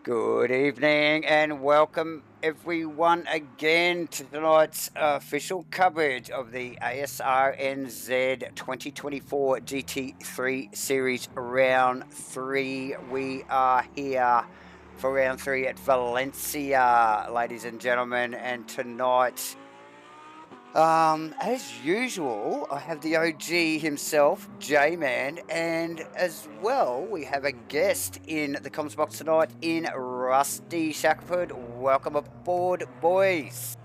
Good evening and welcome everyone again to tonight's official coverage of the Asrnz 2024 GT3 Series Round 3. We are here for Round 3 at Valencia, ladies and gentlemen, and tonight, as usual, I have the OG himself, J-Man, and as well, we have a guest in the comms box tonight in Rusty Shackelford. Welcome aboard, boys.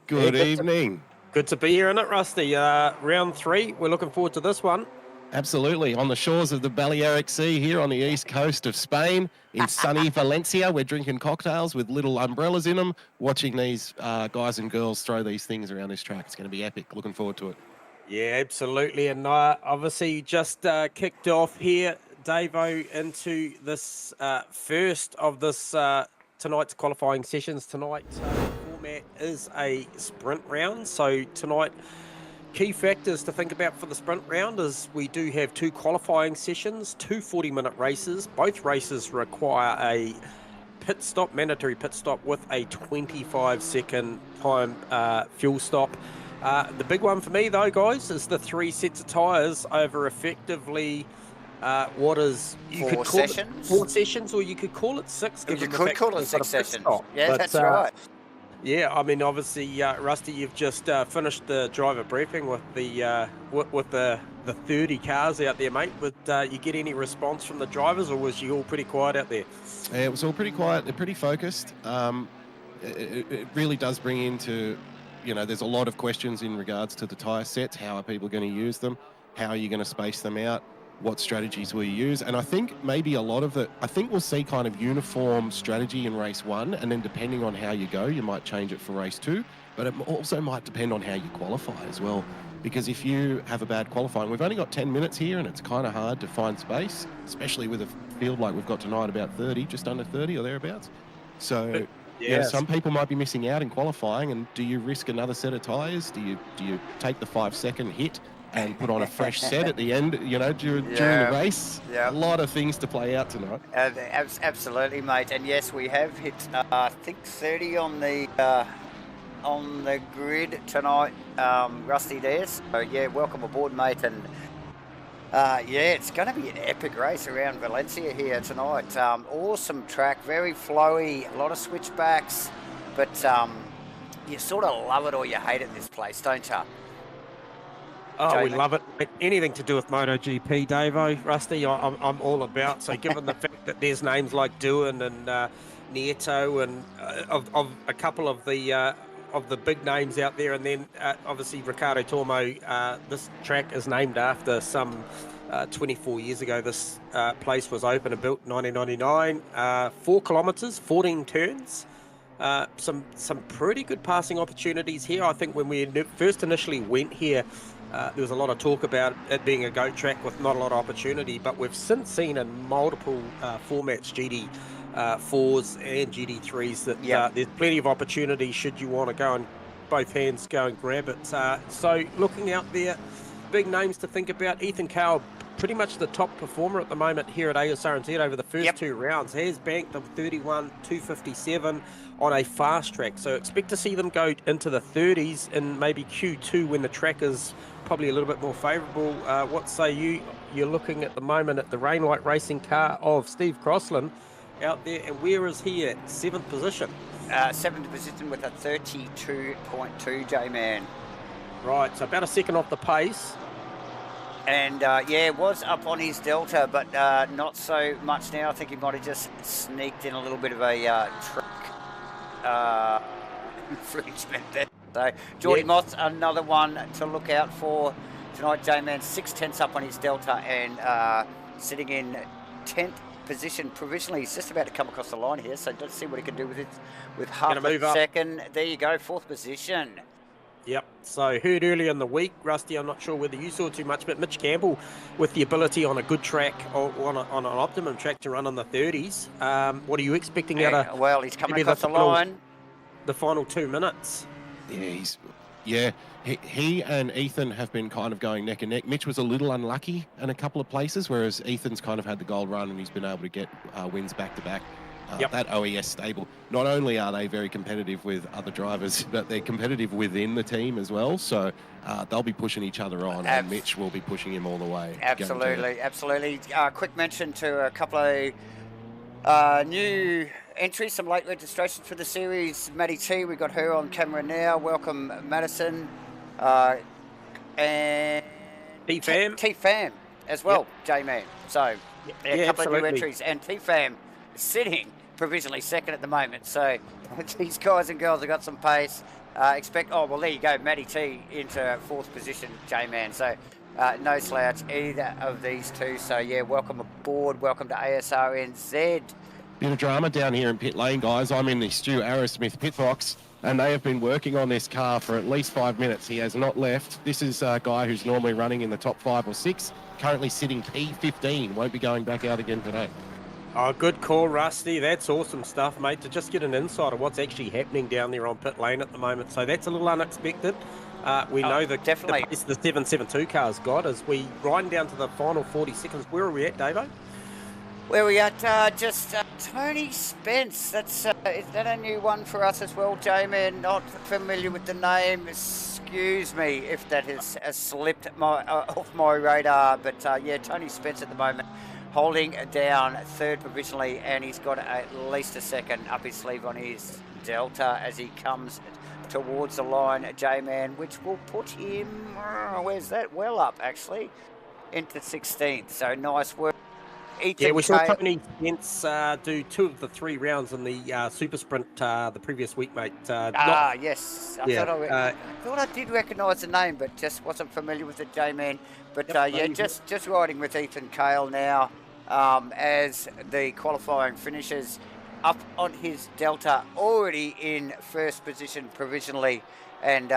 Good evening. Good to be here, isn't it, Rusty? Round 3, we're looking forward to this one. Absolutely. On the shores of the Balearic Sea here on the east coast of Spain, in sunny Valencia, we're drinking cocktails with little umbrellas in them, watching these guys and girls throw these things around this track. It's going to be epic. Looking forward to it. Yeah, absolutely. And obviously just kicked off here, Davo, into this first of this tonight's qualifying sessions. Tonight, the format is a sprint round. So tonight, key factors to think about for the sprint round is we do have two qualifying sessions, two 40-minute races. Both races require a mandatory pit stop with a 25-second time fuel stop. The big one for me, though, guys, is the 3 sets of tyres over effectively what is... Four sessions? 4 sessions, or you could call it 6. You could call it 6 sessions. Yeah, But, that's right. Yeah, I mean, obviously, Rusty, you've just finished the driver briefing with the 30 cars out there, mate. But you get any response from the drivers, or was you all pretty quiet out there? Yeah, it was all pretty quiet. They're pretty focused. It really does bring into, there's a lot of questions in regards to the tyre sets. How are people going to use them? How are you going to space them out? What strategies will you use? And I think maybe I think we'll see kind of uniform strategy in race 1, and then depending on how you go, you might change it for race 2, but it also might depend on how you qualify as well. Because if you have a bad qualifying, we've only got 10 minutes here and it's kind of hard to find space, especially with a field like we've got tonight, about 30, just under 30 or thereabouts. So some people might be missing out in qualifying, and do you risk another set of tyres? Do you take the 5-second hit and put on a fresh set at the end, during the race? Yeah. A lot of things to play out tonight. Absolutely, mate. And yes, we have hit, I think, 30 on the grid tonight, Rusty there. So, yeah, welcome aboard, mate. And, it's going to be an epic race around Valencia here tonight. Awesome track, very flowy, a lot of switchbacks. But you sort of love it or you hate it, this place, don't you? Oh, we love it. Anything to do with MotoGP, Davo, Rusty, I'm all about. So given the fact that there's names like Doohan and Nieto and of a couple of the big names out there, and then obviously Ricardo Tormo, this track is named after some 24 years ago. This place was opened and built in 1999, 4 kilometres, 14 turns. Some pretty good passing opportunities here. I think when we first initially went here, there was a lot of talk about it being a goat track with not a lot of opportunity, but we've since seen in multiple formats, GT4s and GT3s, that there's plenty of opportunity should you want to go and both hands go and grab it. So looking out there, big names to think about. Ethan Cowell, pretty much the top performer at the moment here at Asrnz over the first 2 rounds, has banked a 31.257 on a fast track. So expect to see them go into the 30s in maybe Q2 when the track is probably a little bit more favourable. What say you? You're looking at the moment at the Rainlight Racing car of Steve Crossland out there, and where is he at? 7th position. 7th position with a 32.2, J-Man. Right, so about a second off the pace. And was up on his Delta, but not so much now. I think he might have just sneaked in a little bit of a track infringement there. So Geordie Moss, another one to look out for tonight. J-Man 6/10 up on his Delta and sitting in 10th position provisionally. He's just about to come across the line here, so let's see what he can do with it with half a second. There you go, 4th position. Yep, so heard earlier in the week, Rusty, I'm not sure whether you saw too much, but Mitch Campbell with the ability on a good track or on an optimum track to run on the 30s. What are you expecting out of... Well, he's coming across the line. The final 2 minutes. He and Ethan have been kind of going neck and neck. Mitch was a little unlucky in a couple of places, whereas Ethan's kind of had the gold run and he's been able to get wins back to back. that OES stable, not only are they very competitive with other drivers, but they're competitive within the team as well. So they'll be pushing each other on, and Mitch will be pushing him all the way. Absolutely, absolutely. Quick mention to a couple of new entries, some late registrations for the series. Maddie T, we got her on camera now. Welcome, Madison. And T-Fam as well, J-Man. So a couple of new entries, and T-Fam sitting provisionally second at the moment. So these guys and girls have got some pace. There you go, Maddie T into fourth position, J-Man. So no slouch either of these two. So yeah, welcome aboard. Welcome to Asrnz. Bit of drama down here in pit lane, guys. I'm in the Stu Arrowsmith pit box, and they have been working on this car for at least 5 minutes. He has not left. This is a guy who's normally running in the top 5 or 6, currently sitting P15. Won't be going back out again today. Oh, good call, Rusty. That's awesome stuff, mate, to just get an insight of what's actually happening down there on pit lane at the moment. So that's a little unexpected. We know the pace the 772 car's got as we ride down to the final 40 seconds. Where are we at, Davo? Where we at? Tony Spence. That's is that a new one for us as well, J-Man? Not familiar with the name. Excuse me if that has slipped off my radar. But yeah, Tony Spence at the moment holding down third provisionally, and he's got at least a second up his sleeve on his Delta as he comes towards the line, J-Man, which will put him, where's that? Well up, actually, into 16th. So nice work. We saw Tony Spence do 2 of the 3 rounds in the Super Sprint the previous week, mate. Yes. I thought I did recognise the name, but just wasn't familiar with the J-Man. But just riding with Ethan Cale now as the qualifying finishes up on his Delta, already in first position provisionally, and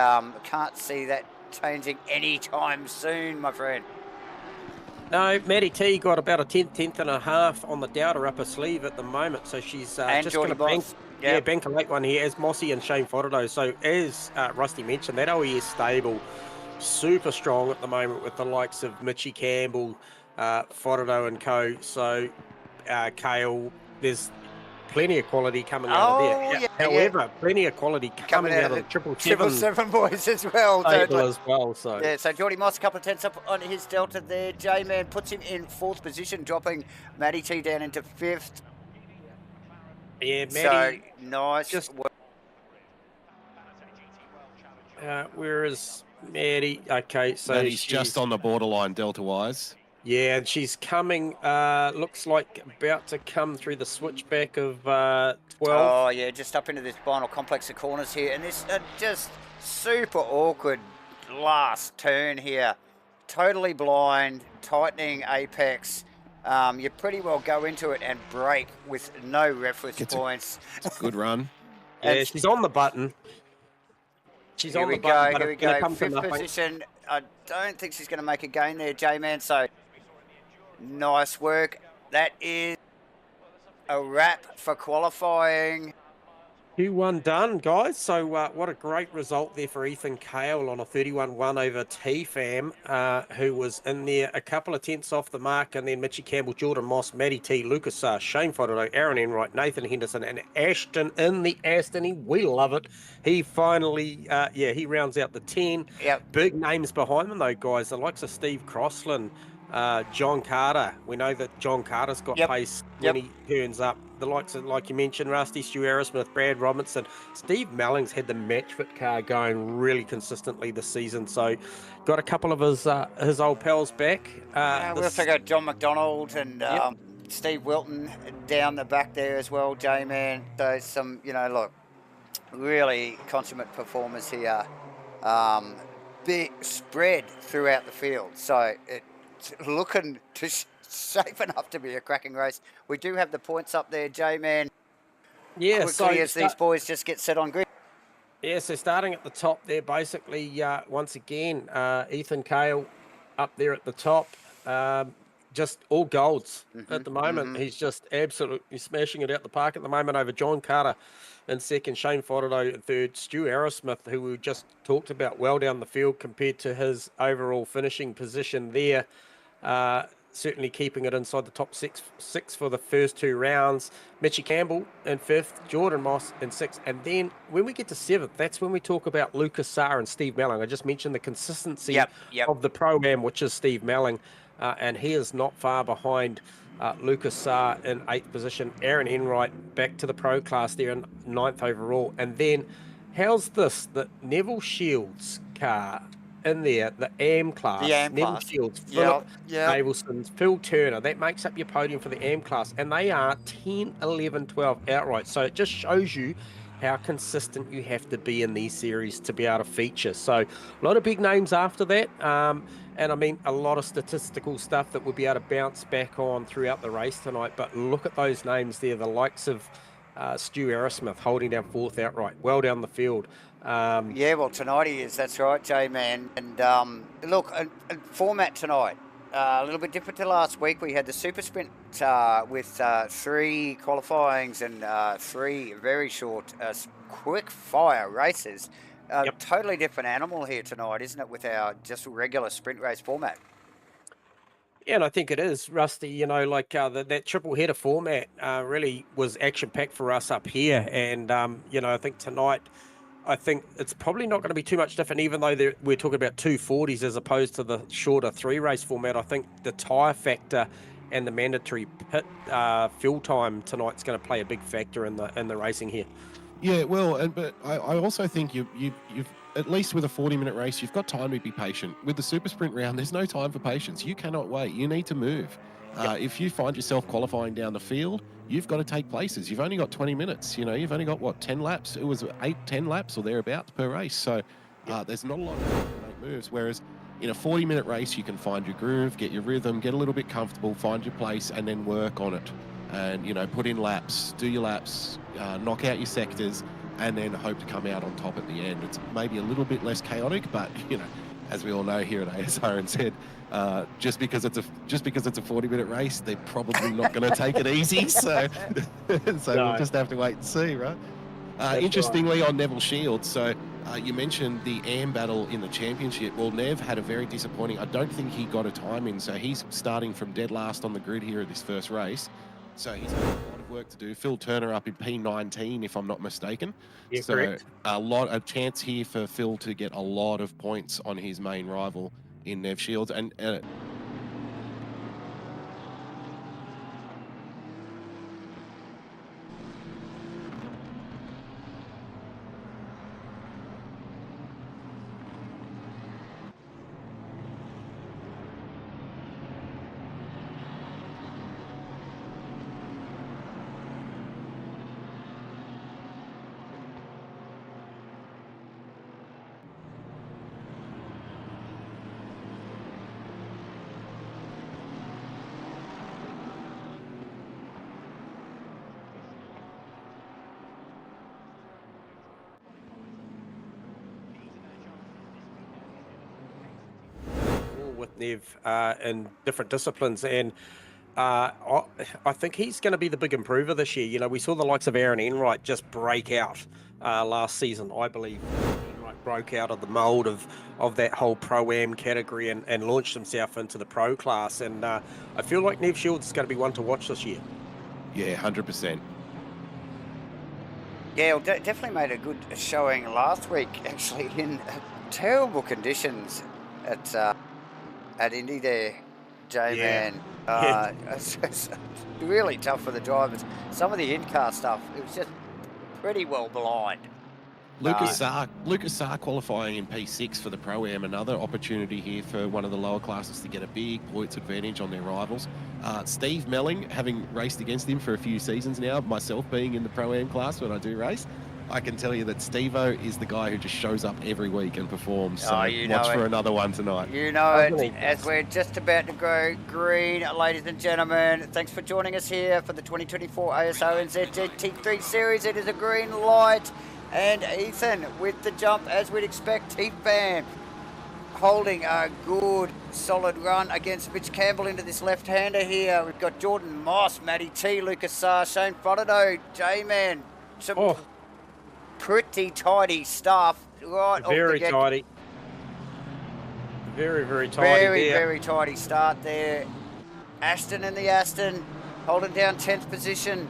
can't see that changing anytime soon, my friend. No, Maddie T got about a tenth and a half on the Delta up her sleeve at the moment, so she's just going to bank a late one here as Mossy and Shane Fodderdo. So as Rusty mentioned, that OES stable super strong at the moment with the likes of Mitchie Campbell, Fodderdo and co. So Cale, there's plenty of quality coming out of there. However, plenty of quality coming out of the 777 boys as well. As well. So yeah, so Geordie Moss, a couple of tenths up on his Delta there. J-Man puts him in fourth position, dropping Matty T down into fifth. Yeah, Matty. So nice. Where is Maddie? Okay, so Maddie's just on the borderline Delta-wise. Yeah, and she's coming, looks like about to come through the switchback of 12. Oh, yeah, just up into this final complex of corners here. And this just super awkward last turn here. Totally blind, tightening apex. You pretty well go into it and brake with no reference points. It's a good run. Yeah, she's on the button. Here we go. Fifth position. I don't think she's going to make a gain there, J-Man. So nice work. That is a wrap for qualifying. 2-1 done, guys. So what a great result there for Ethan Cale on a 31-1 over T-Fam, who was in there a couple of tenths off the mark, and then Mitchie Campbell, Jordan Moss, Matty T, Lucas Shane Fodderdo, Aaron Enright, Nathan Henderson, and Ashton in the Aston. We love it. He finally, he rounds out the 10. Yep. Big names behind them, though, guys. The likes of Steve Crossland, John Carter. We know that John Carter's got pace when he turns up. The likes of, like you mentioned, Rusty, Stu Arrowsmith, Brad Robinson. Steve Mellings had the match fit car going really consistently this season, so got a couple of his old pals back. We also got John McDonald and Steve Wilton down the back there as well, J-Man. So some, look, really consummate performers here. Big spread throughout the field, so it's looking to shaping up to be a cracking race. We do have the points up there, J-Man. Yeah, quickly as these boys just get set on grid. Yeah, so starting at the top there, basically, once again, Ethan Cale up there at the top. Just all golds at the moment. He's just absolutely smashing it out the park at the moment over John Carter in second, Shane Fodderdo in third, Stu Arrowsmith, who we just talked about well down the field compared to his overall finishing position there. certainly keeping it inside the top six for the first 2 rounds. Mitchie Campbell in 5th, Jordan Moss in 6th. And then when we get to 7th, that's when we talk about Lucas Sarr and Steve Melling. I just mentioned the consistency of the Pro-Am, which is Steve Melling. And he is not far behind Lucas Sarr in 8th position. Aaron Enright back to the pro class there in 9th overall. And then, how's this? The Neville Shields car in there, the AM class. The AM Neville class. Shields, Philip Navelsons, Phil Turner. That makes up your podium for the AM class. And they are 10, 11, 12 outright. So it just shows you how consistent you have to be in these series to be able to feature. So a lot of big names after that. And I mean, a lot of statistical stuff that we'll be able to bounce back on throughout the race tonight. But look at those names there, the likes of Stu Arrowsmith holding down 4th outright, well down the field. Yeah, well, tonight he is. That's right, J-Man. And look, a format tonight, a little bit different to last week. We had the Super Sprint with 3 qualifyings and 3 very short, quick fire races. Totally different animal here tonight, isn't it, with our just regular sprint race format? Yeah, and I think it is, Rusty. You know, like that triple header format really was action-packed for us up here. And, you know, I think tonight, I think it's probably not going to be too much different, even though we're talking about 240s as opposed to the shorter 3-race format. I think the tyre factor and the mandatory pit fuel time tonight's going to play a big factor in the racing here. Yeah, well, but I also think you've at least with a 40-minute race, you've got time to be patient. With the super sprint round, there's no time for patience. You cannot wait. You need to move. If you find yourself qualifying down the field, you've got to take places. You've only got 20 minutes. You know, you've only got, what, 10 laps? It was 10 laps or thereabouts per race. So there's not a lot of time to make moves. Whereas in a 40-minute race, you can find your groove, get your rhythm, get a little bit comfortable, find your place, and then work on it. And, you know, put in laps, do your laps, knock out your sectors, and then hope to come out on top at the end. It's maybe a little bit less chaotic, but, you know, as we all know here at Asrnz, just because it's a 40-minute race, they're probably not going to take it easy. So we'll just have to wait and see, right? Interestingly, on Neville Shields, so you mentioned the AM battle in the championship. Well, Nev had a very disappointing. I don't think he got a time in, so he's starting from dead last on the grid here at this first race. So he's got a lot of work to do. Phil Turner up in P19, if I'm not mistaken. Yeah, so correct. A chance here for Phil to get a lot of points on his main rival in Nev Shields. And with Nev in different disciplines, and I think he's going to be the big improver this year. You know, we saw the likes of Aaron Enright just break out last season. I believe Enright broke out of the mold of that whole Pro-Am category and launched himself into the pro class, and I feel like Nev Shields is going to be one to watch this year. yeah, 100%. Yeah, well, definitely made a good showing last week, actually, in terrible conditions at Indy there, J-Man. It's really tough for the drivers. Some of the in-car stuff, it was just pretty well blind. Lucas Sarr qualifying in P6 for the Pro-Am, another opportunity here for one of the lower classes to get a big points advantage on their rivals. Steve Melling, having raced against him for a few seasons now, myself being in the Pro-Am class when I do race, I can tell you that Steve-O is the guy who just shows up every week and performs. So watch for another one tonight. You know it, as we're just about to go green, ladies and gentlemen. Thanks for joining us here for the 2024 Asrnz GT3 series. It is a green light. And Ethan with the jump, as we'd expect. T-Fan holding a good, solid run against Mitch Campbell into this left-hander here. We've got Jordan Moss, Matty T, Lucas Sarr, Shane Frododo, J-Man. Some pretty tidy stuff. Right, very tidy. Very, very tidy. Very tidy start there. Ashton in the Aston, holding down 10th position.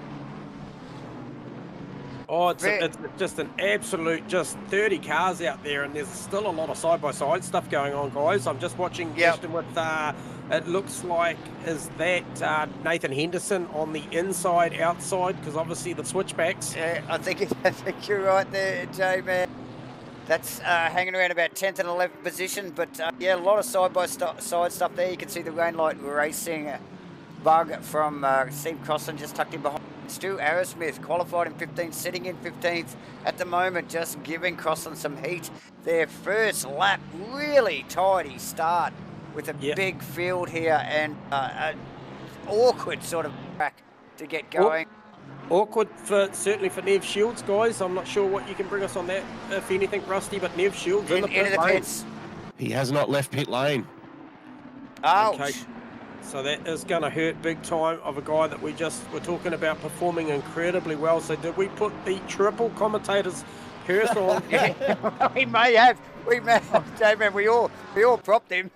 Oh, it's just an absolute, just 30 cars out there, and there's still a lot of side-by-side stuff going on, guys. I'm just watching Ashton with, it looks like, is that Nathan Henderson on the inside, outside, because obviously the switchbacks. Yeah, I think you're right there, J-Man. That's hanging around about 10th and 11th position, but yeah, a lot of side-by-side stuff there. You can see the Rainlight Racing bug from Steve Crossan just tucked in behind. Stu Arrowsmith qualified in 15th, sitting in 15th at the moment, just giving Crossan some heat. Their first lap, really tidy start with a big field here and an awkward sort of track to get going. Awkward certainly for Nev Shields, guys. I'm not sure what you can bring us on that, if anything, Rusty, but Nev Shields in the pits. He has not left pit lane. Ouch. Okay. So that is going to hurt big time of a guy that we just were talking about performing incredibly well. So did we put the triple commentator's curse on? We may have. J-Man, we all propped him.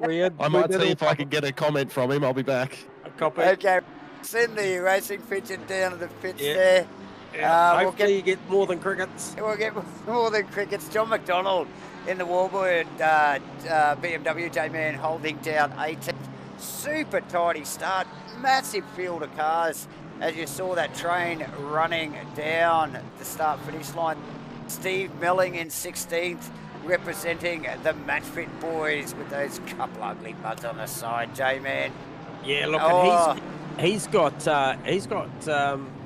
I might see if I can get a comment from him. I'll be back. A copy. Okay. Send the racing fidget down to the pits there. Yeah. Hopefully you get more than crickets. We'll get more than crickets. John McDonald in the Warbird BMW, J-Man holding down 18th. Super tidy start, massive field of cars as you saw that train running down the start finish line. Steve Melling in 16th, representing the Matchfit boys with those couple ugly buds on the side, J-Man. Yeah, look, and he's got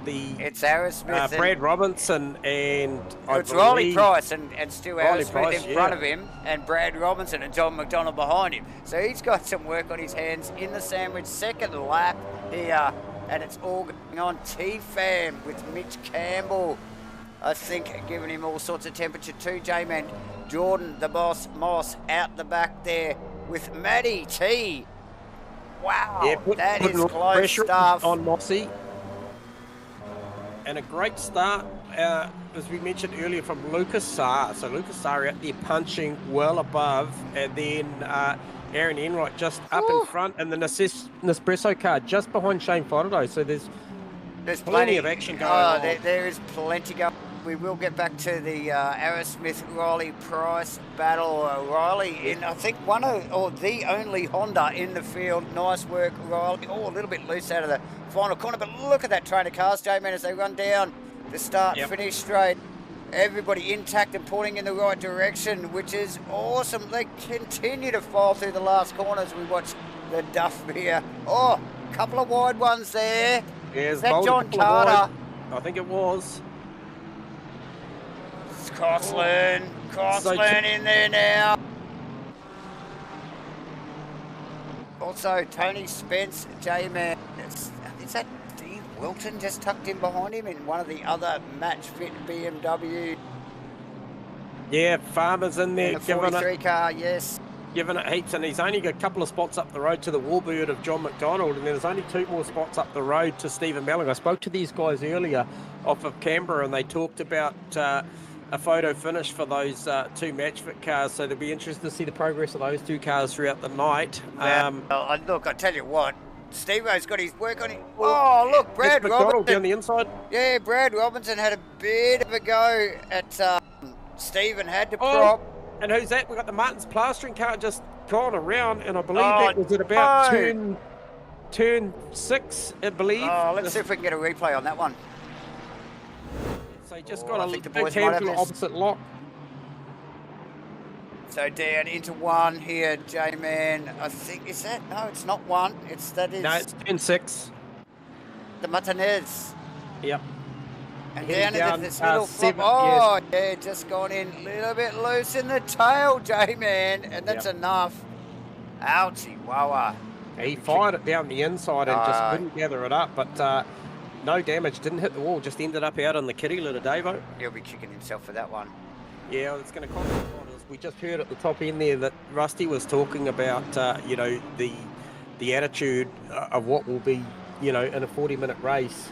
it's Arrowsmith, Brad Robinson, and it's Riley Price and Stu Arrowsmith in front of him, and Brad Robinson and John McDonald behind him. So he's got some work on his hands in the sandwich. Second lap here, and it's all going on. T-Fam with Mitch Campbell, I think, giving him all sorts of temperature too. J-Man, Jordan, the boss, Moss out the back there with Matty T. Wow, that is close stuff on Mossy. And a great start, as we mentioned earlier, from Lucas Saar. So Lucas Saar out there punching well above, and then Aaron Enright just up in front, and the Nespresso car just behind Shane Faraday. So there's plenty of action going on. There is plenty going. We will get back to the Arrowsmith Riley Price battle. Riley in, I think, the only Honda in the field. Nice work, Riley. Oh, a little bit loose out of the final corner, but look at that train of cars, J-Man, as they run down the start-finish straight. Everybody intact and pointing in the right direction, which is awesome. They continue to file through the last corners. We watch the Duff here. Oh, a couple of wide ones there. Is that John Carter? I think it was. Crossland in there now. Also, Tony Spence, J-Man. Is that Steve Wilton just tucked in behind him in one of the other Matchfit BMW? Yeah, Farmer's in there. The 43 car, yes. Giving it heaps, and he's only got a couple of spots up the road to the Warbird of John McDonald, and there's only 2 more spots up the road to Stephen Melling. I spoke to these guys earlier off of Canberra, and they talked about a photo finish for those 2 Matchfit cars, so they'll be interested to see the progress of those 2 cars throughout the night. Look, I tell you what, Steve-O's got his work on it. Oh, look, Brad Robinson down the inside. Yeah, Brad Robinson had a bit of a go at Stephen, had to prop. And who's that? We've got the Martin's plastering car just gone around, and I believe that was at about turn 6, I believe. Oh, let's see if we can get a replay on that one. So he just got a cam opposite lock. So down into 1 here, J-Man. I think, is that? No, it's not 1. No, it's turn 6. The Martinez. Yep. And down into this little flop. Oh, yeah, just gone in a little bit loose in the tail, J-Man. And that's enough. Ouchie, wawa. He fired it down the inside and just couldn't gather it up, but no damage, didn't hit the wall, just ended up out on the kitty litter, Davo. He'll be kicking himself for that one. Yeah, it's going to cost him. We just heard at the top end there that Rusty was talking about, the attitude of what will be, in a 40-minute race.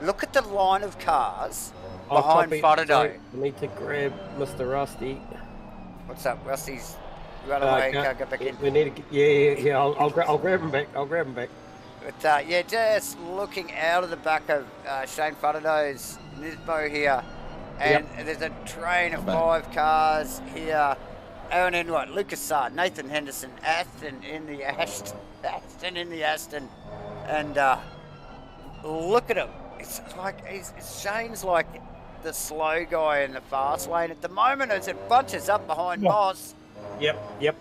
Look at the line of cars behind Faraday. I need to grab Mr. Rusty. What's up, Rusty's Run away, can't get back in. We need to. Yeah. I'll grab him back. But yeah, just looking out of the back of Shane Fudderdo's Nismo here, and there's a train of 5 cars here. Aaron Enright, Lucas Sard, Nathan Henderson, Aston in the Aston, and look at him. It's like Shane's like the slow guy in the fast lane at the moment as it bunches up behind Moss. Yep.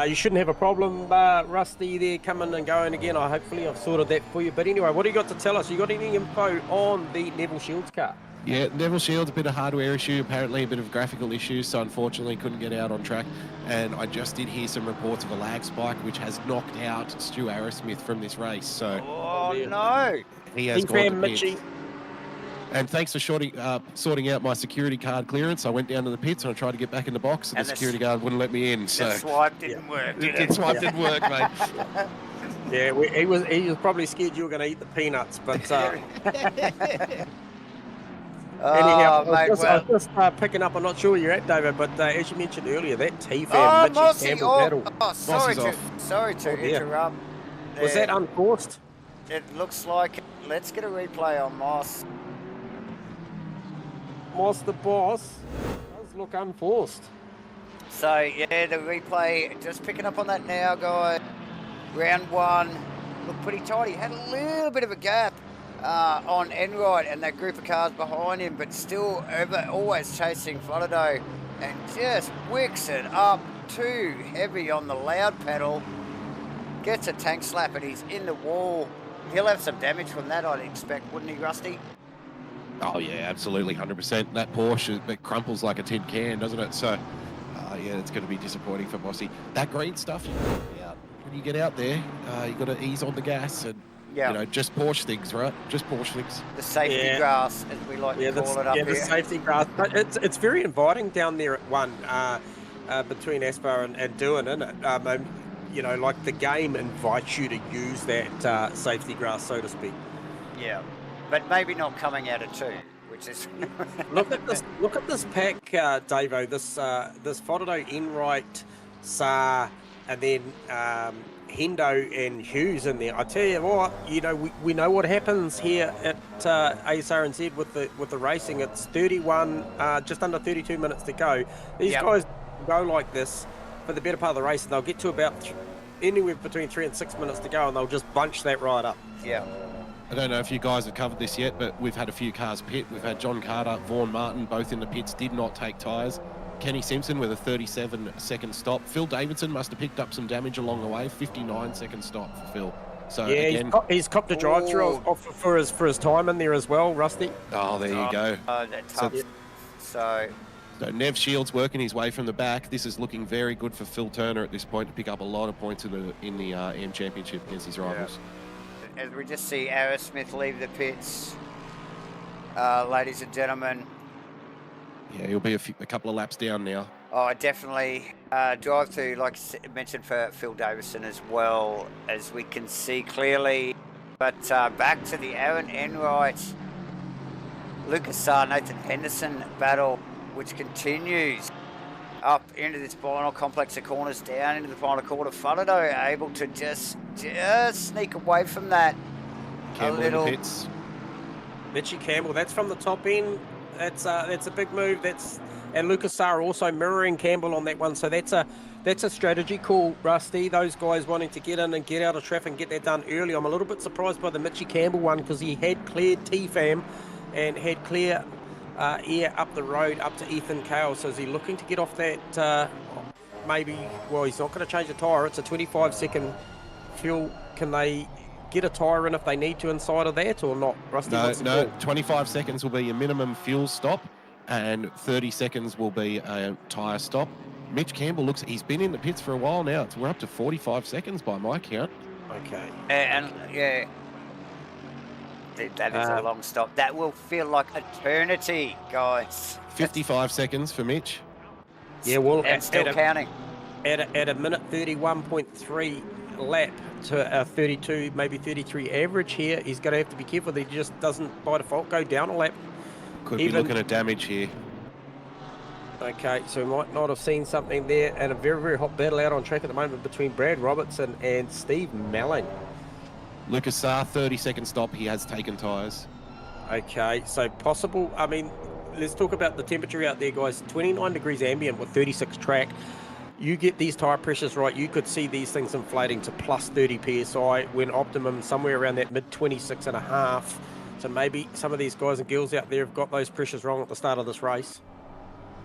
You shouldn't have a problem, Rusty, there coming and going again. Hopefully I've sorted that for you. But anyway, what do you got to tell us? You got any info on the Neville Shields car? Yeah, Neville Shields, a bit of hardware issue, apparently a bit of graphical issues, so unfortunately couldn't get out on track. And I just did hear some reports of a lag spike, which has knocked out Stu Arrowsmith from this race. So, no! He has gone to pits. And thanks for sorting out my security card clearance. I went down to the pits and I tried to get back in the box, and the security guard wouldn't let me in. So the swipe didn't work. The swipe didn't work, mate. Yeah, he was probably scared you were going to eat the peanuts, but. Anyhow, I was just picking up. I'm not sure where you're at, David, but as you mentioned earlier, that T-Fam Mitchie Campbell battle. Sorry to interrupt. Was that unforced? It looks like it. Let's get a replay on Moss. Moss the boss does look unforced. So yeah, the replay, just picking up on that now, guys. Round 1 looked pretty tight. He had a little bit of a gap on Enright and that group of cars behind him, but still always chasing Florido, and just wicks it up too heavy on the loud pedal. Gets a tank slap and he's in the wall. He'll have some damage from that, I'd expect, wouldn't he, Rusty? Oh yeah, absolutely, 100%. That Porsche, it crumples like a tin can, doesn't it? So, yeah, it's going to be disappointing for Mossy. That green stuff, when you get out there, you got to ease on the gas and just Porsche things, right? Just Porsche things. The safety grass, as we like to call it up here. Yeah, the safety grass. But it's very inviting down there at 1 between Aspar and Doohan, isn't it? Like the game invites you to use that safety grass, so to speak. Yeah, but maybe not coming out of 2, which is. Look at this pack, Davo. This Foddo, Enright, Saar, and then Hendo and Hughes in there. I tell you what, we know what happens here at Asrnz with the racing. It's 31, just under 32 minutes to go. These guys go like this for the better part of the race, and they'll get to about anywhere between 3 and 6 minutes to go, and they'll just bunch that right up. Yeah. I don't know if you guys have covered this yet, but we've had a few cars pit. We've had John Carter, Vaughan Martin, both in the pits, did not take tyres. Kenny Simpson with a 37-second stop. Phil Davidson must have picked up some damage along the way. 59-second stop for Phil. So yeah, again, he's copped a drive-through for his time in there as well, Rusty. Oh, there you go. That's tough. So Nev Shields working his way from the back. This is looking very good for Phil Turner at this point to pick up a lot of points in the AM Championship against his rivals. As we just see Arrowsmith leave the pits, ladies and gentlemen. Yeah, he'll be a couple of laps down now. Oh, definitely. Drive through, like I mentioned, for Phil Davison as well, as we can see clearly. But back to the Aaron Enright, Lucas Saar, Nathan Henderson battle, which continues up into this final complex of corners, down into the final quarter. Fudderdo able to just sneak away from that. Campbell in the pits. Mitchie Campbell, that's from the top end. That's a big move. And Lucas Saar also mirroring Campbell on that one. So that's a strategy call, Rusty. Those guys wanting to get in and get out of traffic and get that done early. I'm a little bit surprised by the Mitchie Campbell one because he had cleared T-Fam and had clear air up the road up to Ethan Kale. So is he looking to get off that? Maybe. Well, he's not going to change the tyre. It's a 25-second fuel. Can they get a tyre in if they need to inside of that or not? Rusty, no. 25 seconds will be your minimum fuel stop, and 30 seconds will be a tyre stop. Mitch Campbell he's been in the pits for a while now. We're up to 45 seconds by my count. Okay. And yeah, that is a long stop. That will feel like eternity, guys. 55 seconds for Mitch. Yeah, well, and still counting. At a minute 31.3 lap to a 32, maybe 33 average here, he's going to have to be careful that he just doesn't by default go down a lap. Could be looking at damage here. Okay, so we might not have seen something there, and a very, very hot battle out on track at the moment between Brad Robertson and Steve Melling. Lucas Sarr, 30-second stop. He has taken tyres. Okay, so possible. I mean, let's talk about the temperature out there, guys. 29 degrees ambient with 36 track. You get these tyre pressures right, you could see these things inflating to plus 30 psi when optimum somewhere around that mid 26 and a half. So maybe some of these guys and girls out there have got those pressures wrong at the start of this race.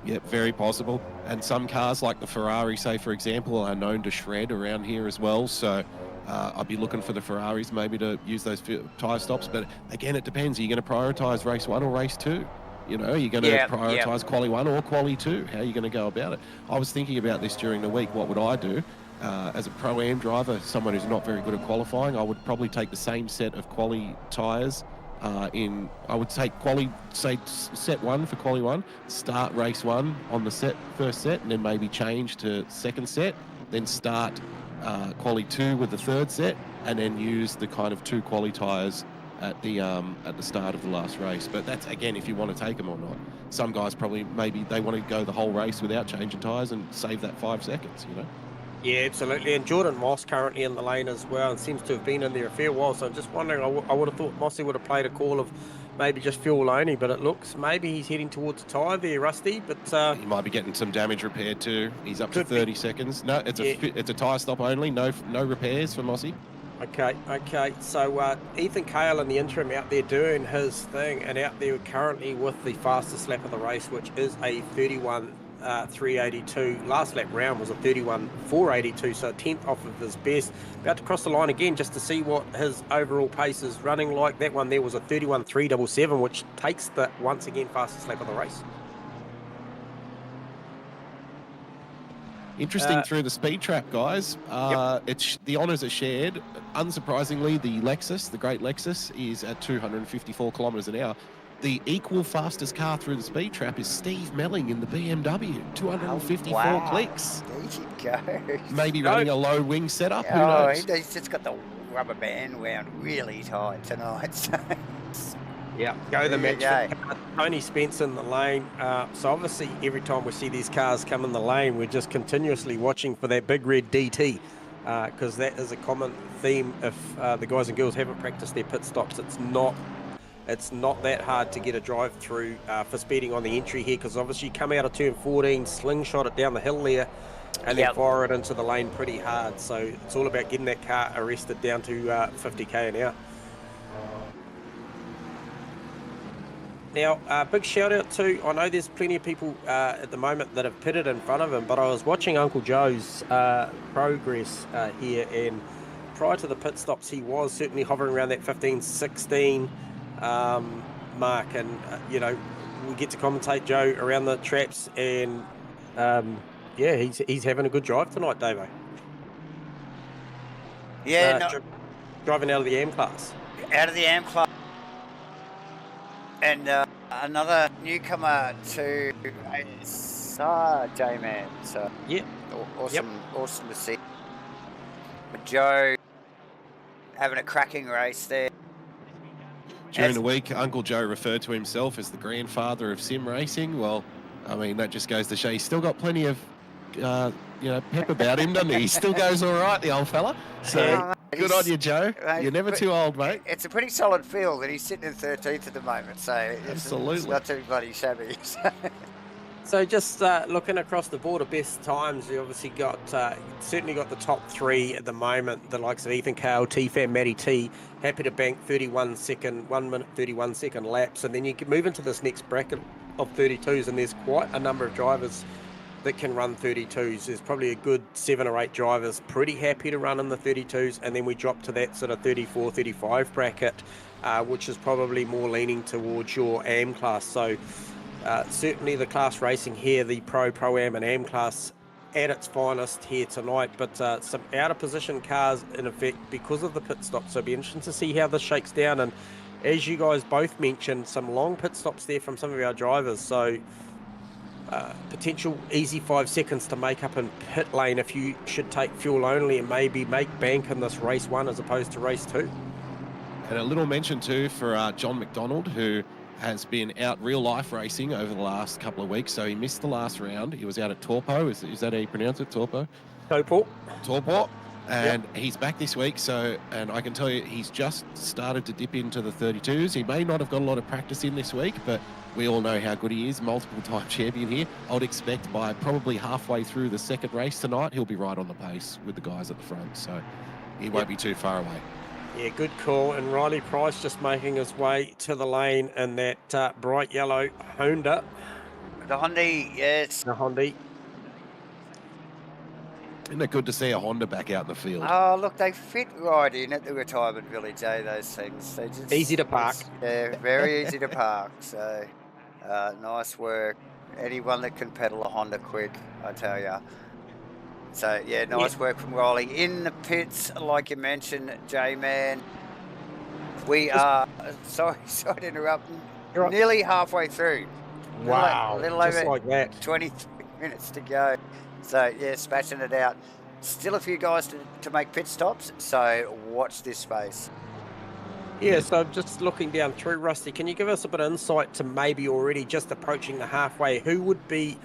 Yep, very possible. And some cars like the Ferrari, say, for example, are known to shred around here as well. So I'd be looking for the Ferraris maybe to use those tyre stops. But again, it depends. Are you going to prioritise race 1 or race 2? You know, are you going to prioritise quali 1 or quali 2? How are you going to go about it? I was thinking about this during the week. What would I do? As a Pro-Am driver, someone who's not very good at qualifying, I would probably take the same set of quali tyres I would take set 1 for quali 1, start race 1 on the first set, and then maybe change to second set, then start quali 2 with the third set, and then use the kind of 2 quali tyres at the start of the last race. But that's, again, if you want to take them or not. Some guys probably, maybe they want to go the whole race without changing tyres and save that 5 seconds, you know? Yeah, absolutely. And Jordan Moss currently in the lane as well and seems to have been in there a fair while. So I'm just wondering, I would have thought Mossy would have played a call of maybe just fuel only, but it looks maybe he's heading towards a tyre there, Rusty. But he might be getting some damage repaired too. He's up to 30 seconds. No, it's a tyre stop only. No repairs for Mossy. Okay. So Ethan Cale in the interim out there doing his thing, and out there currently with the fastest lap of the race, which is a 31.382. Last lap round was a 31.482, so a 10th off of his best. About to cross the line again just to see what his overall pace is running like. That one there was a 31.377, which takes the once again fastest lap of the race. Interesting through the speed trap, guys. It's the honours are shared. Unsurprisingly, the great Lexus, is at 254 kilometres an hour. The equal fastest car through the speed trap is Steve Melling in the BMW, 254 clicks. There you go. Maybe running a low wing setup. Who knows? He's just got the rubber band wound really tight tonight. So. Yeah, go the match. Tony Spence in the lane. So obviously every time we see these cars come in the lane, we're just continuously watching for that big red DT, because that is a common theme. If the guys and girls haven't practiced their pit stops, it's not that hard to get a drive through for speeding on the entry here, because obviously you come out of turn 14, slingshot it down the hill there, and then fire it into the lane pretty hard. So it's all about getting that car arrested down to 50k an hour. Now, big shout out to, I know there's plenty of people at the moment that have pitted in front of him, but I was watching Uncle Joe's progress here, and prior to the pit stops, he was certainly hovering around that 15-16 mark, and you know, we get to commentate Joe around the traps, and yeah, he's having a good drive tonight, Davo. Yeah, driving out of the AM class. Out of the AM class. And another newcomer to J-Man. So yeah, awesome to see. But Joe having a cracking race there. During the week, Uncle Joe referred to himself as the grandfather of sim racing. Well, I mean, that just goes to show he's still got plenty of pep about him, doesn't he? He still goes all right, the old fella. So good on you, Joe. You're never too old, mate. It's a pretty solid field, and he's sitting in 13th at the moment, so absolutely, it's not too bloody shabby. So just looking across the board of best times, we obviously got certainly got the top 3 at the moment. The likes of Ethan Cale, T-Fan, Matty T, happy to bank 1 minute 31 second laps, and then you can move into this next bracket of 32s, and there's quite a number of drivers that can run 32s. There's probably a good 7 or 8 drivers pretty happy to run in the 32s, and then we drop to that sort of 34, 35 bracket, which is probably more leaning towards your AM class. So certainly the class racing here, the Pro-Am and AM class at its finest here tonight, but some out of position cars in effect because of the pit stop. So it'll be interesting to see how this shakes down, and as you guys both mentioned, some long pit stops there from some of our drivers. So potential easy 5 seconds to make up in pit lane if you should take fuel only and maybe make bank in this race 1 as opposed to race 2. And a little mention too for John McDonald, who has been out real life racing over the last couple of weeks, so he missed the last round. He was out at Torpo. Is that how you pronounce it, Torpo? Torpo. And he's back this week, and I can tell you he's just started to dip into the 32s. He may not have got a lot of practice in this week, but we all know how good he is, multiple-time champion here. I would expect by probably halfway through the second race tonight, he'll be right on the pace with the guys at the front, so he won't be too far away. Yeah, good call. And Riley Price just making his way to the lane in that bright yellow Honda. The Honda, yes. The Honda. Isn't it good to see a Honda back out in the field? Oh, look, they fit right in at the retirement village, those things. They just, easy to park. Yeah, very easy to park. So, nice work. Anyone that can pedal a Honda quick, I tell you. So, yeah, nice work from Riley. In the pits, like you mentioned, J-Man, we are, sorry to interrupt, nearly halfway through. Wow, a little just over like that. 23 minutes to go. So, yeah, smashing it out. Still a few guys to make pit stops, so watch this space. Yeah, so just looking down through, Rusty, can you give us a bit of insight to maybe already just approaching the halfway? Who would be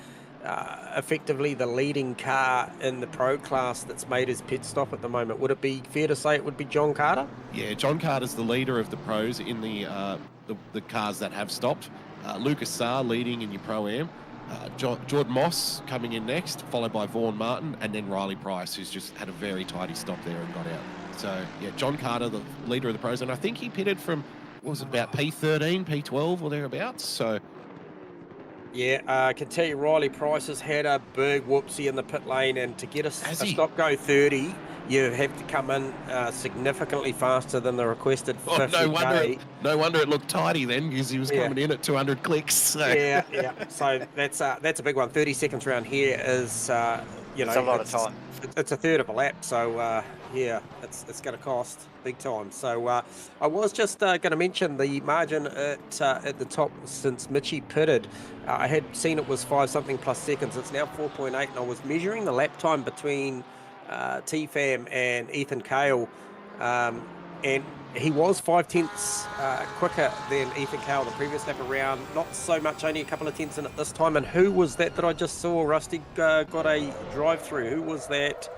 effectively the leading car in the pro class that's made his pit stop at the moment? Would it be fair to say it would be John Carter? Yeah, John Carter's the leader of the pros in the cars that have stopped. Lucas Saar leading in your Pro-Am. Jordan Moss coming in next, followed by Vaughan Martin, and then Riley Price, who's just had a very tidy stop there and got out. So, yeah, John Carter, the leader of the pros, and I think he pitted from, what was it, about P13, P12 or thereabouts, so... Yeah, I can tell you Riley Price has had a big whoopsie in the pit lane, and to get a stop-go 30, you have to come in significantly faster than the requested 50K. No wonder it looked tidy then, because he was coming in at 200 clicks. So. Yeah. So that's a big one. 30 seconds around here is, it's a lot of time. It's a third of a lap, so it's going to cost big time. So I was just going to mention the margin at the top since Mitchie pitted. I had seen it was 5-something plus seconds. It's now 4.8, and I was measuring the lap time between T-Fam and Ethan Cale, and he was 5/10 quicker than Ethan Cale the previous lap around. Not so much, only a couple of tenths in it this time. And who was that I just saw? Rusty got a drive-through. Who was that?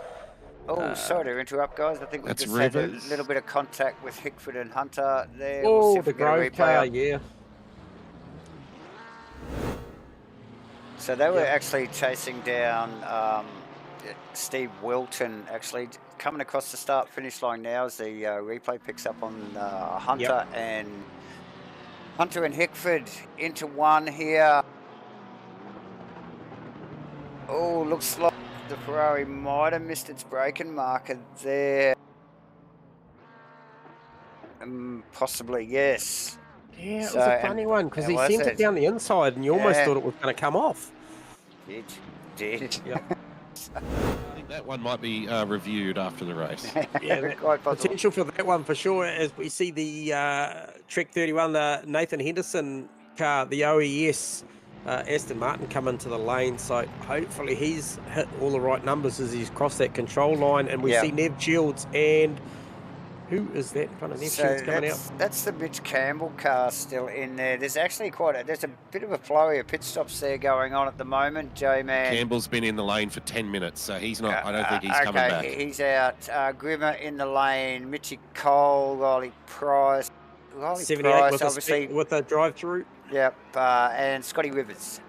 Oh, sorry to interrupt, guys. I think we just had a little bit of contact with Hickford and Hunter there. Oh, the Grove car, yeah. So they were actually chasing down Steve Wilton, actually coming across the start-finish line now as the replay picks up on Hunter and Hickford into one here. Oh, looks like the Ferrari might have missed its braking marker there. Possibly, yes. Yeah, it was a funny one because he sent it down the inside and you almost thought it was going to come off. Did. Yeah. I think that one might be reviewed after the race. Yeah, quite potential for that one for sure. As we see the Trek 31, the Nathan Henderson car, the OES Aston Martin come into the lane. So hopefully he's hit all the right numbers as he's crossed that control line. And we see Nev Shields and... Who is that in front of Nev Shields coming out? That's the Mitch Campbell car still in there. There's actually there's a bit of a flurry of pit stops there going on at the moment, J-Man. Campbell's been in the lane for 10 minutes, so he's not, I don't think he's coming back. He's out. Grimmer in the lane, Mitchie Cole, Riley Price. 78 with obviously with a drive-through. Yep, and Scotty Rivers.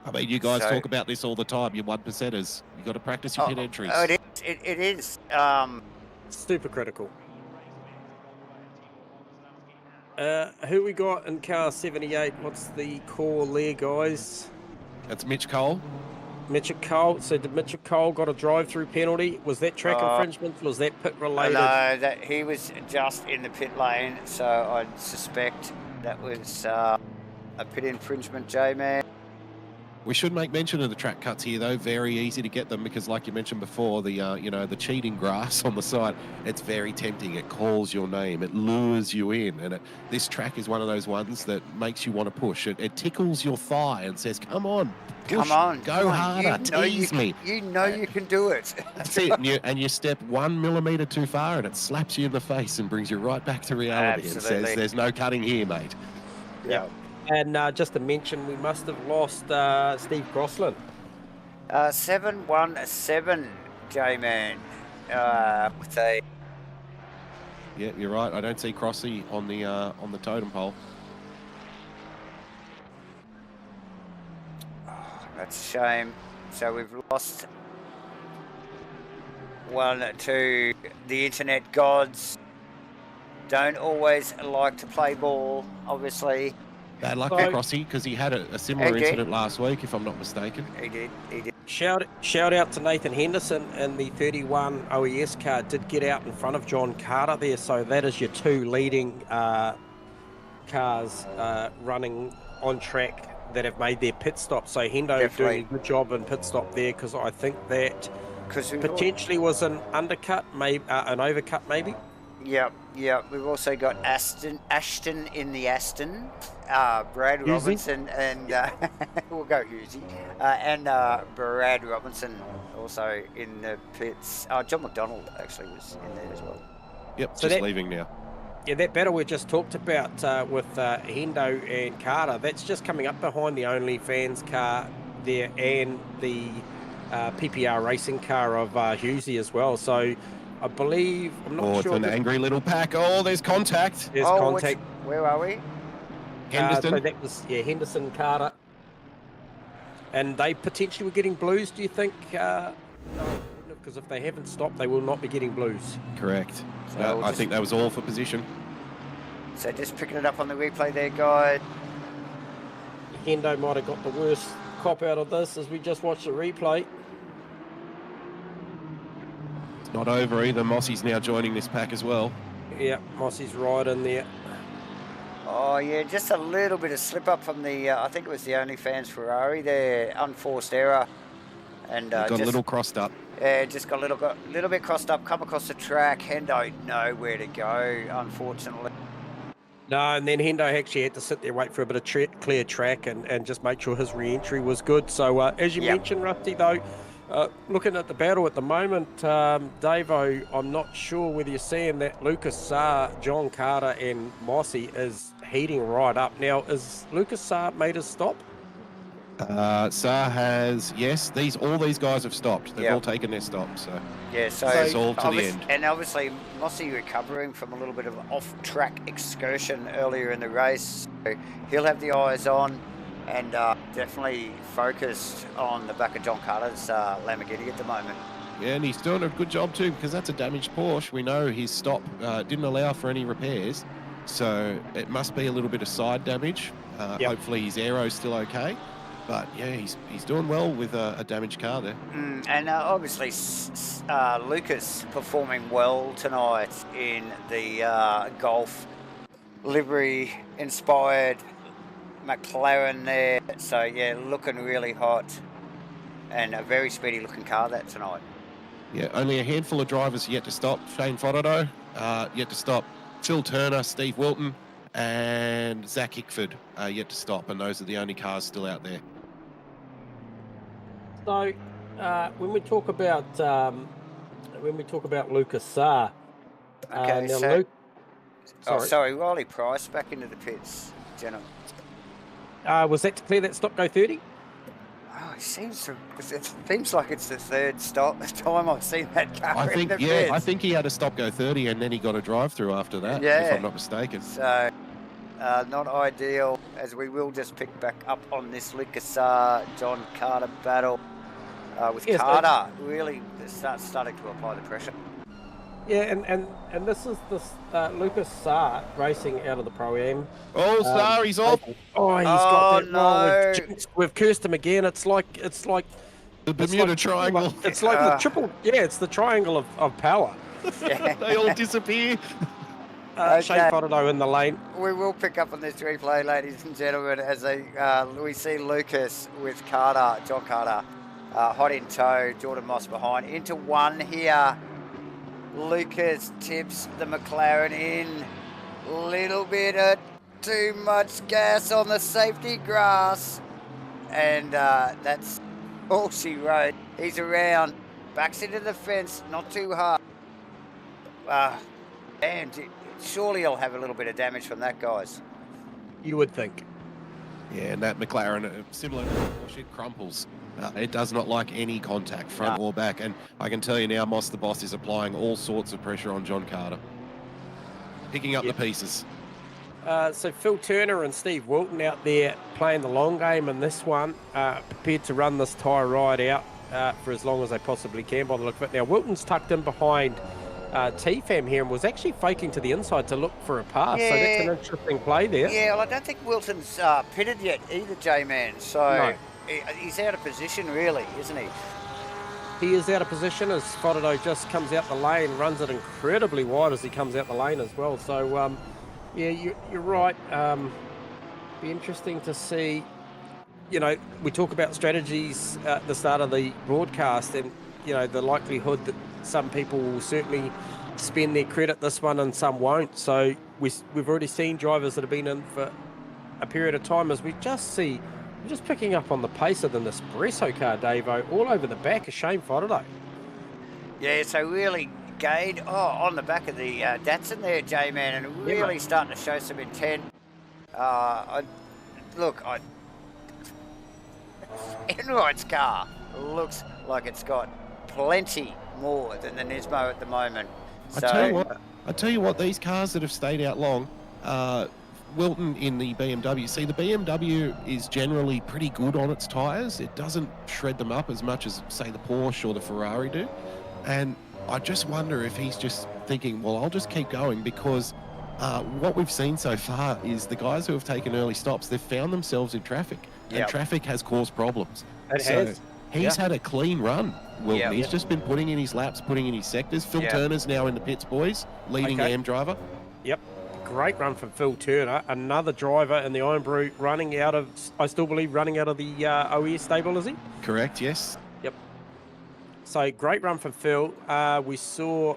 I mean, you guys talk about this all the time. You 1%ers. You've got to practice your pit entries. Oh, it is. Super critical. Who we got in car 78? What's the call there, guys? That's Mitch Cole. Mitchell Cole. So did Mitchell Cole got a drive-through penalty? Was that track infringement? Was that pit related? No, that he was just in the pit lane. So I'd suspect that was a pit infringement, J-Man. We should make mention of the track cuts here, though. Very easy to get them because, like you mentioned before, the the cheating grass on the side. It's very tempting. It calls your name. It lures you in, and this track is one of those ones that makes you want to push. It tickles your thigh and says, "Come on, push, come on, go harder, tease me." You know you can do it. That's it. And you step 1 millimeter too far, and it slaps you in the face and brings you right back to reality. Absolutely. And says, "There's no cutting here, mate." Yeah. And just to mention, we must have lost Steve Crossland. 717, J-Man. With a... Yeah, you're right. I don't see Crossy on the totem pole. Oh, that's a shame. So we've lost one to the internet gods. Don't always like to play ball, obviously. Bad luck for Crossy because he had a similar incident last week, if I'm not mistaken. He did. Shout out to Nathan Henderson, and the 31 OES car did get out in front of John Carter there, so that is your two leading cars running on track that have made their pit stop. So Hendo doing a good job in pit stop there, because I think that potentially was an undercut, maybe an overcut maybe. Yeah. We've also got Ashton in the Aston, Brad Robinson, and we'll go Husey, and Brad Robinson also in the pits. John McDonald actually was in there as well. Yep, so just leaving now. Yeah, that battle we just talked about with Hendo and Carter, that's just coming up behind the OnlyFans car there and the PPR racing car of Husey as well. So I believe, I'm not sure. It's an angry little pack. Oh, there's contact. There's contact. Where are we? Henderson. So that was, Henderson, Carter. And they potentially were getting blues, do you think? Because if they haven't stopped, they will not be getting blues. Correct. So I think that was all for position. So just picking it up on the replay there, guys. Hendo might have got the worst cop out of this as we just watched the replay. Not over either. Mossy's now joining this pack as well. Yeah, Mossy's right in there. Oh yeah, just a little bit of slip up from the, I think it was the OnlyFans Ferrari there, unforced error. And got a little crossed up. Yeah, just got a little bit crossed up, come across the track. Hendo nowhere to go, unfortunately. No, and then Hendo actually had to sit there, wait for a bit of clear track and just make sure his re-entry was good. So as you mentioned, Rusty, though, looking at the battle at the moment, Davo, I'm not sure whether you're seeing that Lucas Saar, John Carter and Mossy is heating right up. Now, is Lucas Saar made a stop? Saar has, yes. All these guys have stopped. They've all taken their stop. So yeah, so it's all to the end. And obviously, Mossy recovering from a little bit of off-track excursion earlier in the race. So he'll have the eyes on. And definitely focused on the back of John Carter's Lamborghini at the moment. Yeah, and he's doing a good job too, because that's a damaged Porsche. We know his stop didn't allow for any repairs, so it must be a little bit of side damage. Hopefully his aero's still okay. But yeah, he's doing well with a damaged car there. And obviously Lucas performing well tonight in the Golf livery-inspired McLaren there, so yeah, looking really hot and a very speedy looking car that tonight. Yeah, only a handful of drivers yet to stop. Shane Fodado yet to stop. Phil Turner, Steve Wilton and Zach Hickford yet to stop, and those are the only cars still out there. So when we talk about Lucas Saar, okay, now so Luke, sorry, Riley Price back into the pits, gentlemen. Was that to clear that stop go 30? Oh, it seems like it's the third time I've seen that car. I think he had a stop go 30 and then he got a drive through after that, if I'm not mistaken. So not ideal, as we will just pick back up on this Lucas John Carter battle with Carter really starting to apply the pressure. Yeah, and this is Lucas Saar racing out of the Pro-Am. Oh, Saar, he's off. Oh, he's got that wrong. We've cursed him again. It's like the Bermuda Triangle. It's like the triple. Yeah, it's the triangle of power. They all disappear. Shane Fotodo in the lane. We will pick up on this replay, ladies and gentlemen, as we see Lucas with John Carter, hot in tow, Jordan Moss behind. Into one here. Lucas tips the McLaren in. Little bit of too much gas on the safety grass. And that's all she wrote. He's around, backs into the fence, not too hard. And surely he'll have a little bit of damage from that, guys. You would think. Yeah, and that McLaren, similar to Porsche, it crumples. It does not like any contact, front or back. And I can tell you now, Moss the boss is applying all sorts of pressure on John Carter. Picking up the pieces. So Phil Turner and Steve Wilton out there playing the long game in this one, prepared to run this tyre ride out for as long as they possibly can by the look of it. Now, Wilton's tucked in behind TFAM here and was actually faking to the inside to look for a pass. So that's an interesting play there. Yeah, well, I don't think Wilton's pitted yet either, J-Man. So he's out of position, really, isn't he? He is out of position as Fotodo just comes out the lane, runs it incredibly wide as he comes out the lane as well. So, yeah, you're right. Be interesting to see. You know, we talk about strategies at the start of the broadcast and, you know, the likelihood that some people will certainly spend their credit this one and some won't. So we've already seen drivers that have been in for a period of time as we just see, just picking up on the pace of the Nespresso car, Davo, all over the back of Shane Fotodo. Yeah, so really Gade, on the back of the Datsun there, J-Man, and really starting to show some intent. Enright's car looks like it's got plenty more than the Nismo at the moment. So, I tell you what, these cars that have stayed out long, Wilton in the BMW. See, the BMW is generally pretty good on its tyres. It doesn't shred them up as much as, say, the Porsche or the Ferrari do. And I just wonder if he's just thinking, well, I'll just keep going because what we've seen so far is the guys who have taken early stops, they've found themselves in traffic. And traffic has caused problems. He's had a clean run, Wilton. He's just been putting in his laps, putting in his sectors. Phil Turner's now in the pits, boys, leading AM driver. Yep. Great run from Phil Turner. Another driver in the Iron Brew running out of, I still believe, running out of the OES stable, is he? Correct, yes. Yep. So great run from Phil. We saw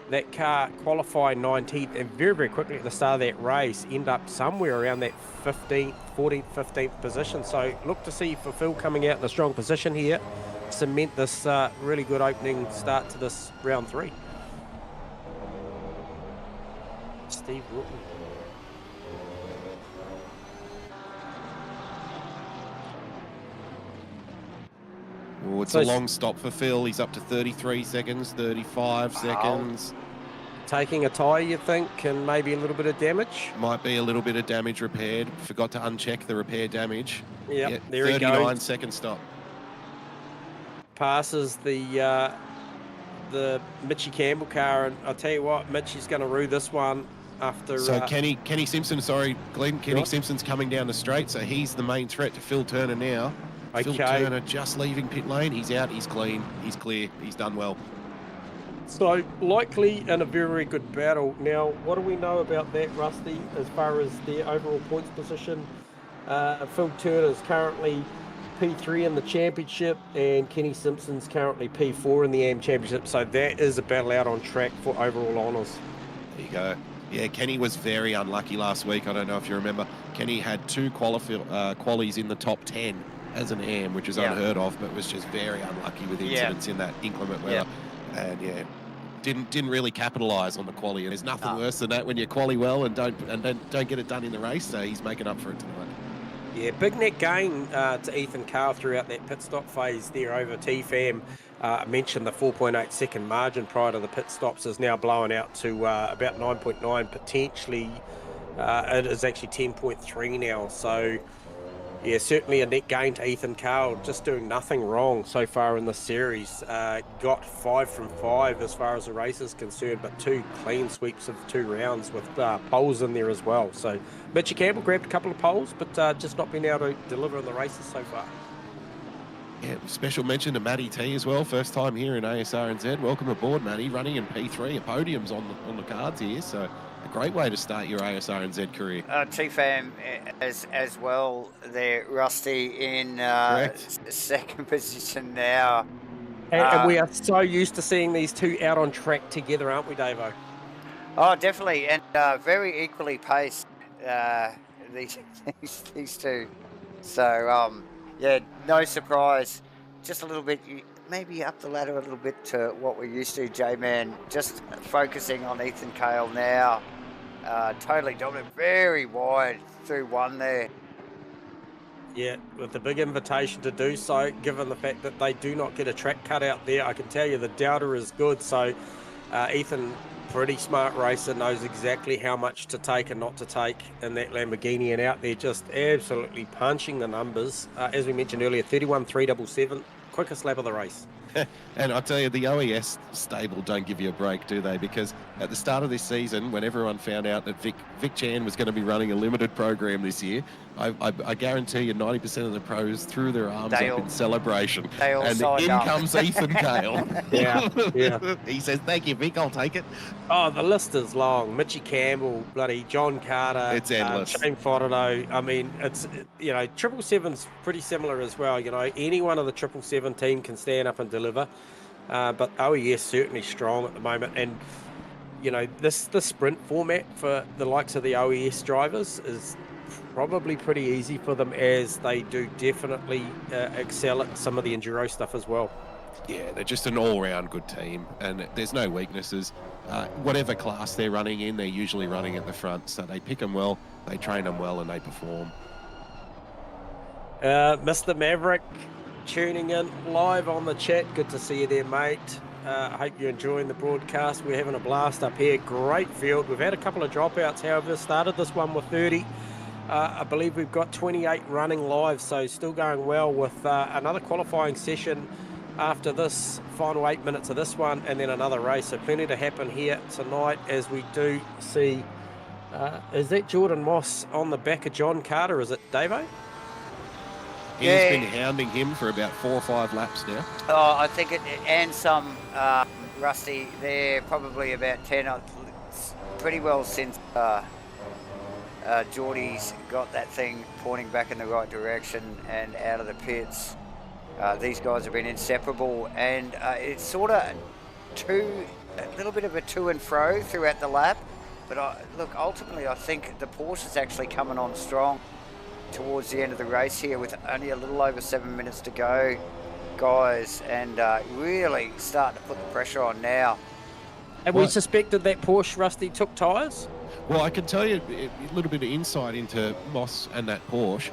that car qualify 19th and very, very quickly at the start of that race end up somewhere around that 15th, 14th, 15th position. So look to see for Phil coming out in a strong position here, cement this really good opening start to this round 3. Steve Wilton. Oh, it's a long stop for Phil. He's up to 33 seconds, 35 seconds. Taking a tyre, you think, and maybe a little bit of damage? Might be a little bit of damage repaired. Forgot to uncheck the repair damage. Yep, there he goes. 39-second stop. Passes the Mitchie Campbell car, and I'll tell you what, Mitchie's going to rue this one after... So Kenny Simpson, Glenn, Kenny Simpson's coming down the straight, so he's the main threat to Phil Turner now. Okay. Phil Turner just leaving pit lane. He's out, he's clean, he's clear, he's done well. So likely in a very, very good battle. Now, what do we know about that, Rusty, as far as their overall points position? Phil Turner is currently P3 in the championship and Kenny Simpson's currently P4 in the AM championship. So that is a battle out on track for overall honours. There you go. Yeah, Kenny was very unlucky last week. I don't know if you remember. Kenny had 2 qualies in the top 10 as an AM, which is unheard of, but was just very unlucky with incidents in that inclement weather. And didn't really capitalise on the quali. And there's nothing worse than that when you quali well and don't get it done in the race. So he's making up for it tonight. Yeah, big net gain to Ethan Carl throughout that pit stop phase there over TFAM. I mentioned the 4.8 second margin prior to the pit stops is now blowing out to about 9.9, potentially it is actually 10.3 now. So yeah, certainly a net gain to Ethan Carl, just doing nothing wrong so far in the series. Got 5 from 5 as far as the race is concerned, but 2 clean sweeps of 2 rounds with poles in there as well. So Mitchie Campbell grabbed a couple of poles, but just not been able to deliver in the races so far. Yeah, special mention to Matty T as well. First time here in Asrnz. Welcome aboard, Matty. Running in P3. A podium's on the cards here, so a great way to start your Asrnz career. TFAM as well there, Rusty, in second position now. And we are so used to seeing these two out on track together, aren't we, Davo? Oh, definitely, and very equally paced, these two. So, yeah, no surprise. Just a little bit, maybe up the ladder a little bit to what we're used to, J-Man. Just focusing on Ethan Cale now. Totally dominant, very wide through one there. Yeah, with the big invitation to do so, given the fact that they do not get a track cut out there, I can tell you the Delta is good. So Ethan, pretty smart racer, knows exactly how much to take and not to take in that Lamborghini, and out there just absolutely punching the numbers. As we mentioned earlier, 31.377, quickest lap of the race. And I tell you, the OES stable don't give you a break, do they? Because at the start of this season, when everyone found out that Vic Chan was going to be running a limited program this year, I guarantee you 90% of the pros threw their arms up in celebration. And in comes Ethan Cale. Yeah. He says, thank you, Vic, I'll take it. Oh, the list is long. Mitchie Campbell, bloody John Carter. It's endless. Shane Fodderno. I mean, it's, 777's pretty similar as well. Any one of the 777 team can stand up and deliver. But OES certainly strong at the moment. And, this sprint format for the likes of the OES drivers is probably pretty easy for them, as they do definitely excel at some of the enduro stuff as well. Yeah, they're just an all-round good team, and there's no weaknesses. Whatever class they're running in, they're usually running at the front, so they pick them well, they train them well, and they perform. Mr. Maverick tuning in live on the chat. Good to see you there, mate. I hope you're enjoying the broadcast. We're having a blast up here. Great field. We've had a couple of dropouts, however. Started this one with 30. I believe we've got 28 running live, so still going well, with another qualifying session after this final 8 minutes of this one, and then another race. So plenty to happen here tonight, as we do see. Is that Jordan Moss on the back of John Carter? Is it, Davo? He's been hounding him for about 4 or 5 laps now. Oh, I think and some, Rusty, they're probably about 10, pretty well since Geordie's got that thing pointing back in the right direction and out of the pits. These guys have been inseparable, and it's sort of a little bit of a to and fro throughout the lap. But look, ultimately, I think the Porsche's actually coming on strong towards the end of the race here, with only a little over 7 minutes to go, guys, and really starting to put the pressure on now. Have we suspected that Porsche, Rusty, took tyres? Well, I can tell you a little bit of insight into Moss and that Porsche.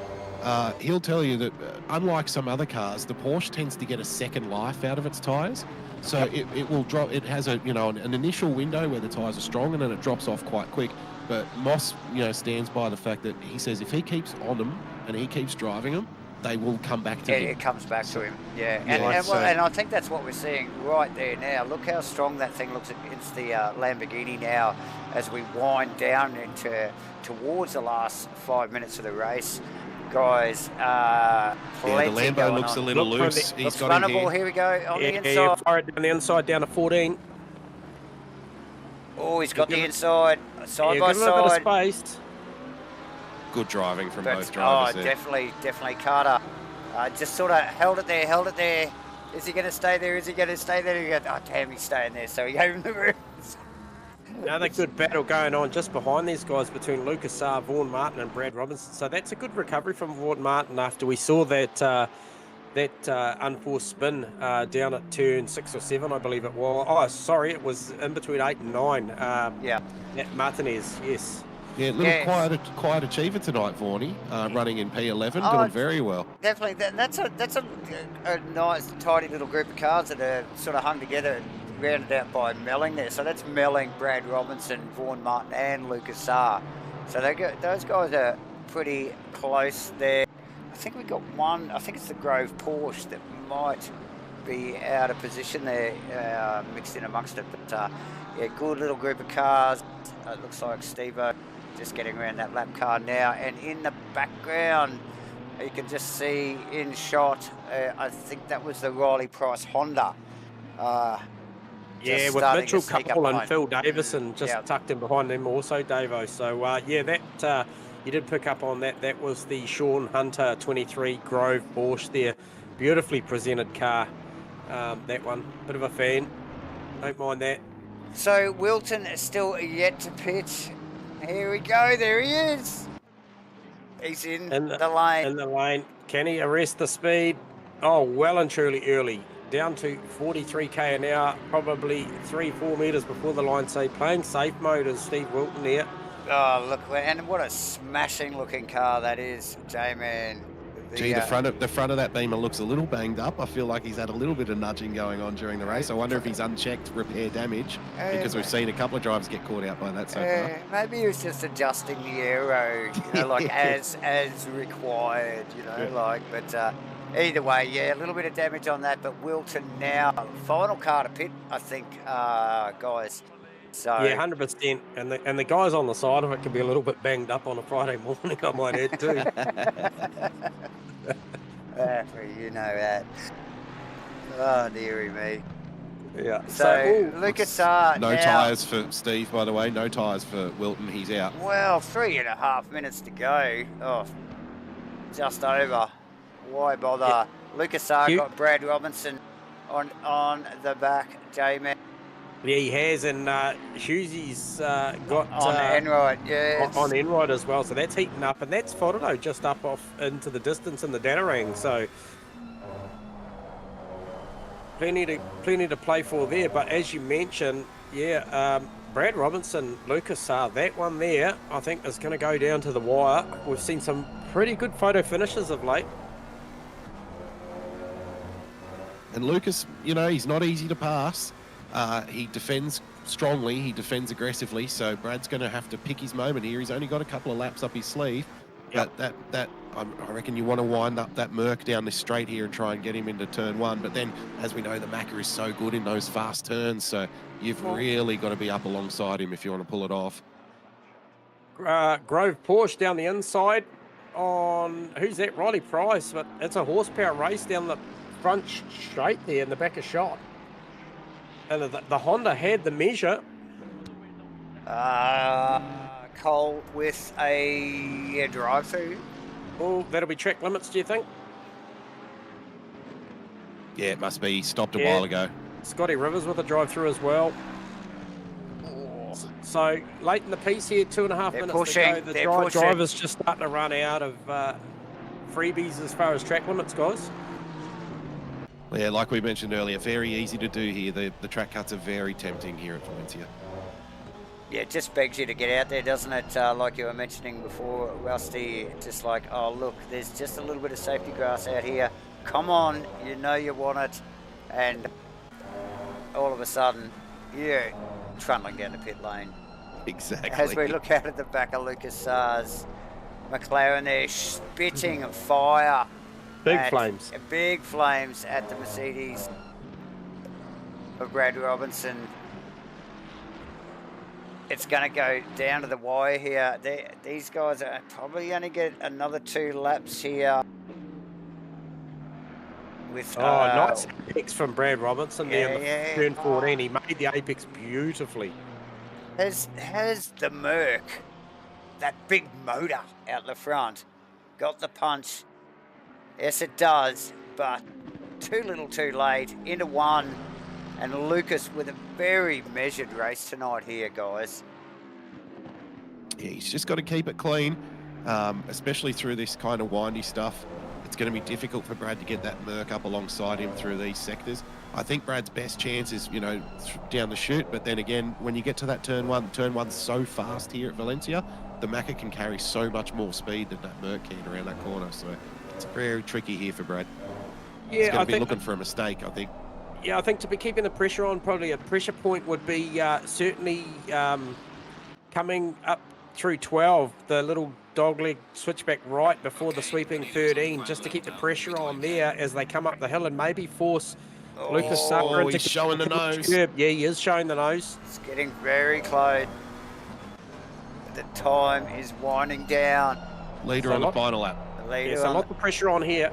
He'll tell you that unlike some other cars, the Porsche tends to get a second life out of its tyres. So it will drop. It has an initial window where the tyres are strong, and then it drops off quite quick. But Moss, stands by the fact that he says if he keeps on them and he keeps driving them, they will come back to him. It comes back to him, yeah. And I think that's what we're seeing right there now. Look how strong that thing looks against the Lamborghini now, as we wind down towards the last 5 minutes of the race. Guys, the Lambo looks a little loose. He's got him here. Here we go, on the inside. Yeah, fire it down the inside, down to 14. Oh, he's got the inside, side by a little bit of side. Space. Good driving from both drivers there. Definitely Carter. Just sort of held it there. Is he going to stay there? Oh, damn, he's staying there. So he gave him the room. Another good battle going on just behind these guys between Lucas Saar, Vaughan Martin and Brad Robinson. So that's a good recovery from Vaughan Martin after we saw that unforced spin down at turn 6 or 7, I believe it was. Oh, sorry, it was in between 8 and 9. Martinez, yes. Yeah, little quiet achiever tonight, Vaughnie, running in P11, doing very well. Definitely, that's a nice, tidy little group of cars that are sort of hung together and rounded out by Melling there. So that's Melling, Brad Robinson, Vaughan Martin and Lucas Saar. So those guys are pretty close there. I think we got one, I think it's the Grove Porsche that might be out of position there, mixed in amongst it. But good little group of cars. It looks like Steve-O just getting around that lap car now. And in the background, you can just see in shot, I think that was the Riley Price Honda. Yeah, with starting Mitchell to sneak up Cole and behind. Phil Davison just Yeah. tucked in behind them also, Davo. So, yeah, that you did pick up on that. That was the Sean Hunter 23 Grove Porsche there. Beautifully presented car, that one. Bit of a fan. Don't mind that. So Wilton is still yet to pitch. Here we go. There he is. He's in the lane. In the lane. Can he arrest the speed? Oh, well and truly early. Down to 43k an hour, probably 3-4 metres before the line. So playing safe mode is Steve Wilton there. Oh, look, and what a smashing looking car that is, J-Man. Gee, the front of that Beamer looks a little banged up. I feel like he's had a little bit of nudging going on during the race. I wonder if he's unchecked repair damage, because we've seen a couple of drivers get caught out by that so far. Maybe he was just adjusting the aero, you know, like as required, you know, like. But either way, yeah, a little bit of damage on that. But Wilton now, final car to pit, I think, guys. So yeah, 100%. And the guys on the side of it can be a little bit banged up on a Friday morning, I might add too. You know that. Oh, dearie me. Yeah. So Lucas no tyres for Steve, by the way. No tyres for Wilton. He's out. Well, 3.5 minutes to go. Oh, just over. Why bother? Yeah. Lucas got Brad Robinson on the back. J-Man. Yeah, he has, and Hughesy's got on Enright, yeah, on Enright as well. So that's heating up, and that's Fodeno just up off into the distance in the Danarang. So plenty to play for there. But as you mentioned, yeah, Brad Robinson, Lucas that one there, I think is going to go down to the wire. We've seen some pretty good photo finishes of late. And Lucas, you know, he's not easy to pass. He defends strongly, he defends aggressively, so Brad's going to have to pick his moment here. He's only got a couple of laps up his sleeve, but I reckon you want to wind up that Merc down this straight here and try and get him into turn one. But then, as we know, the Macca is so good in those fast turns, so you've really got to be up alongside him if you want to pull it off. Grove Porsche down the inside on, who's that? Riley Price, but it's a horsepower race down the front straight there in the back of shot. And the Honda had the measure. Cole with a drive-through. Oh, that'll be track limits, do you think? Yeah, it must be. He stopped a while ago. Scotty Rivers with a drive-through as well. So late in the piece here, 2.5 minutes to go. The driver's just starting to run out of freebies as far as track limits goes. Yeah, like we mentioned earlier, very easy to do here. The track cuts are very tempting here at Valencia. Yeah, it just begs you to get out there, doesn't it? Like you were mentioning before, Rusty, just like, oh, look, there's just a little bit of safety grass out here. Come on, you know you want it. And all of a sudden, you're trundling down the pit lane. Exactly. As we look out at the back of Lucas Saar's McLaren there, spitting fire. Big flames at the Mercedes of Brad Robinson. It's going to go down to the wire here. These guys are probably going to get another 2 laps here. With nice apex from Brad Robinson there. Turn 14. He made the apex beautifully. Has the Merc, that big motor out the front, got the punch? Yes, it does, but too little too late, into one, and Lucas with a very measured race tonight here, guys. Yeah, he's just got to keep it clean, especially through this kind of windy stuff. It's going to be difficult for Brad to get that Merc up alongside him through these sectors. I think Brad's best chance is, you know, down the chute, but then again, when you get to that turn one's so fast here at Valencia, the Macca can carry so much more speed than that Merc can around that corner, so it's very tricky here for Brad. Yeah, he's going to be looking for a mistake, I think. Yeah, I think to be keeping the pressure on, probably a pressure point would be certainly coming up through 12, the little dogleg switchback right before the sweeping 13, just to keep the pressure on there as they come up the hill and maybe force Lucas Saar into... he's showing the nose. Yeah, he is showing the nose. It's getting very close. The time is winding down. Leader on the final lap. So a lot of pressure on here.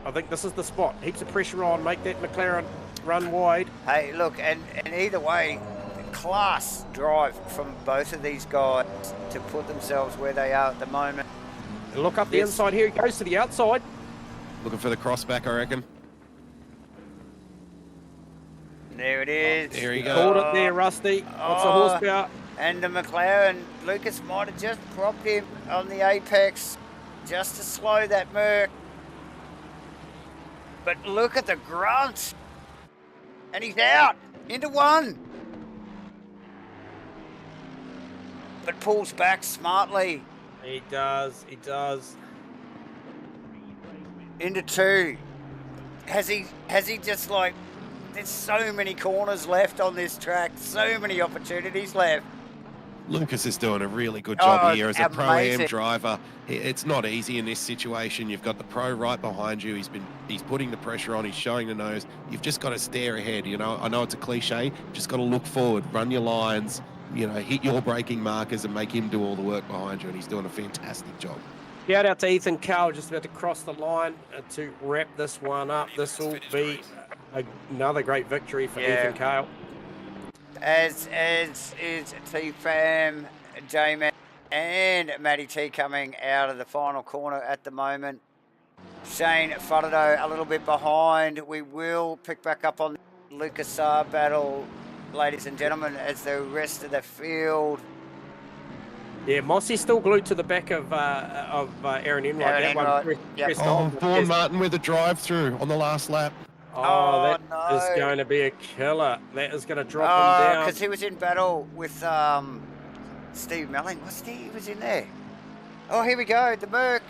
I think this is the spot. Heaps of pressure on. Make that McLaren run wide. Hey, look, and either way, class drive from both of these guys to put themselves where they are at the moment. Look up the inside here. He goes to the outside. Looking for the crossback, I reckon. There it is. There he goes. Caught it there, Rusty. What's the horsepower? And the McLaren, Lucas might have just propped him on the apex just to slow that Merc. But look at the grunt. And he's out into one. But pulls back smartly. He does. Into two. Has he just like, there's so many corners left on this track, so many opportunities left. Lucas is doing a really good job here as a amazing. Pro-Am driver. It's not easy in this situation. You've got the pro right behind you. He's putting the pressure on. He's showing the nose. You've just got to stare ahead. You know, I know it's a cliche. Just got to look forward, run your lines, you know, hit your braking markers and make him do all the work behind you. And he's doing a fantastic job. Shout out to Ethan Cowell, just about to cross the line to wrap this one up. This will be another great victory for Ethan Cowell. As is T-Fam, J-Man and Matty T coming out of the final corner at the moment. Shane Fodado a little bit behind. We will pick back up on the Lucas Saab battle, ladies and gentlemen, as the rest of the field. Yeah, Mossy's still glued to the back of Aaron Enright. Vaughan Martin with a drive-through on the last lap. Oh, that is going to be a killer. That is going to drop him down. Because he was in battle with Steve Melling. He was in there. Oh, here we go. The Merc.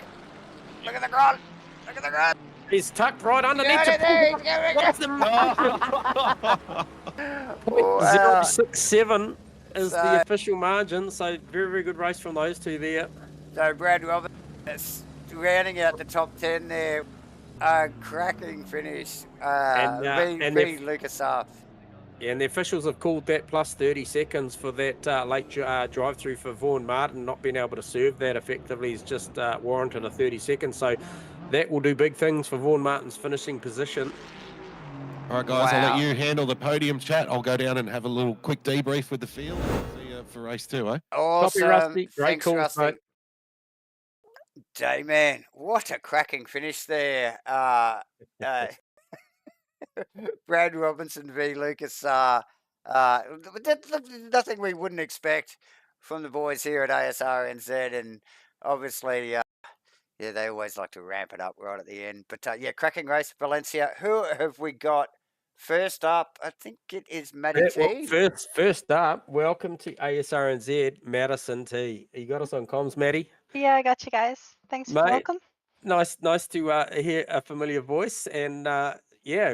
Look at the grunt. Look at the grunt. He's tucked right underneath the 0.067 is the official margin. So very, very good race from those two there. So Brad Roberts rounding out the top 10 there. Cracking finish. Lucas Saab. Yeah, and the officials have called that plus 30 seconds for that late drive-through for Vaughan Martin. Not being able to serve that effectively is just warranted a 30 seconds. So that will do big things for Vaughan Martin's finishing position. All right, guys, I'll let you handle the podium chat. I'll go down and have a little quick debrief with the field for race 2, eh? Awesome. Copy, Rusty. Great call, Rusty. mate. J-Man, what a cracking finish there. Brad Robinson v. Lucas. Nothing we wouldn't expect from the boys here at Asrnz, and obviously, they always like to ramp it up right at the end. But cracking race, Valencia. Who have we got first up? I think it is Matty T. First up, welcome to ASRNZ, Madison T. You got us on comms, Matty? Yeah, I got you guys. Thanks for welcome. Nice to hear a familiar voice, and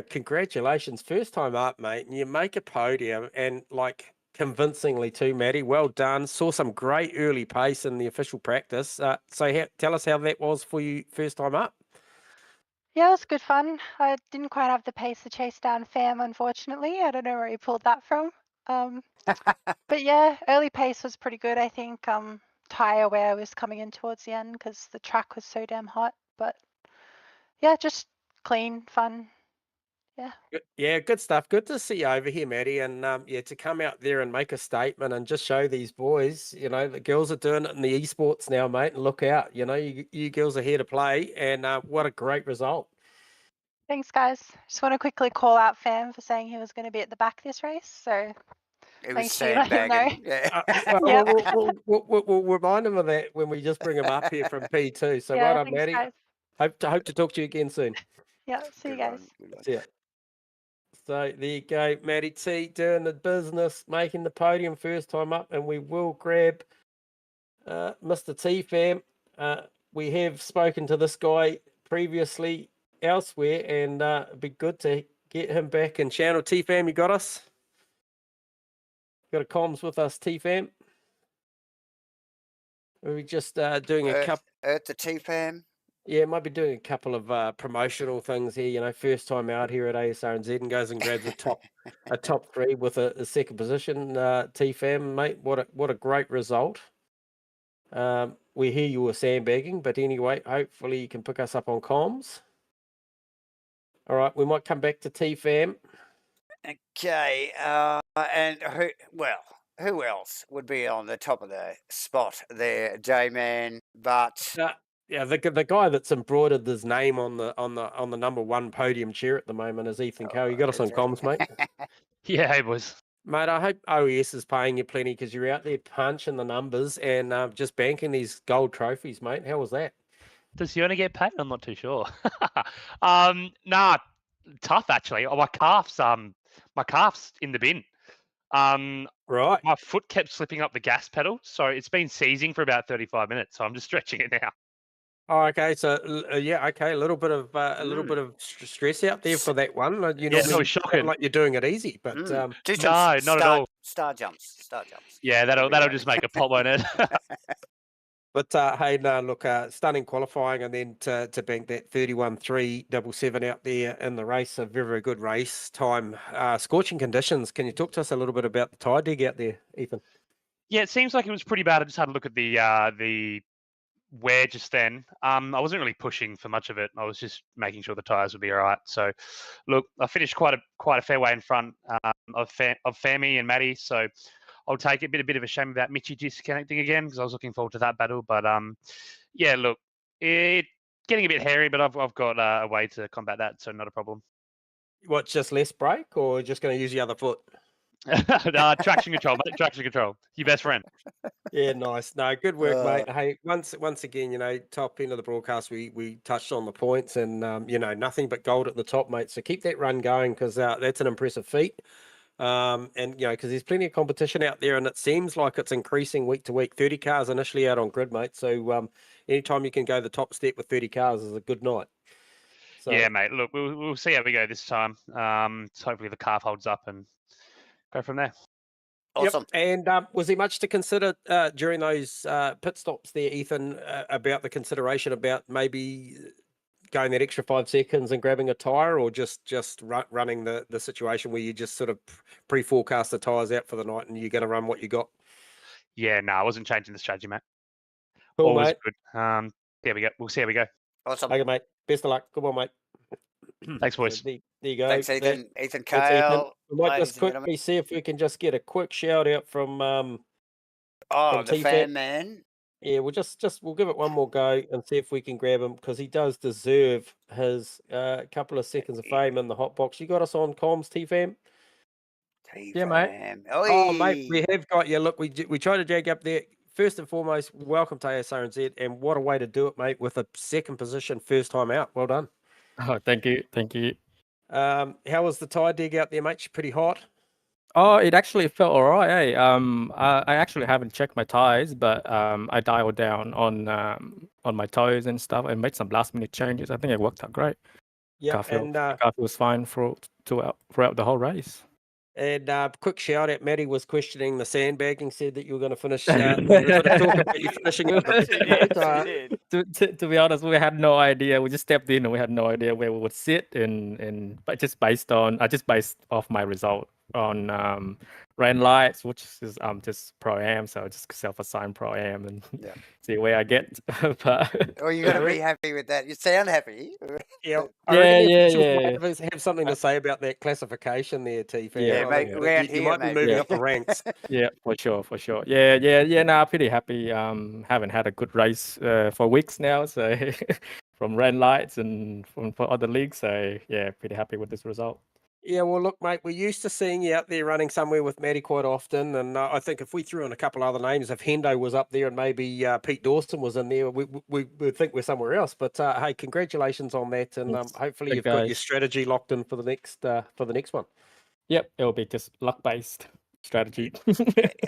congratulations, first time up, mate. And you make a podium, and like convincingly too, Matty. Well done. Saw some great early pace in the official practice. Tell us how that was for you first time up. Yeah, it was good fun. I didn't quite have the pace to chase down Fam, unfortunately. I don't know where he pulled that from. But yeah, early pace was pretty good, I think. Tire wear was coming in towards the end because the track was so damn hot. But yeah, just clean, fun. Yeah, good stuff. Good to see you over here, Matty. And to come out there and make a statement and just show these boys, the girls are doing it in the esports now, mate. And look out, you girls are here to play. And what a great result. Thanks, guys. Just want to quickly call out Fam for saying he was going to be at the back this race. So it was sandbagging. We'll remind him of that when we just bring him up here from P2. So well done, Matty. Guys. Hope to talk to you again soon. Yeah, see you guys. See ya. So there you go, Matty T doing the business, making the podium first time up, and we will grab Mr. T Fam. We have spoken to this guy previously elsewhere, and it'd be good to get him back in channel. T Fam, you got us? Got a comms with us, T Fam? We're just doing a couple. At the T Fam. Yeah, might be doing a couple of promotional things here. First time out here at ASRNZ, and goes and grabs a top 3 with a second position. T-Fam, mate, what a great result. We hear you were sandbagging, but anyway, hopefully you can pick us up on comms. All right, we might come back to T-Fam. Okay, and who else would be on the top of the spot there, J-Man? But Yeah, the guy that's embroidered his name on the number one podium chair at the moment is Ethan Coe. You got us on comms, mate? Yeah, hey boys. Mate, I hope OES is paying you plenty because you're out there punching the numbers and just banking these gold trophies, mate. How was that? Does he only get paid? I'm not too sure. Nah, tough actually. Oh, my calf's in the bin. Right. My foot kept slipping up the gas pedal, so it's been seizing for about 35 minutes. So I'm just stretching it now. Oh, okay. So yeah, okay. A little bit of stress out there for that one. You Yeah, normally no, shocking. like you're doing it easy, but do some No, not at all. Star jumps. Yeah, that'll just make a pop, won't it? But hey, no, look, stunning qualifying, and then to bank that 31.377 out there in the race, a very, very good race time. Scorching conditions. Can you talk to us a little bit about the tyre dig out there, Ethan? Yeah, it seems like it was pretty bad. I just had a look at the wear just then. I wasn't really pushing for much of it. I was just making sure the tyres would be all right. So, look, I finished quite a fair way in front of Fami and Maddie. So, I'll take it. A bit of a shame about Mitchie disconnecting again because I was looking forward to that battle. But yeah, look, it getting a bit hairy, but I've got a way to combat that, so not a problem. What, just less brake, or just going to use the other foot? Traction control, mate. Traction control. Your best friend. Yeah, nice. No, good work, mate. Hey, once again, top end of the broadcast, we touched on the points, and nothing but gold at the top, mate. So keep that run going because that's an impressive feat. And because there's plenty of competition out there, and it seems like it's increasing week to week. 30 cars initially out on grid, mate. So anytime you can go the top step with 30 cars is a good night. So, yeah, mate. Look, we'll see how we go this time. Hopefully the calf holds up and go from there. Awesome. Yep. And was there much to consider during those pit stops there, Ethan, about the consideration about maybe going that extra 5 seconds and grabbing a tyre, or just running the situation where you just sort of pre-forecast the tyres out for the night and you're going to run what you got? Yeah, no, I wasn't changing the strategy, mate. Cool, Always mate. good. There we go. We'll see how we go. Awesome. Okay, mate. Best of luck. Good one, mate. Thanks, boys. So there you go. Thanks, Ethan. Ethan That's Kale. We might ladies just and quickly gentlemen. see if we can just get a quick shout out from the T-Fat. fan man. Yeah, we'll we'll give it one more go and see if we can grab him because he does deserve his couple of seconds of fame in the hot box. You got us on comms, T-Fam? Yeah, mate. Oh, mate, we have got you. Look, we tried to jag up there. First and foremost, welcome to Asrnz, and what a way to do it, mate, with a second position first time out. Well done. Oh, thank you. How was the tyre dig out there, mate? Pretty hot? Oh, it actually felt all right. Hey, I actually haven't checked my tires, but I dialed down on my toes and stuff and made some last minute changes. I think it worked out great. Yeah, and car was fine throughout the whole race. And quick shout out, Maddie was questioning the sandbagging, said that you were going to finish. Talk about you finishing it. To be honest, we had no idea. We just stepped in and we had no idea where we would sit, but just based off my result on rain lights, which is just pro am, so I just self-assigned pro am and see where I get. But you got to be happy with that. You sound happy. Yeah. Have something to say about that classification there, T-Fan. Yeah, mate. You might be moving up the ranks. Yeah, for sure. Yeah. No, pretty happy. Haven't had a good race for weeks now, so from rain lights and from other leagues. So yeah, pretty happy with this result. Yeah, well, look, mate, we're used to seeing you out there running somewhere with Maddie quite often, and I think if we threw in a couple other names, if Hendo was up there and maybe Pete Dawson was in there, we would think we're somewhere else. But hey, congratulations on that, and hopefully you've got your strategy locked in for the next one. Yep, it'll be just luck based strategy.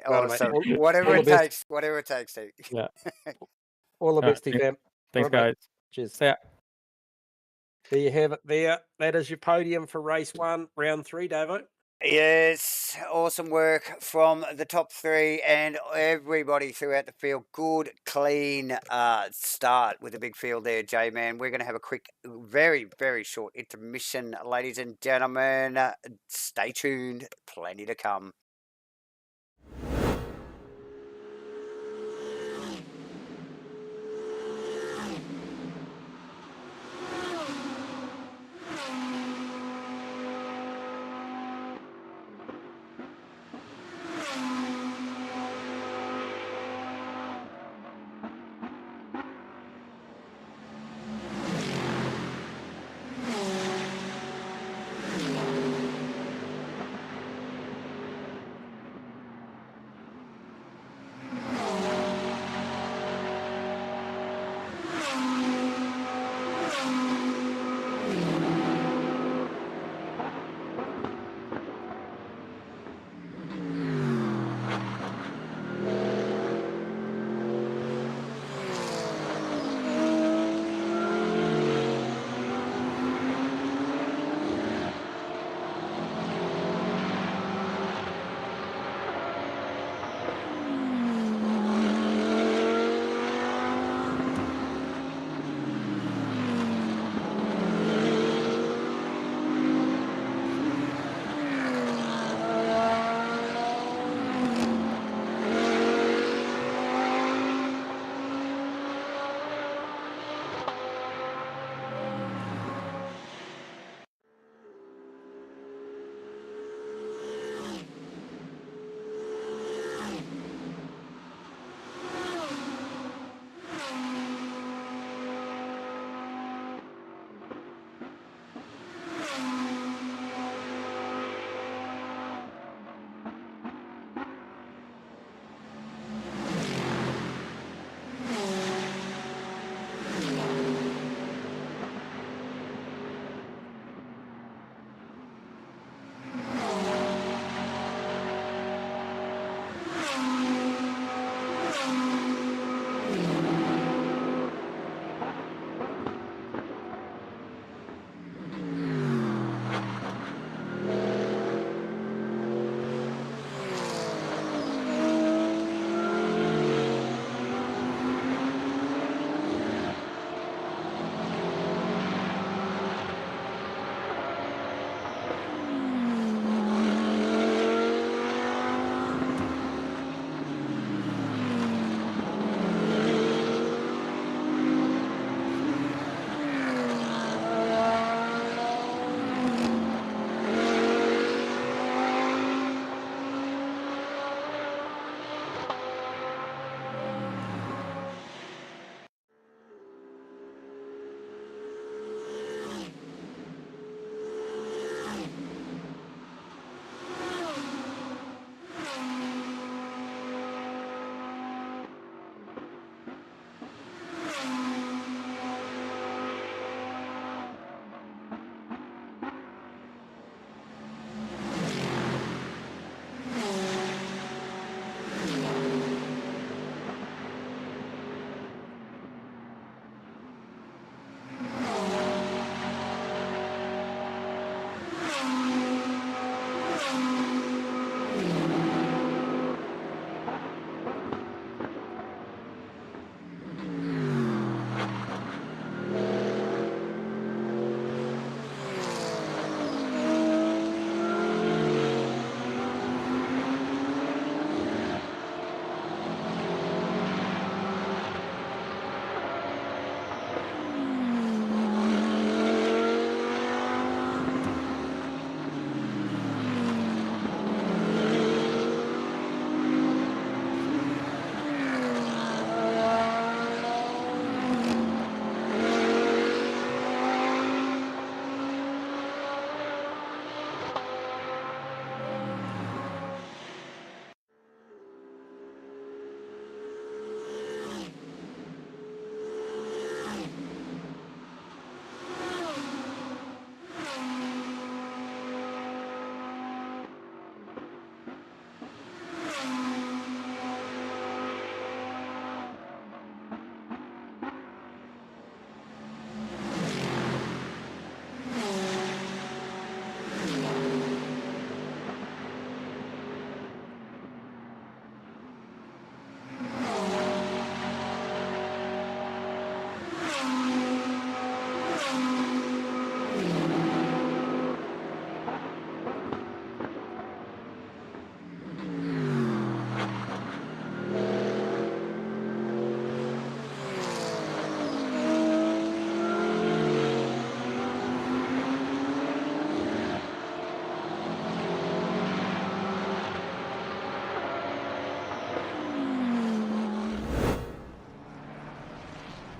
Awesome. Whatever it takes, Steve. Yeah. All the best, T-Fam. Thanks, guys. Cheers. See ya. There you have it there. That is your podium for race 1, round 3, Davo. Yes, awesome work from the top 3 and everybody throughout the field. Good, clean start with a big field there, J-Man. We're going to have a quick, very, very short intermission, ladies and gentlemen. Stay tuned. Plenty to come.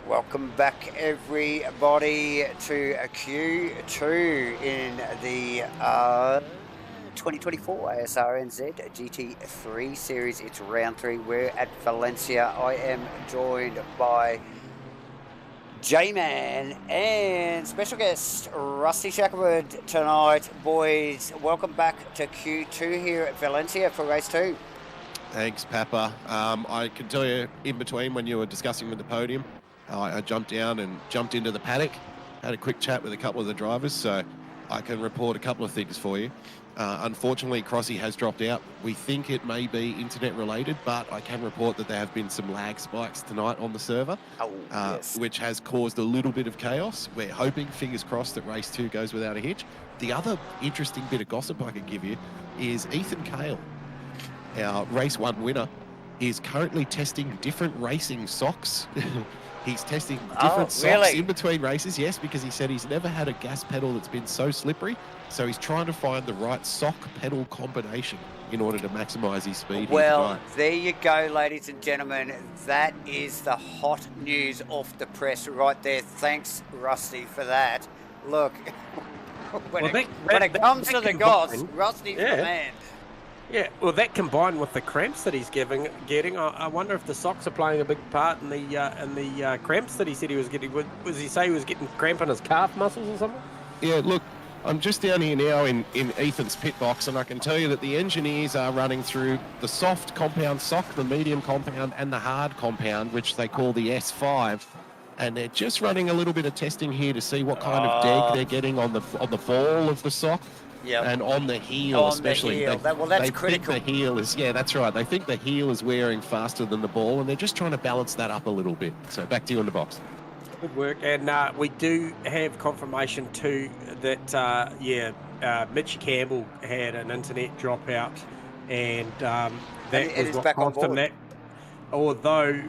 Welcome back, everybody, to a Q2 in the 2024 Asrnz GT3 series. It's round 3. We're at Valencia. I am joined by J-Man and special guest Rusty Shacklewood tonight. Boys, welcome back to Q2 here at Valencia for race 2. Thanks, Papa. I can tell you, in between when you were discussing with the podium, I jumped down and jumped into the paddock, had a quick chat with a couple of the drivers, so I can report a couple of things for you. Unfortunately, Crossy has dropped out. We think it may be internet related, but I can report that there have been some lag spikes tonight on the server, yes. which has caused a little bit of chaos. We're hoping, fingers crossed, that race 2 goes without a hitch. The other interesting bit of gossip I could give you is Ethan Cale, our race 1 winner, is currently testing different racing socks. He's testing different socks in between races, yes, because he said he's never had a gas pedal that's been so slippery. So he's trying to find the right sock pedal combination in order to maximise his speed. Well, there you go, ladies and gentlemen. That is the hot news off the press right there. Thanks, Rusty, for that. Look, when it comes to the goss, Rusty's the man. Yeah, well, that combined with the cramps that he's getting, I wonder if the socks are playing a big part in the cramps that he said he was getting. Was he say he was getting cramp in his calf muscles or something? Yeah, look, I'm just down here now in Ethan's pit box, and I can tell you that the engineers are running through the soft compound sock, the medium compound, and the hard compound, which they call the S5. And they're just running a little bit of testing here to see what kind of deg they're getting on the ball of the sock. Yep. And on the heel, especially. The heel. That's critical. Think the heel is, yeah, that's right. They think the heel is wearing faster than the ball, and they're just trying to balance that up a little bit. So back to you in the box. Good work. And we do have confirmation too that, Mitch Campbell had an internet dropout, and that was what caused him that. Although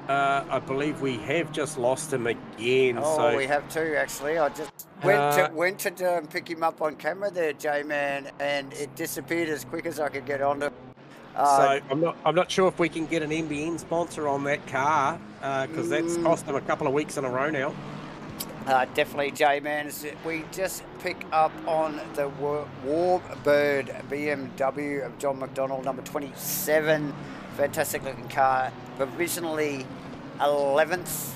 I believe we have just lost him again. Oh, we have too, actually. I just went to pick him up on camera there, J-Man, and it disappeared as quick as I could get onto. So I'm not sure if we can get an NBN sponsor on that car, because that's cost them a couple of weeks in a row now. Definitely, J-Man. We just pick up on the Warbird BMW of John McDonald, number 27. Fantastic looking car. Provisionally 11th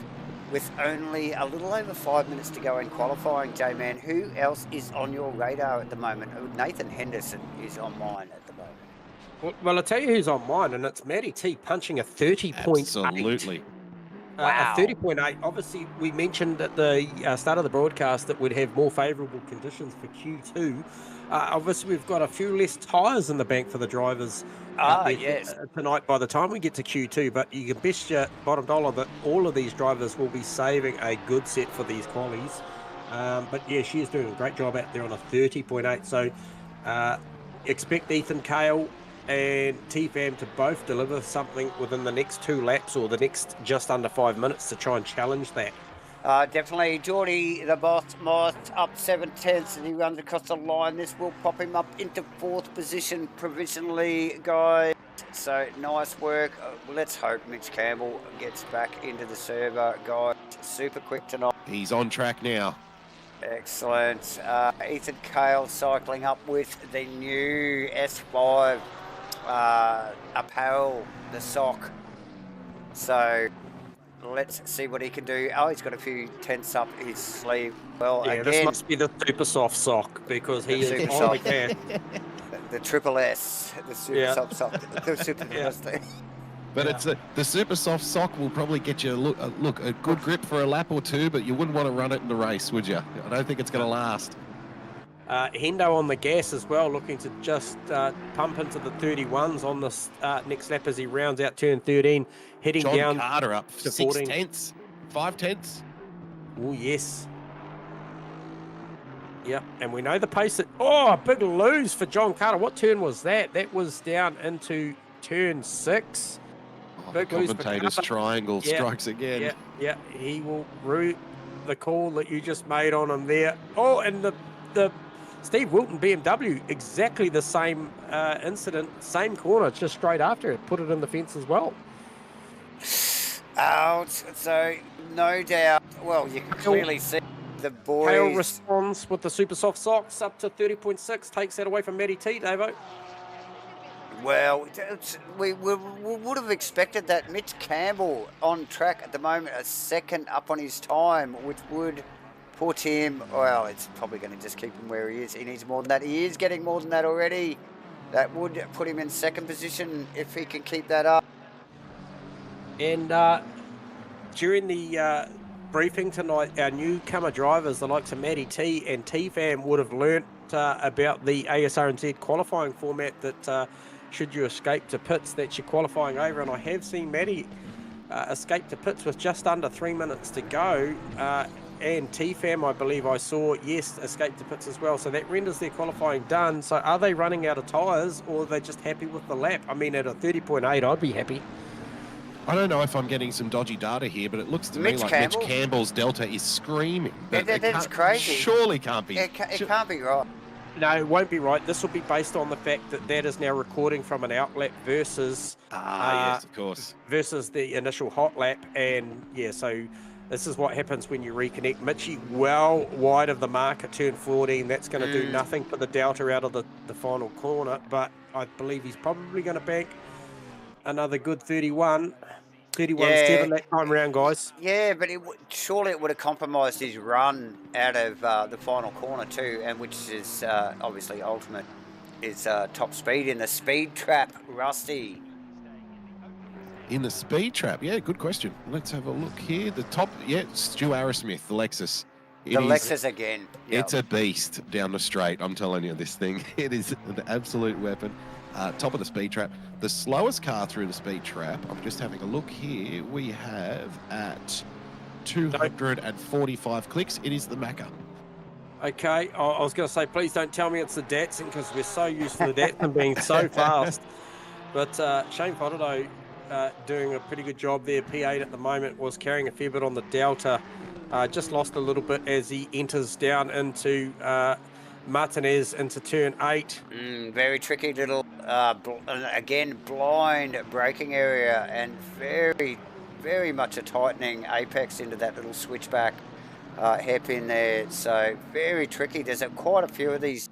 with only a little over 5 minutes to go in qualifying, J-Man. Who else is on your radar at the moment? Nathan Henderson is on mine at the moment. Well, I'll tell you who's on mine, and it's Matty T punching a 30.8. Absolutely. Wow. A 30.8. Obviously, we mentioned at the start of the broadcast that we'd have more favourable conditions for Q2. Obviously, we've got a few less tyres in the bank for the drivers tonight by the time we get to Q2, but you can bet your bottom dollar that all of these drivers will be saving a good set for these qualies. But yeah, she is doing a great job out there on a 30.8. So expect Ethan Cale and T-Fam to both deliver something within the next 2 laps or the next just under 5 minutes to try and challenge that. Definitely. Geordie, the boss, up 7/10 and he runs across the line. This will pop him up into 4th position provisionally, guys. So nice work. Let's hope Mitch Campbell gets back into the server, guys. Super quick tonight. He's on track now. Excellent. Ethan Cale cycling up with the new S5 apparel, the sock. So let's see what he can do. Oh, he's got a few tenths up his sleeve. Well, yeah, again, this must be the super soft sock because he is on the can. The triple S, the super soft sock, the super But it's the super soft sock will probably get you a good grip for a lap or two, but you wouldn't want to run it in the race, would you? I don't think it's going to last. Hendo on the gas as well, looking to just pump into the 31s on this next lap as he rounds out turn 13, heading John down Carter up to 6 14. tenths, 5 tenths. Oh, yes. Yep, and we know the pace that... Oh, a big lose for John Carter. What turn was that? That was down into turn 6. Oh, the commentator's triangle strikes again. Yeah, he will root the call that you just made on him there. Oh, and the Steve Wilton BMW, exactly the same incident, same corner, just straight after it, put it in the fence as well. So no doubt, well, you can clearly see the boys. Hale responds with the super soft socks up to 30.6, takes that away from Matty T, Davo. Well, we would have expected that. Mitch Campbell on track at the moment, a second up on his time, which would put him, well, it's probably going to just keep him where he is. He needs more than that. He is getting more than that already. That would put him in second position if he can keep that up. And during the briefing tonight, our newcomer drivers, the likes of Matty T and T-Fam, would have learnt about the Asrnz qualifying format that should you escape to pits, that you're qualifying over. And I have seen Matty escape to pits with just under 3 minutes to go. And T-Fam, I believe I saw, yes, escape to pits as well. So that renders their qualifying done. So are they running out of tyres, or are they just happy with the lap? I mean, at a 30.8, I'd be happy. I don't know if I'm getting some dodgy data here, but it looks to me like Mitch Campbell's Delta is screaming. That's crazy. Surely can't be. It can't be right. No, it won't be right. This will be based on the fact that that is now recording from an out lap versus... yes, of course. Versus the initial hot lap. And, yeah, so this is what happens when you reconnect. Mitchie well wide of the mark at turn 14. That's going to do nothing for the Delta out of the final corner. But I believe he's probably going to bank another good 31. 31.7 that time round, guys. Yeah, but surely it would have compromised his run out of the final corner too, and which is obviously ultimate is top speed in the speed trap, Rusty. In the speed trap, yeah, good question. Let's have a look here. The top, Stu Arrowsmith, the Lexus. Lexus again. Yep. It's a beast down the straight. I'm telling you, this thing. It is an absolute weapon. Top of the speed trap. The slowest car through the speed trap, I'm just having a look here, we have at 245 clicks. It is the Macca. Okay, I was going to say, please don't tell me it's the Datsun, because we're so used to the Datsun being so fast. But Shane Fodderdo doing a pretty good job there. P8 at the moment, was carrying a fair bit on the Delta. Just lost a little bit as he enters down into Martinez into turn 8. Very tricky little, again, blind braking area, and very, very much a tightening apex into that little switchback hairpin there. So very tricky. There's quite a few of these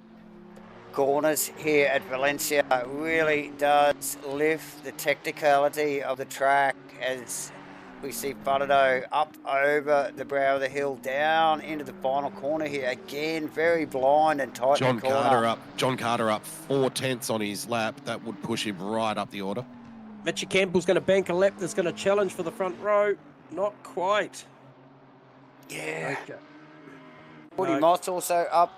corners here at Valencia. It really does lift the technicality of the track as we see Fodderdo up over the brow of the hill, down into the final corner here. Again, very blind and tight. John Carter up 4/10 on his lap. That would push him right up the order. Mitchy Campbell's going to bank a lap that's going to challenge for the front row. Not quite. Yeah. Okay. Woody Moss also up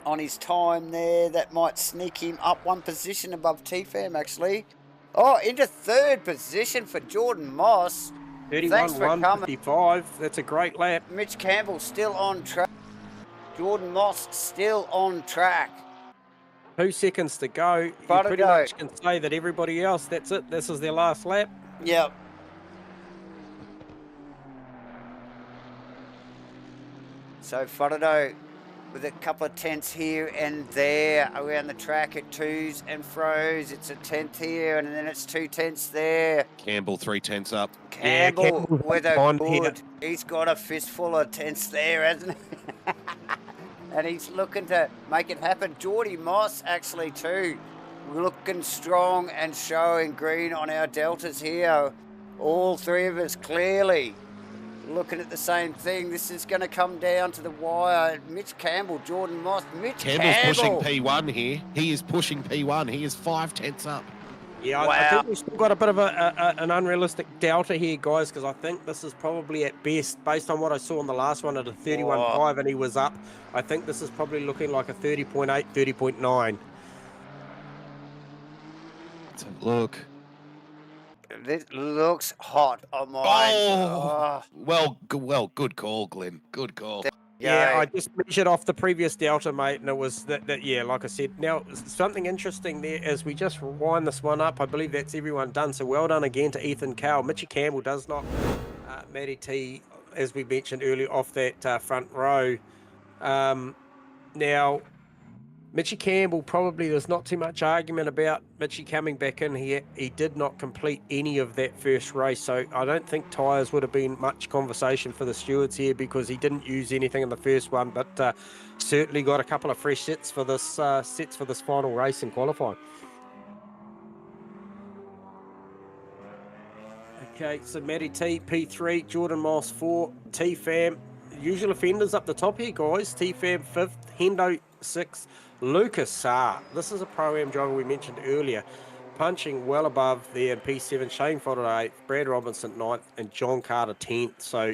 on his time there. That might sneak him up one position above TFAM, actually. Oh, into third position for Jordan Moss. 31.155. That's a great lap. Mitch Campbell still on track. Jordan Moss still on track. 2 seconds to go. You pretty much can say that everybody else, that's it. This is their last lap. Yep. So Fodderdo with a couple of tenths here and there around the track at twos and fro's. It's a tenth here and then it's 2 tenths there. Campbell 3 tenths up. Campbell with a good. He's got a fistful of tenths there, hasn't he? And he's looking to make it happen. Geordie Moss actually too, looking strong and showing green on our deltas here. All three of us clearly looking at the same thing. This is going to come down to the wire. Mitch Campbell, Jordan Moss, Campbell's pushing P1 here. He is pushing P1. He is 5 tenths up. Yeah, wow. I think we've still got a bit of an unrealistic delta here, guys, because I think this is probably at best, based on what I saw on the last one at a 31.5 and he was up. I think this is probably looking like a 30.8, 30.9. Let's have a look. This looks hot on my... Well, good call, Glenn. Good call. Yeah, I just measured off the previous delta, mate, and it was that yeah, like I said. Now, something interesting there as we just wind this one up. I believe that's everyone done, so well done again to Ethan Cowell. Mitchy Campbell does not, Matty T, as we mentioned earlier, off that front row. Now, Mitchy Campbell, probably there's not too much argument about Mitchy coming back in here. He did not complete any of that first race, so I don't think tyres would have been much conversation for the stewards here because he didn't use anything in the first one, but certainly got a couple of fresh sets for this final race in qualifying. Okay, so Matty T, P3, Jordan Moss 4, T-Fam. Usual offenders up the top here, guys. T-Fam 5th, Hendo 6th. Lucas Saar, this is a Pro-Am driver we mentioned earlier, punching well above there in P7, Shane Fodder 8th, Brad Robinson 9th, and John Carter 10th. So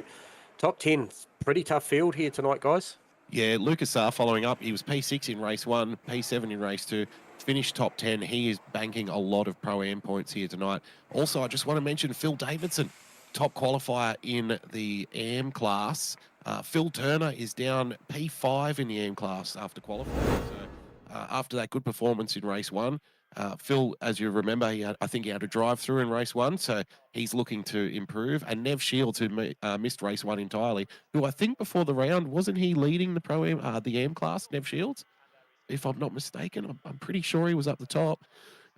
top 10, pretty tough field here tonight, guys. Yeah, Lucas Saar following up. He was P6 in race 1, P7 in race 2, finished top 10. He is banking a lot of Pro-Am points here tonight. Also, I just want to mention Phil Davidson, top qualifier in the AM class. Phil Turner is down P5 in the AM class after qualifying. So after that good performance in race 1, Phil, as you remember, I think he had a drive through in race 1, so he's looking to improve. And Nev Shields, who missed race 1 entirely, who I think before the round, wasn't he leading the Pro-Am, the AM class, Nev Shields? If I'm not mistaken, I'm pretty sure he was up the top.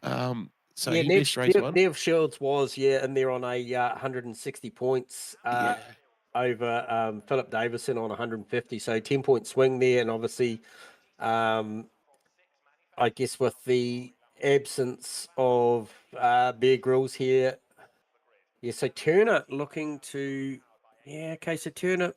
So yeah, he missed race 1. Nev Shields was, in there on a 160 points. Over Philip Davison on 150, so 10-point swing there, and obviously I guess with the absence of Bear Grylls here, Yeah, so Turner looking to, yeah, okay, so Turner,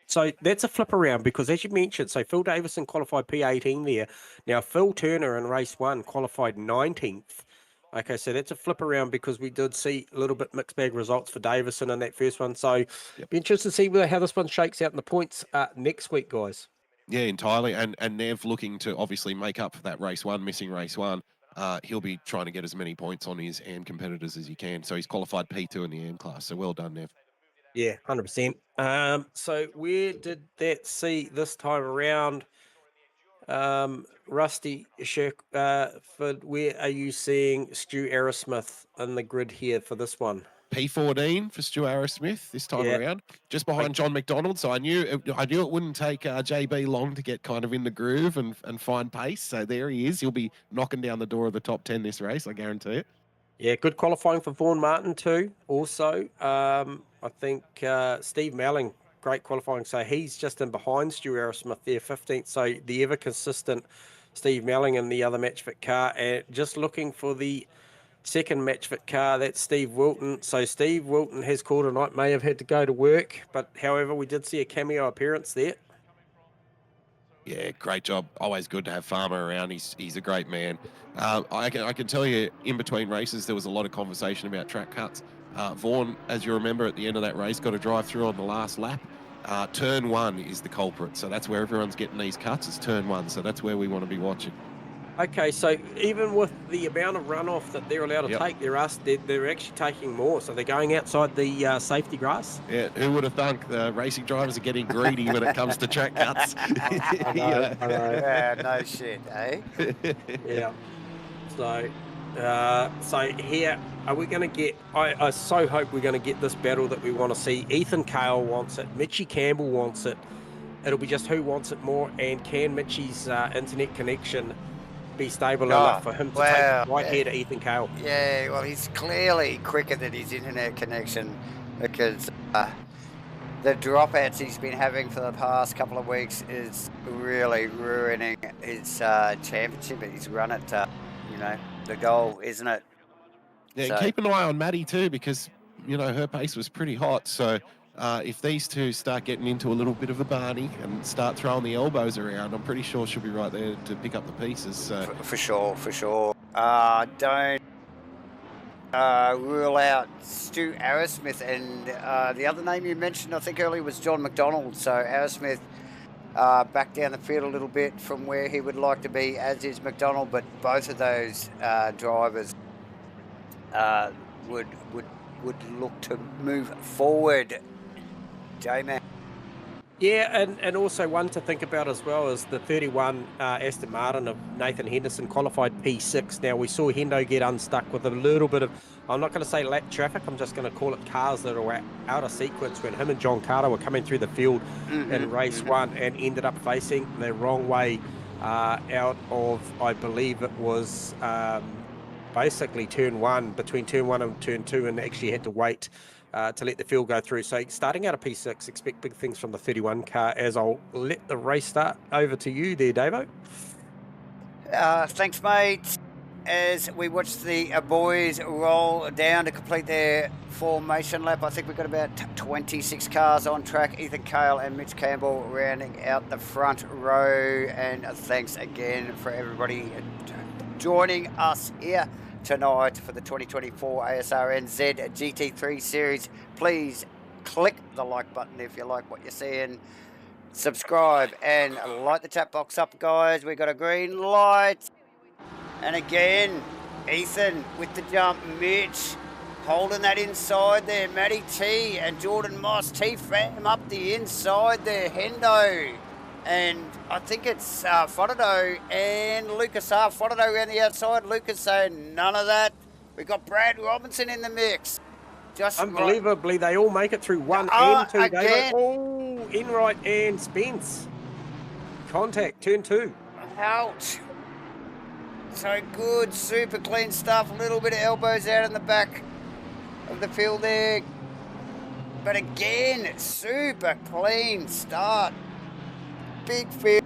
so that's a flip around because as you mentioned, so Phil Davison qualified P18 there. Now, Phil Turner in race 1 qualified 19th. Okay, so that's a flip around because we did see a little bit mixed bag results for Davison in that first one. So be interested to see how this one shakes out in the points next week, guys. Yeah, entirely. And Nev looking to obviously make up for that missing race one. He'll be trying to get as many points on his AM competitors as he can. So he's qualified P2 in the AM class. So well done, Nev. Yeah, 100%. So where did that see this time around? Rusty Shirk, where are you seeing Stu Arrowsmith in the grid here for this one? P14 for Stu Arrowsmith this time around, just behind John McDonald. So I knew it wouldn't take JB long to get kind of in the groove and find pace. So there he is. He'll be knocking down the door of the top 10 this race, I guarantee it. Yeah, good qualifying for Vaughan Martin too. Also, I think Steve Melling, great qualifying. So he's just in behind Stu Arrowsmith there, 15th. So the ever consistent Steve Melling in the other match fit car, and just looking for the second match fit car, that's Steve Wilton. So Steve Wilton has called tonight, may have had to go to work, but however, we did see a cameo appearance there. Yeah, great job. Always good to have Farmer around. He's a great man. I can tell you, in between races, there was a lot of conversation about track cuts. Vaughan, as you remember, at the end of that race, got a drive through on the last lap. Turn 1 is the culprit. So that's where everyone's getting these cuts, is turn 1. So that's where we want to be watching. Okay, so even with the amount of runoff that they're allowed to take, they're actually taking more. So they're going outside the safety grass. Yeah, who would have thunk the racing drivers are getting greedy when it comes to track cuts? I know. Yeah, no shit, eh? Yeah. So here, are we going to get? I so hope we're going to get this battle that we want to see. Ethan Cale wants it. Mitchie Campbell wants it. It'll be just who wants it more, and can Mitchie's internet connection be stable enough for him to take right here to Ethan Cale? Yeah, well, he's clearly quicker than his internet connection because the dropouts he's been having for the past couple of weeks is really ruining his championship. He's run it, the goal, isn't it? Yeah, so keep an eye on Maddie too, because her pace was pretty hot. So if these two start getting into a little bit of a Barney and start throwing the elbows around, I'm pretty sure she'll be right there to pick up the pieces. So. For sure. Don't rule out Stu Arrowsmith, and the other name you mentioned, I think earlier, was John McDonald. So Arrowsmith back down the field a little bit from where he would like to be, as is McDonald. But both of those drivers would look to move forward. J-Man. Yeah, and also one to think about as well is the 31 Aston Martin of Nathan Henderson qualified P6. Now, we saw Hendo get unstuck with a little bit of, I'm not going to say lap traffic, I'm just going to call it cars that are out of sequence when him and John Carter were coming through the field in race 1 and ended up facing the wrong way out of, I believe it was basically turn 1, between turn 1 and turn 2, and actually had to wait to let the field go through. So starting out of P6, expect big things from the 31 car, as I'll let the race start. Over to you there, Davo. Thanks, mate. As we watch the boys roll down to complete their formation lap, I think we've got about 26 cars on track. Ethan Cale and Mitch Campbell rounding out the front row. And thanks again for everybody joining us here tonight for the 2024 Asrnz GT3 series. Please click the like button if you like what you're seeing. Subscribe and light the chat box up, guys. We got a green light. And again, Ethan with the jump. Mitch holding that inside there. Matty T and Jordan Moss. T-Fam up the inside there. Hendo. And I think it's Fodado and Lucas R. Fodado around the outside. Lucas saying none of that. We've got Brad Robinson in the mix. Just unbelievably, they all make it through 1 and 2. David. Oh, Enright and Spence. Contact, turn 2. Ouch. So good, super clean stuff. A little bit of elbows out in the back of the field there. But again, super clean start. Big field.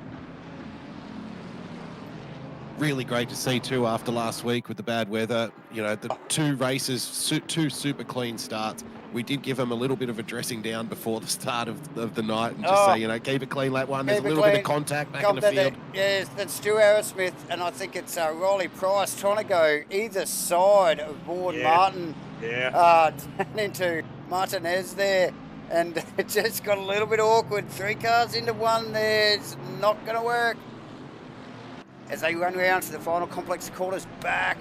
really great to see too after last week with the bad weather. You know, the 2 races, 2 super clean starts. We did give them a little bit of a dressing down before the start of the night and just say, you know, keep it clean lap 1. There's a little bit of contact back in the field. Yes, that's Stu Arrowsmith, and I think it's Riley Price trying to go either side of Vaughan Martin down into Martinez there. And it just got a little bit awkward. 3 cars into 1 there. It's not going to work. As they run around to the final complex corners back.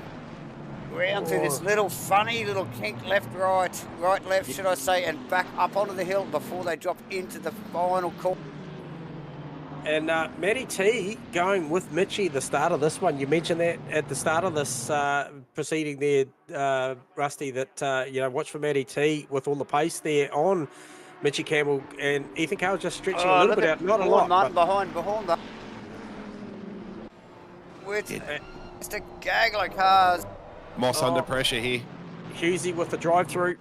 Round through this little funny little kink left, right, left, should I say, and back up onto the hill before they drop into the final corner. And Matty T going with Mitchie the start of this one. You mentioned that at the start of this proceeding there, Rusty, that, you know, watch for Matty T with all the pace there on Mitchie Campbell, and Ethan Carroll just stretching a little bit out. Not a lot. Martin behind that. With just a gaggle of cars. Moss under pressure here. Husey with the drive-through.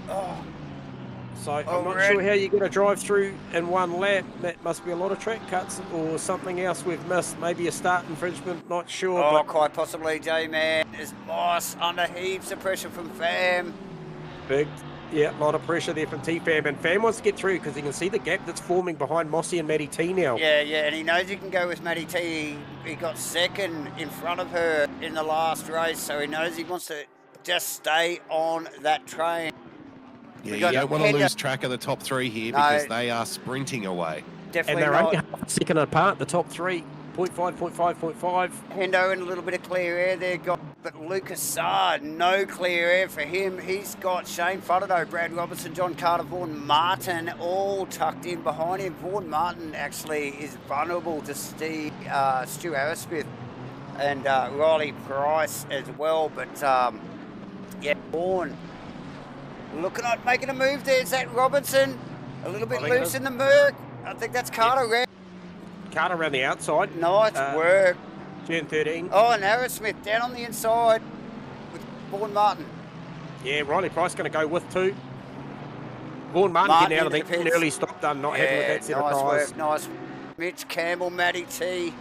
So I'm not sure how you're going to drive through in 1 lap. That must be a lot of track cuts or something else we've missed. Maybe a start infringement, not sure. Oh, but quite possibly, J-Man. Is Moss under heaps of pressure from Fam. Big, a lot of pressure there from T-Fam. And Fam wants to get through because he can see the gap that's forming behind Mossy and Matty T now. Yeah, and he knows he can go with Matty T. He got second in front of her in the last race, so he knows he wants to just stay on that train. Yeah, you don't want to lose track of the top 3 here because they are sprinting away. Definitely and they're only half a second apart, the top 3. 0.5, 0.5, 0.5. Hendo in a little bit of clear air there, but Lucas Saad, no clear air for him. He's got Shane Fudderdo, Brad Robertson, John Carter, Vaughan Martin, all tucked in behind him. Vaughan Martin actually is vulnerable to Stu Arrowsmith and Riley Price as well, but Vaughan looking at making a move there. Is that Robertson? A little bit loose in the Merc. I think that's Carter around. Carter around the outside. Nice work. Turn 13. Oh, and Arrowsmith down on the inside with Vaughan Martin. Yeah, Riley Price going to go with 2. Vaughan Martin getting out of the early stop done, not happy with that set of tyres. Nice. Mitch Campbell, Matty T.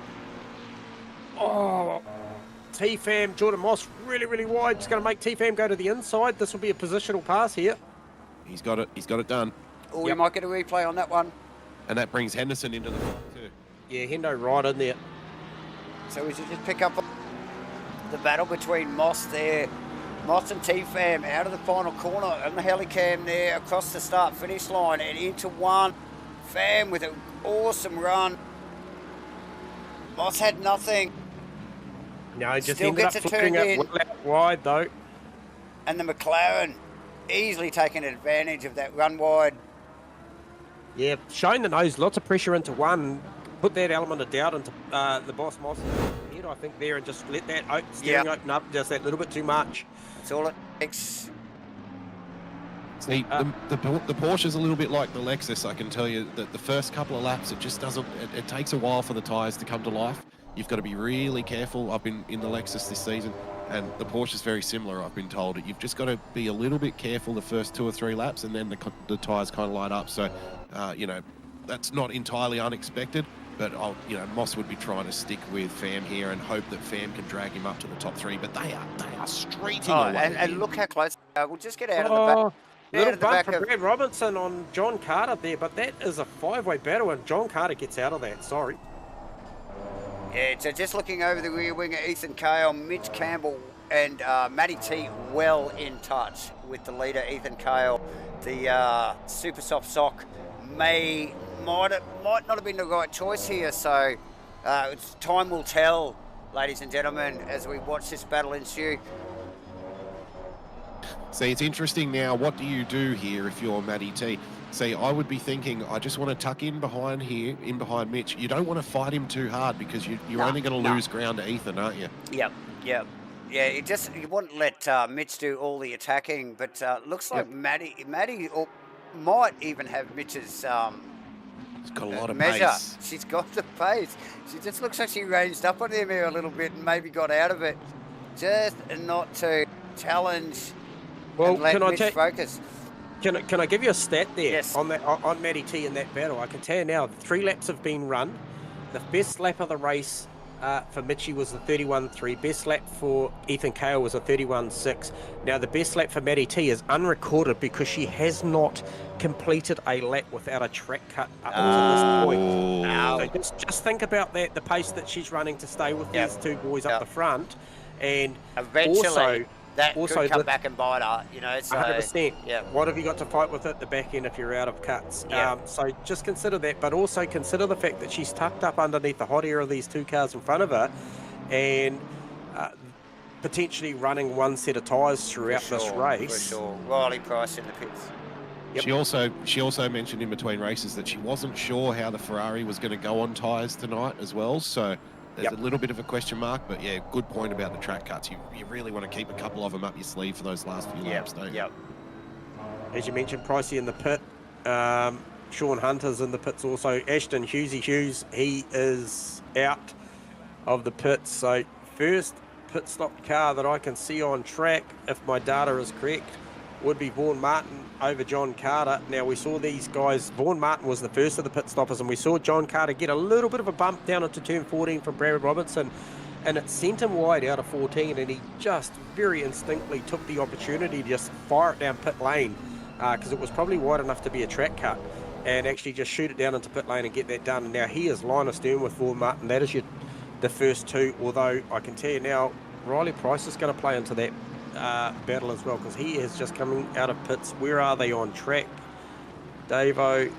Oh, T-Fam, Jordan Moss really, really wide. Just going to make T-Fam go to the inside. This will be a positional pass here. He's got it done. Oh, you might get a replay on that one. And that brings Henderson into the fight too. Yeah, Hendo right in there. So we should just pick up the battle between Moss there. Moss and T-Fam out of the final corner and the helicam there across the start-finish line and into 1. Fam with an awesome run. Moss had nothing. No, just still ended gets up it flipping turned it in. Wide though. And the McLaren easily taking advantage of that run wide. Yeah, showing the nose, lots of pressure into 1. Put that element of doubt into the boss Moss head, I think, there, and just let that steering open up just that little bit too much. That's all it takes. See, the Porsche's a little bit like the Lexus. I can tell you that the first couple of laps, it just doesn't. It takes a while for the tyres to come to life. You've got to be really careful. I've been in the Lexus this season, and the Porsche's very similar. I've been told you've just got to be a little bit careful the first 2 or 3 laps, and then the tyres kind of light up. So, you know, that's not entirely unexpected. But Moss would be trying to stick with Fam here and hope that Fam can drag him up to the top 3. But they are streaking away. And look how close. We'll just get out of the back. Little bump from Brad Robinson on John Carter there, but that is a 5-way battle, and John Carter gets out of that. Sorry. Yeah, so just looking over the rear wing, Ethan Cale, Mitch Campbell, and Matty T well in touch with the leader, Ethan Cale. The super soft sock might not have been the right choice here. So time will tell, ladies and gentlemen, as we watch this battle ensue. See, it's interesting now. What do you do here if you're Matty T? See, I would be thinking, I just want to tuck in behind here, in behind Mitch. You don't want to fight him too hard because you're only going to lose ground to Ethan, aren't you? Yep. Yeah, you wouldn't let Mitch do all the attacking, but looks like Matty might even have Mitch's She's got a lot of measure. pace. She's got the pace. She just looks like she ranged up on him here a little bit and maybe got out of it. Just not to challenge and let Mitch focus. Can I give you a stat there? Yes. On Matty T in that battle? I can tell you now, 3 laps have been run. The best lap of the race for Mitchie was a 31.3. Best lap for Ethan Kale was a 31.6. Now, the best lap for Maddie T is unrecorded because she has not completed a lap without a track cut up until this point. So just think about that, the pace that she's running to stay with these two boys up the front. And eventually, that could come the, back and bite her, you know. So, 100%. Yeah. What have you got to fight with at the back end if you're out of cuts? So just consider that, but also consider the fact that she's tucked up underneath the hot air of these two cars in front of her, and potentially running one set of tyres throughout this race. For sure. Riley Price in the pits. Yep. She also mentioned in between races that she wasn't sure how the Ferrari was going to go on tyres tonight as well. So there's a little bit of a question mark, but yeah, good point about the track cuts. You really want to keep a couple of them up your sleeve for those last few laps, don't you? Yep. As you mentioned, Pricey in the pit. Sean Hunter's in the pits also. Ashton Hughes, he is out of the pits. So first pit stop car that I can see on track, if my data is correct, would be Vaughan Martin over John Carter. Now, we saw these guys, Vaughan Martin was the first of the pit stoppers, and we saw John Carter get a little bit of a bump down into turn 14 from Brad Robertson, and it sent him wide out of 14, and he just very instinctively took the opportunity to just fire it down pit lane, because it was probably wide enough to be a track cut, and actually just shoot it down into pit lane and get that done. And now he is line astern with Vaughan Martin. That is the first two, although I can tell you now, Riley Price is going to play into that battle as well, because he is just coming out of pits. Where are they on track? Davo,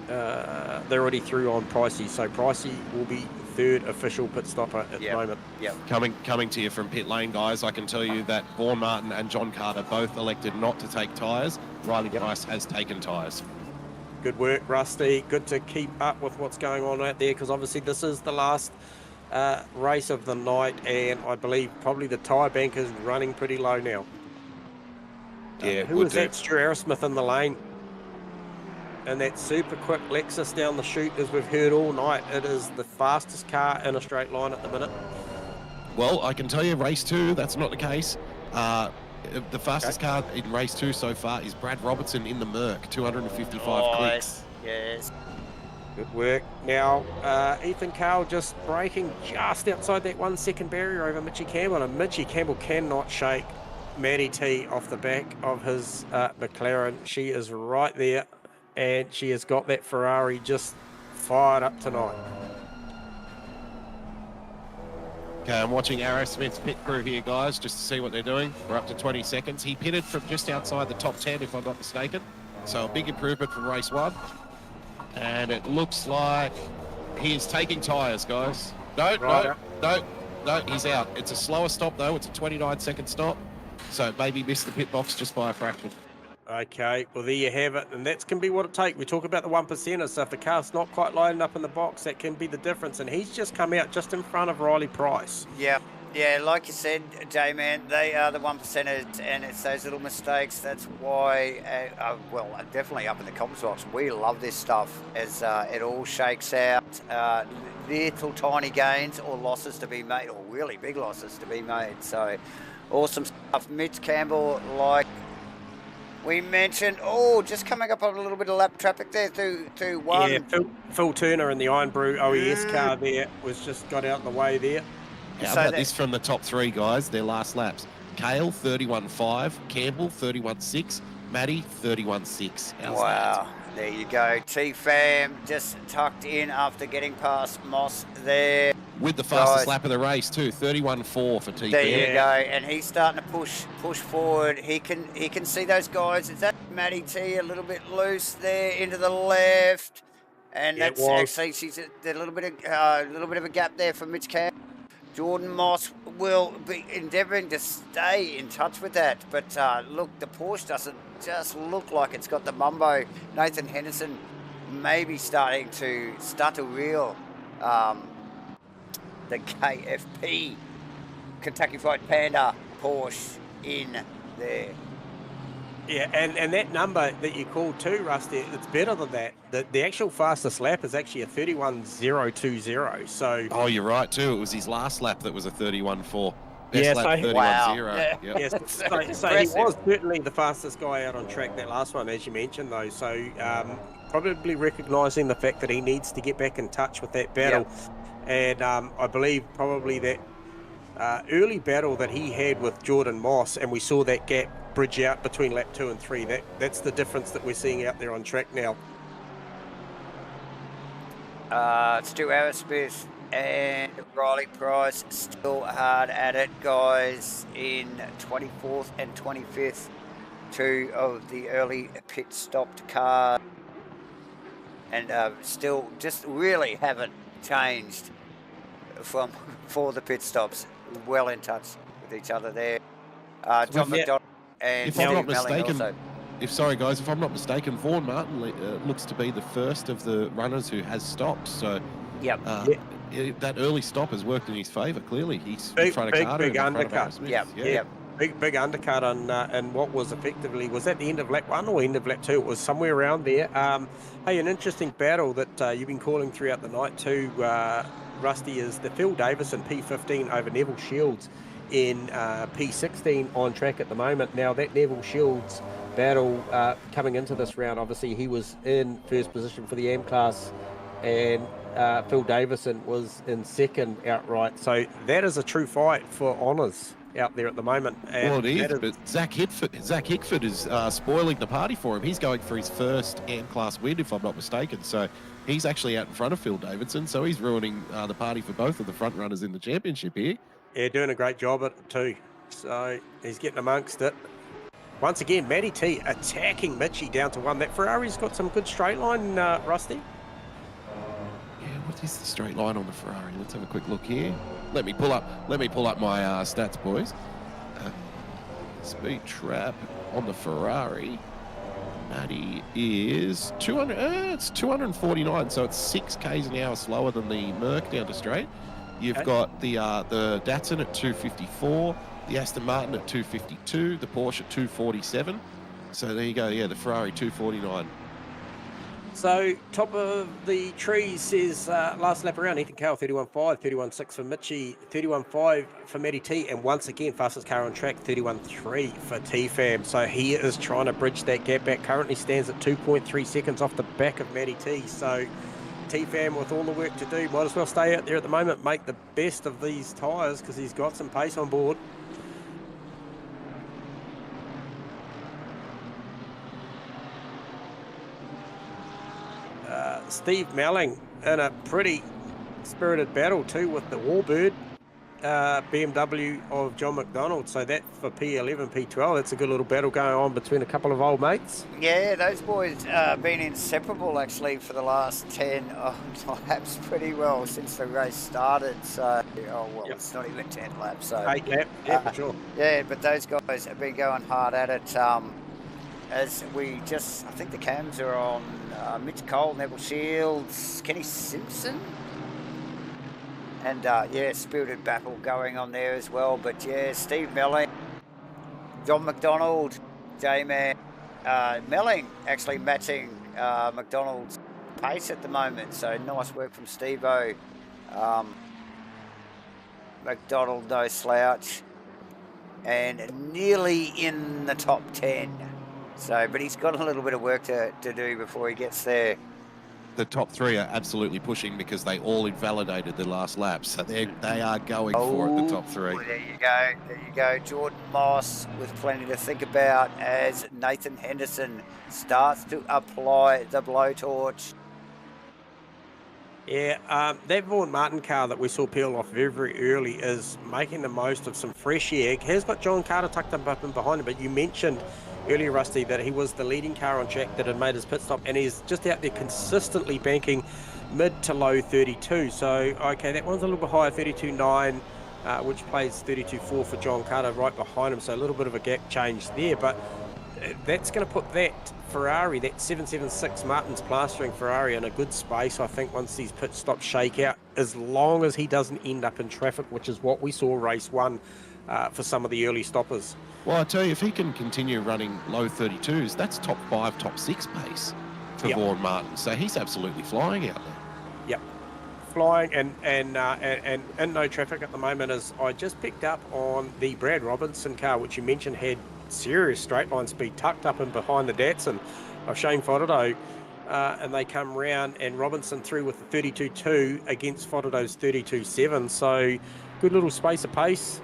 they're already through on Pricey, so Pricey will be third official pit stopper at the moment. Coming to you from pit lane, guys, I can tell you that Vaughan Martin and John Carter both elected not to take tyres. Riley Price has taken tyres. Good work, Rusty. Good to keep up with what's going on out there, because obviously this is the last race of the night, and I believe probably the tyre bank is running pretty low now. Who is that? Stu Arrowsmith in the lane, and that super quick Lexus down the chute, as we've heard all night. It is the fastest car in a straight line at the minute. Well, I can tell you, race 2, that's not the case. The fastest car in race 2 so far is Brad Robertson in the Merc, 255 clicks. Yes. Good work. Now, Ethan Carl just braking just outside that 1 second barrier over Mitchie Campbell, and Mitchie Campbell cannot shake Maddie T off the back of his McLaren. She is right there, and she has got that Ferrari just fired up tonight. Okay, I'm watching Aerosmith's pit crew here, guys, just to see what they're doing. We're up to 20 seconds. He pitted from just outside the top 10, if I'm not mistaken. So a big improvement from race 1. And it looks like he is taking tyres, guys. No, he's out. It's a slower stop, though. It's a 29-second stop. So maybe missed the pit box just by a fraction. Okay, well, there you have it. And that can be what it takes. We talk about the 1%ers. So if the car's not quite lining up in the box, that can be the difference. And he's just come out just in front of Riley Price. Yeah, like you said, J-Man, they are the 1%ers, and it's those little mistakes. That's why, well, definitely up in the comments box, we love this stuff as it all shakes out. Little tiny gains or losses to be made, or really big losses to be made. So, awesome stuff. Mitch Campbell, like we mentioned, just coming up on a little bit of lap traffic there through one. Yeah, Phil Turner in the Iron Brew OES car there was just got out of the way there. How about this from the top 3, guys, their last laps? Kale, 31.5. Campbell, 31.6. Maddie, 31.6. Wow, there you go. T-Fam just tucked in after getting past Moss there. With the fastest lap of the race, too, 31.4 for T-Fam. There you go, and he's starting to push forward. He can see those guys. Is that Maddie T a little bit loose there into the left? And that's actually, she's a little bit of a gap there for Mitch Camp. Jordan Moss will be endeavouring to stay in touch with that. But look, the Porsche doesn't just look like it's got the mumbo. Nathan Henderson maybe starting to reel the KFP, Kentucky Fried Panda Porsche in there. Yeah, and that number that you called too, Rusty, it's better than that. The actual fastest lap is actually a 31.020. So. Oh, you're right too. It was his last lap that was a 31.4. Best lap, 31.0. Wow. Yep. Yes, so he was certainly the fastest guy out on track that last one, as you mentioned, though. So probably recognising the fact that he needs to get back in touch with that battle. And I believe probably that early battle that he had with Jordan Moss, and we saw that gap bridge out between lap 2 and 3. That's the difference that we're seeing out there on track now. Stu Arrowsmith and Riley Price still hard at it, guys, in 24th and 25th. 2 of the early pit stopped cars, and still just really haven't changed for the pit stops. Well in touch with each other there. John McDonald and if I'm not Steve Melling mistaken, also. if I'm not mistaken, Vaughan Martin looks to be the first of the runners who has stopped. So Yep. that early stop has worked in his favour. Clearly, he's Big- in front of big- Carter. big and in front of undercut. Arrowsmith. Yep. Yeah. Yep. Big undercut on and what was effectively, was that the end of lap 1 or end of lap 2? It was somewhere around there. Hey, an interesting battle that you've been calling throughout the night too, Rusty, is the Phil Davison P15 over Neville Shields in P16 on track at the moment. Now that Neville Shields battle coming into this round, obviously he was in first position for the AM class, and Phil Davison was in second outright. So that is a true fight for honours out there at the moment. And Well, it is, but Zach Hickford is spoiling the party for him. He's going for his first AM-class win, if I'm not mistaken. So he's actually out in front of Phil Davidson, so he's ruining the party for both of the front runners in the championship here. Yeah, doing a great job at it too. So he's getting amongst it. Once again, Matty T attacking Mitchie down to 1. That Ferrari's got some good straight line, Rusty. Yeah, what is the straight line on the Ferrari? Let's have a quick look here. Let me pull up my stats, boys. Speed trap on the Ferrari. Matty is 200. It's 249, so it's 6 k's an hour slower than the Merc down to straight. You've got the Datsun at 254, the Aston Martin at 252, the Porsche at 247. So there you go. Yeah, the Ferrari 249. So top of the tree says last lap around, Ethan Cale 31.5, 31.6 for Mitchie, 31.5 for Matty T, and once again fastest car on track 31.3 for T-Fam. So he is trying to bridge that gap back. Currently stands at 2.3 seconds off the back of Matty T. So T-Fam, with all the work to do, might as well stay out there at the moment, make the best of these tyres, because he's got some pace on board. Steve Melling in a pretty spirited battle too with the Warbird BMW of John McDonald. So that for P11, P12, that's a good little battle going on between a couple of old mates. Yeah, those boys been inseparable actually for the last 10 laps pretty well since the race started. So, It's not even 10 laps. So 8 laps, yeah, for sure. Yeah, but those guys have been going hard at it. As we just, I think the cams are on Mitch Cole, Neville Shields, Kenny Simpson. And spirited battle going on there as well. But yeah, Steve Melling, John McDonald, J-Man, Melling actually matching McDonald's pace at the moment. So nice work from Steve-O. McDonald, no slouch. And nearly in the top 10. So, but he's got a little bit of work to do before he gets there. The top 3 are absolutely pushing because they all invalidated the last lap. So they are going for it, the top 3. There you go. Jordan Moss with plenty to think about as Nathan Henderson starts to apply the blowtorch. Yeah, that Vaughan Martin car that we saw peel off very, very early is making the most of some fresh air. Has got John Carter tucked up and behind him, but you mentioned earlier, Rusty, that he was the leading car on track that had made his pit stop, and he's just out there consistently banking mid to low 32. So, okay, that one's a little bit higher, 32.9, which plays 32.4 for John Carter right behind him. So a little bit of a gap change there, but that's going to put that Ferrari, that 776 Martin's plastering Ferrari, in a good space, I think, once these pit stops shake out, as long as he doesn't end up in traffic, which is what we saw race 1 for some of the early stoppers. Well, I tell you, if he can continue running low 32s, that's top 5, top 6 pace for Vaughan Martin. So he's absolutely flying out there. Yep, flying and no traffic at the moment. As I just picked up on the Brad Robinson car, which you mentioned had serious straight line speed, tucked up and behind the Datsun of Shane Fodado. and they come round, and Robinson through with the 32.2 against Fotodo's 32.7. So good little space of pace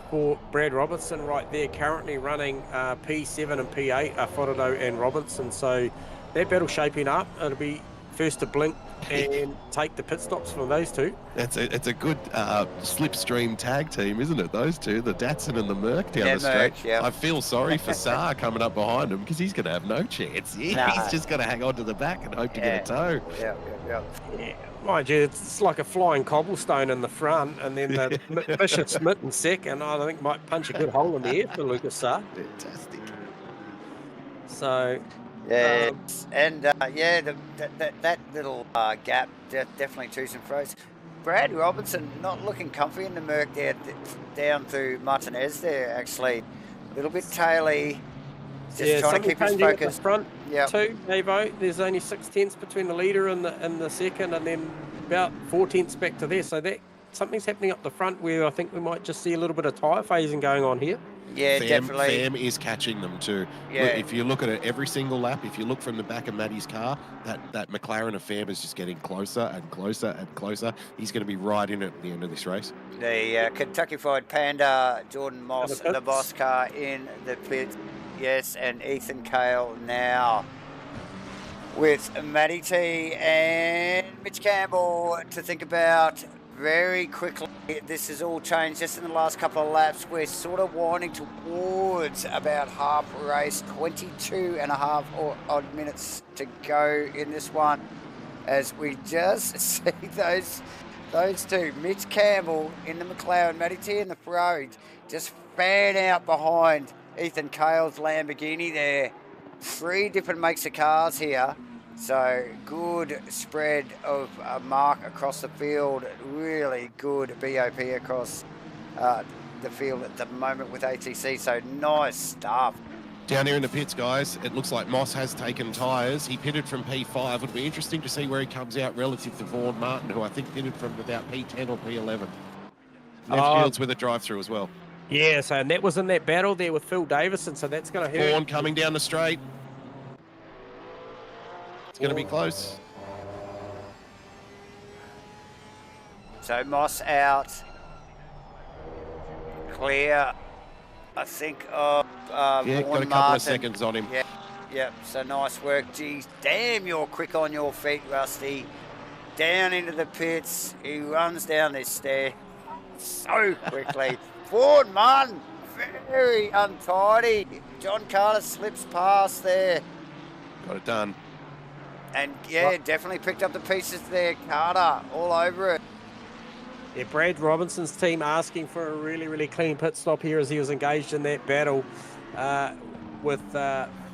for Brad Robinson right there, currently running P7 and P8, Fotodo and Robinson. So that battle shaping up. It'll be first to blink and take the pit stops from those two. It's a good slipstream tag team, isn't it? Those two, the Datsun and the Merc down the straight. Yep. I feel sorry for Saar coming up behind him because he's going to have no chance. He's just going to hang on to the back and hope to get a tow. Yeah. Mind you, it's like a flying cobblestone in the front, and then the Bishop Smith in second, I think might punch a good hole in the air for Lucas Saar. Fantastic. So, yeah, that little gap definitely twos and fro's. Brad Robinson not looking comfy in the Merc there, down through Martinez there, actually. A little bit taily. Just trying to keep his focus. The front too, Davo. There's only 6/10 between the leader and the second, and then about 4/10 back to there. So that something's happening up the front where I think we might just see a little bit of tyre phasing going on here. Yeah, definitely. Fam is catching them too. Yeah. Look, if you look at it every single lap, if you look from the back of Matty's car, that McLaren of Fam is just getting closer and closer and closer. He's going to be right in at the end of this race. The Kentucky Fried Panda, Jordan Moss, the boss car in the pit. Yes, and Ethan Cale now with Matty T and Mitch Campbell to think about very quickly. This has all changed just in the last couple of laps. We're sort of winding towards about half race, 22 and a half odd minutes to go in this one, as we just see those two, Mitch Campbell in the McLaren, Matty T in the Ferrari, just fan out behind Ethan Cale's Lamborghini there. 3 different makes of cars here. So good spread of mark across the field. Really good BOP across the field at the moment with ATC. So nice stuff. Down here in the pits, guys, it looks like Moss has taken tyres. He pitted from P5. It'll be interesting to see where he comes out relative to Vaughan Martin, who I think pitted from about P10 or P11. Fields with a drive-through as well. Yeah, so and that was in that battle there with Phil Davison, so that's going to hurt. Vaughan coming down the straight. It's going to be close. So Moss out. Clear, I think, of got a couple of seconds on him. Yeah, so nice work. Geez, damn, you're quick on your feet, Rusty. Down into the pits. He runs down this stair so quickly. Ford Martin, very untidy. John Carter slips past there. Got it done. And definitely picked up the pieces there. Carter all over it. Yeah, Brad Robinson's team asking for a really, really clean pit stop here as he was engaged in that battle with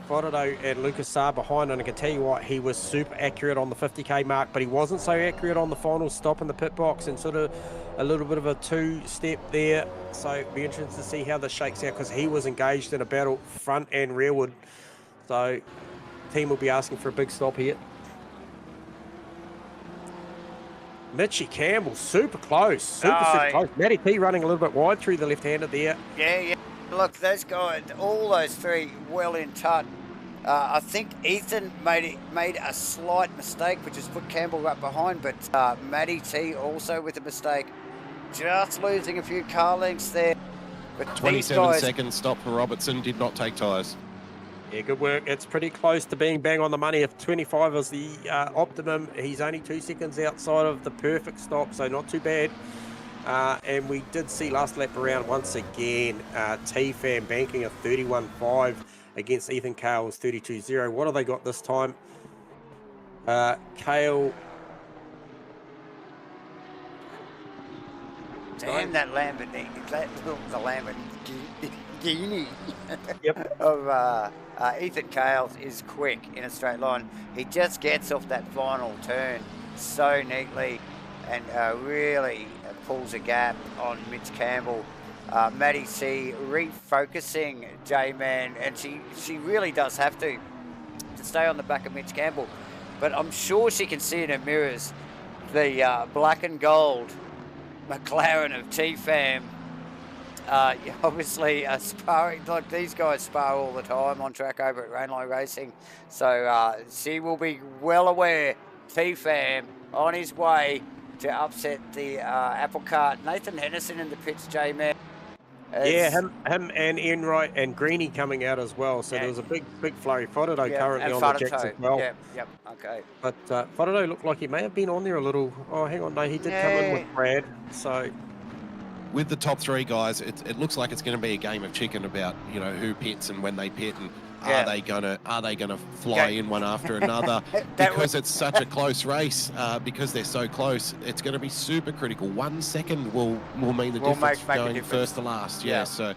Fotodo and Lucas Saar behind. And I can tell you what, he was super accurate on the 50k mark, but he wasn't so accurate on the final stop in the pit box and sort of a little bit of a 2-step there. So it'll be interesting to see how this shakes out because he was engaged in a battle front and rearward. So team will be asking for a big stop here. Mitchie Campbell, super close, super close. Matty P running a little bit wide through the left-hander there. Yeah. Look, those guys, all those 3 well in touch. I think Ethan made a slight mistake, which has put Campbell up behind, but Matty T also with a mistake. Just losing a few car lengths there. But 27 seconds stop for Robertson, did not take tyres. Yeah, good work. It's pretty close to being bang on the money. If 25 is the optimum, he's only 2 seconds outside of the perfect stop, so not too bad. And we did see last lap around once again, T-Fam banking a 31.5 against Ethan Cale's 32.0. What have they got this time? Cale. Damn, that Lamborghini, the Lamborghini Yep. of Ethan Cale is quick in a straight line. He just gets off that final turn so neatly and really pulls a gap on Mitch Campbell. Matty C refocusing J-Man, and she really does have to stay on the back of Mitch Campbell. But I'm sure she can see in her mirrors the black and gold McLaren of T-Fam obviously sparring, like these guys spar all the time on track over at Rainlow Racing. So she will be well aware, T-Fam, on his way to upset the apple cart. Nathan Henderson in the pits, J-Man. Yeah, him and Enright and Greeny coming out as well. So there was a big flurry. Fodado currently on the jacks as well. Yep, okay. But Fodado looked like he may have been on there a little. Oh, hang on, no, he did come in with Brad. So with the top three guys, it looks like it's going to be a game of chicken about, you know, who pits and when they pit, and are they gonna fly in one after another? Because it's such a close race, because they're so close, it's going to be super critical. 1 second will mean the difference going first to last. Yeah. So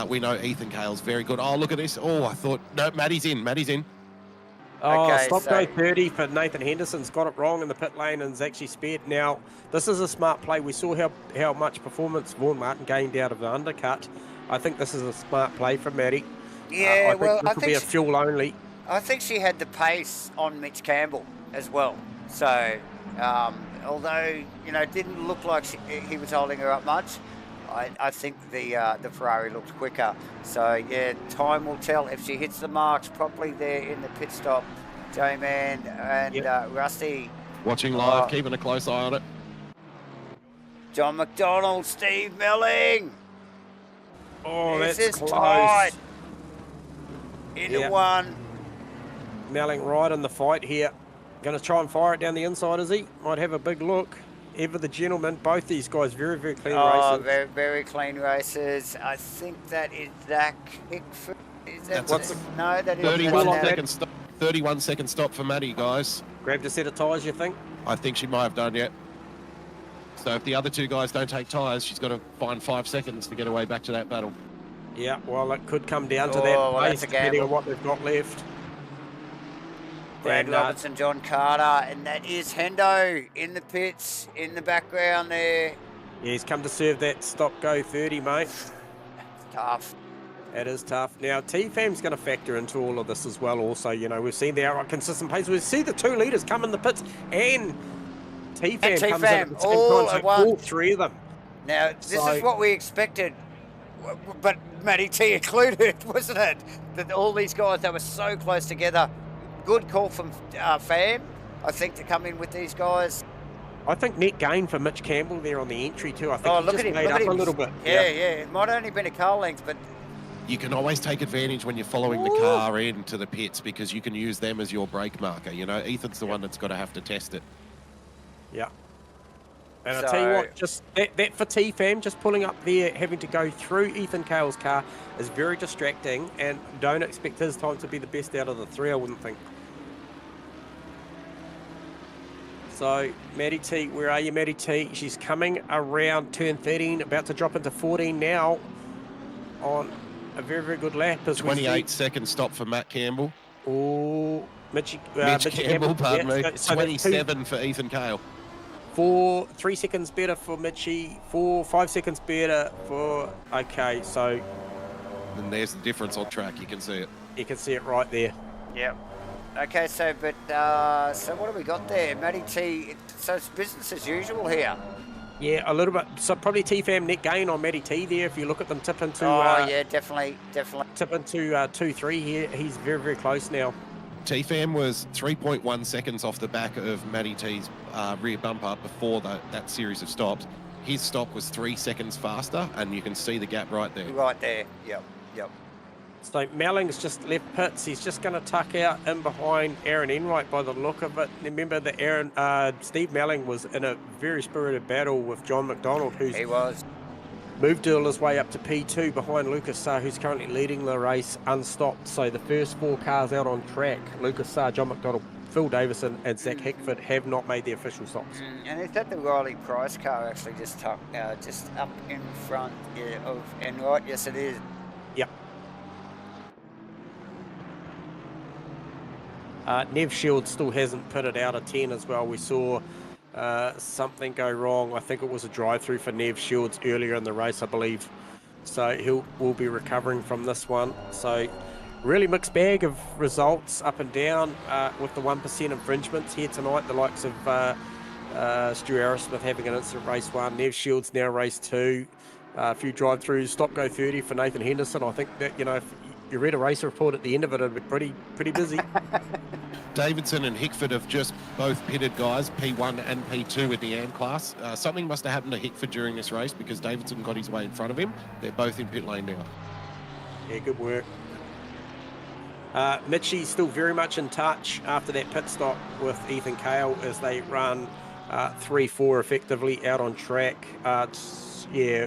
we know Ethan Cale's very good. Oh, look at this. Oh, I thought no, Maddie's in. Oh, okay, stop go 30 for Nathan Henderson's got it wrong in the pit lane and is actually spared. Now, this is a smart play. We saw how much performance Vaughan Martin gained out of the undercut. I think this is a smart play from Maddie. Yeah, I think be a fuel only. I think she had the pace on Mitch Campbell as well. So, although, you know, it didn't look like he was holding her up much, I think the Ferrari looked quicker. So, yeah, time will tell if she hits the marks properly there in the pit stop. J-Man and Rusty. Watching live, keeping a close eye on it. John McDonald, Steve Melling. Oh, this that's is close. tight. Into one. Melling right in the fight here. Going to try and fire it down the inside, is he? Might have a big look. Ever the gentleman. Both these guys very clean races. Very, very clean races. I think that is Zach Hickford. Is that no, that is 31 second stop for Maddie, guys. Grabbed a set of tyres, you think? I think she might have done, yeah. So if the other two guys don't take tyres, she's got to find 5 seconds to get her way back to that battle. Yeah, well, it could come down to that pace, depending on what they've got left. Brad Robertson, John Carter, and that is Hendo in the pits, in the background there. Yeah, he's come to serve that stop-go 30, mate. That's tough. It is tough. Now, T-Fam's going to factor into all of this as well also. You know, we've seen the outright consistent pace. We see the two leaders come in the pits, and T-Fam comes in at the same time, so all three of them. Now, this is what we expected, but Matty T included, wasn't it? That all these guys, they were so close together. Good call from Fam, I think, to come in with these guys. I think net gain for Mitch Campbell there on the entry too. I think he look just at him, made up a little bit. Yeah, it might have only been a car length, but... You can always take advantage when you're following the car into the pits, because you can use them as your brake marker. You know, Ethan's the one that's got to have to test it. Yeah. And I'll tell you what, just that for T-Fam, just pulling up there, having to go through Ethan Cale's car is very distracting, and don't expect his time to be the best out of the three, I wouldn't think. So, Maddie T, where are you, Maddie T? She's coming around turn 13, about to drop into 14 now on a very good lap. 28-second stop for Matt Campbell. Oh, Mitch Campbell, pardon me. 27 for Ethan Cale. 3 seconds better for Mitchie, 5 seconds better for... Okay, so... And there's the difference on track, you can see it. You can see it right there. Yep. Okay, so, but, so what have we got there? Matty T, so it's business as usual here. Yeah, a little bit. So probably T-Fam net gain on Matty T there. If you look at them tip into... yeah, definitely. Tip into 2-3 here. He's very close now. T-Fam was 3.1 seconds off the back of Matty T's rear bumper before that series of stops. His stop was 3 seconds faster, and you can see the gap right there. Right there, yep. So Melling's just left pits. He's just going to tuck out in behind Aaron Enright by the look of it. Remember that Steve Melling was in a very spirited battle with John McDonald, who's moved his way up to P2 behind Lucas Sarr, who's currently leading the race unstopped. So the first 4 cars out on track, Lucas Sarr, John McDonald, Phil Davison and Zach Hickford, have not made the official stops. And is that the Riley Price car actually just up in front of Enright? Yes, it is. Yep. Nev Shields still hasn't pitted out a 10 as well. We saw something go wrong. I think it was a drive-through for Nev Shields earlier in the race, I believe. So will be recovering from this one. So really mixed bag of results up and down with the 1% infringements here tonight. The likes of Stu Arrowsmith having an instant race 1. Nev Shields now race 2. a few drive-throughs, stop-go 30 for Nathan Henderson. I think that, you know, if you read a race report at the end of it, it'd be pretty busy. Davidson and Hickford have just both pitted guys, P1 and P2 in the AM class. Something must have happened to Hickford during this race because Davidson got his way in front of him. They're both in pit lane now. Yeah, good work. Mitchie's still very much in touch after that pit stop with Ethan Cale as they run 3-4 effectively out on track.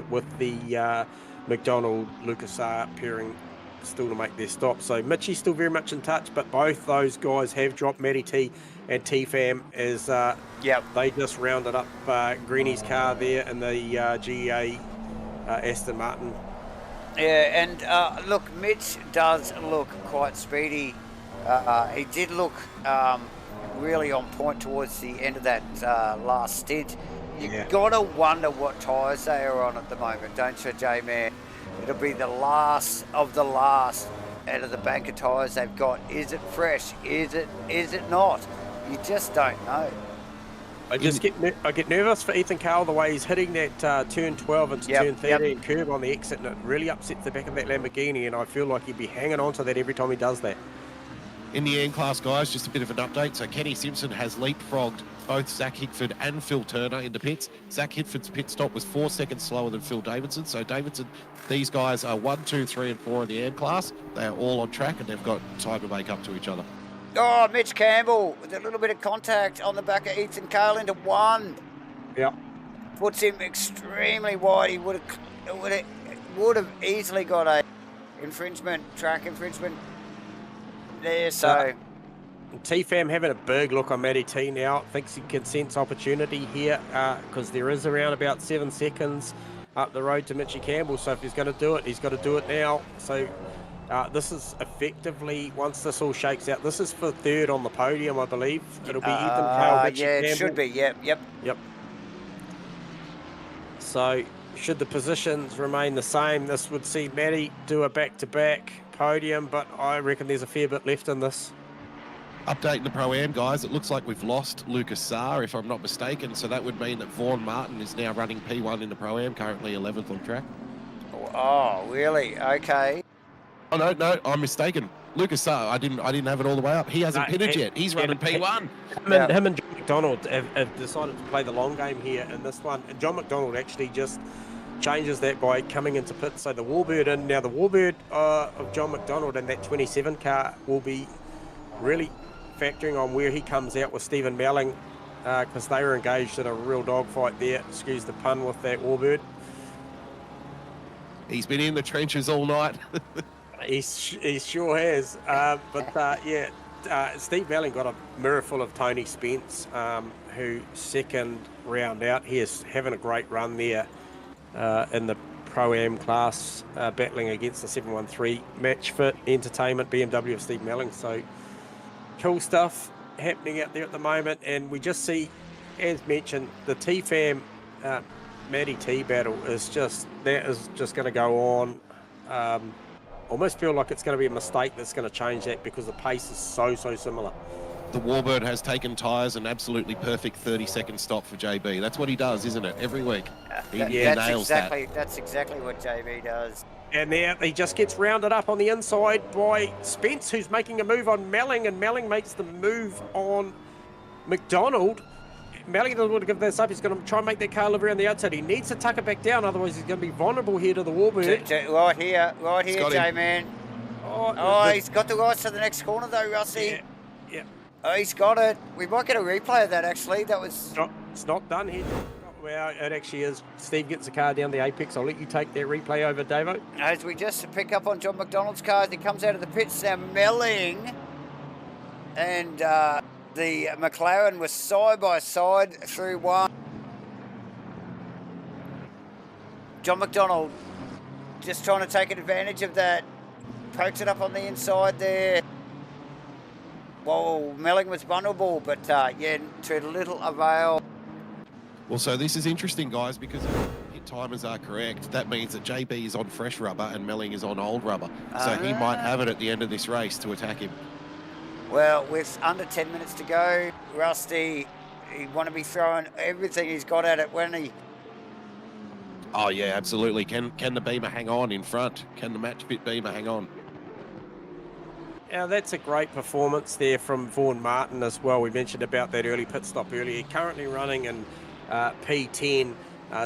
With the McDonald, Lucas pairing still to make their stop. So Mitchie's still very much in touch, but both those guys have dropped Matty T and T-Fam as they just rounded up Greeny's car there in the GA Aston Martin. Yeah, and look, Mitch does look quite speedy. He did look really on point towards the end of that last stint. You've got to wonder what tyres they are on at the moment, don't you, J-Man? It'll be the last of the last out of the bank of tyres they've got. Is it fresh? Is it not? You just don't know. I get nervous for Ethan Cale the way he's hitting that turn 12 into turn 13 curb on the exit, and it really upsets the back of that Lamborghini, and I feel like he'd be hanging on to that every time he does that. In the N-Class, guys, just a bit of an update. So Kenny Simpson has leapfrogged both Zach Hickford and Phil Turner into pits. Zach Hickford's pit stop was 4 seconds slower than Phil Davidson. So Davidson, these guys are 1, 2, 3, and 4 in the N-Class. They are all on track, and they've got time to make up to each other. Oh, Mitch Campbell with a little bit of contact on the back of Ethan Cale into one. Yeah. Puts him extremely wide. He would have easily got a track infringement there. So T-Fam having a big look on Matty T now. Thinks he can sense opportunity here because there is around about 7 seconds up the road to Mitchie Campbell. So if he's going to do it, he's got to do it now. So this is effectively, once this all shakes out, this is for third on the podium, I believe. It'll be Ethan Cale, Mitchie Campbell. It should be. Yep. So should the positions remain the same, this would see Matty do a back-to-back podium, but I reckon there's a fair bit left in this. Updating the Pro-Am, guys, it looks like we've lost Lucas Saar, if I'm not mistaken, so that would mean that Vaughan Martin is now running P1 in the Pro-Am, currently 11th on track. Oh, really? Okay. Oh, no, I'm mistaken. Lucas Saar, I didn't have it all the way up. He hasn't pitted yet. He's running P1. Him and John McDonald have decided to play the long game here in this one. And John McDonald actually just changes that by coming into pit. So the Warbird in. Now the Warbird of John McDonald and that 27 car will be really factoring on where he comes out with Stephen Melling because they were engaged in a real dogfight there. Excuse the pun with that Warbird. He's been in the trenches all night. He sure has. Steve Melling got a mirror full of Tony Spence, who second round out. He is having a great run there in the Pro-Am class, battling against the 713 Match Fit Entertainment BMW of Steve Melling. So cool stuff happening out there at the moment. And we just see, as mentioned, the T-Fam Matty T battle is just going to go on. Almost feel like it's going to be a mistake that's going to change that because the pace is so similar. The Warbird has taken tyres, an absolutely perfect 30-second stop for JB. That's what he does, isn't it? Every week. He nails that. That's exactly what JB does. And there he just gets rounded up on the inside by Spence, who's making a move on Melling, and Melling makes the move on McDonald. Melling doesn't want to give this up. He's going to try and make that car live around the outside. He needs to tuck it back down, otherwise he's going to be vulnerable here to the Warbird. Right here, J-Man. He's got the rights to the next corner though, Rusty. Yeah. Oh, he's got it. We might get a replay of that actually. That was... It's not done here. Well, it actually is. Steve gets the car down the apex. I'll let you take that replay over, Davo. As we just pick up on John McDonald's car as he comes out of the pits now, Melling and the McLaren was side by side through one. John McDonald just trying to take advantage of that. Pokes it up on the inside there. Whoa, Melling was vulnerable, but to little avail. Well, so this is interesting, guys, because if pit timers are correct, that means that JB is on fresh rubber and Melling is on old rubber. So he might have it at the end of this race to attack him. Well, with under 10 minutes to go, Rusty, he'd want to be throwing everything he's got at it, wouldn't he? Oh yeah, absolutely. Can the Beamer hang on in front? Can the match fit Beamer hang on? Yeah, that's a great performance there from Vaughan Martin as well. We mentioned about that early pit stop earlier. Currently running in P10.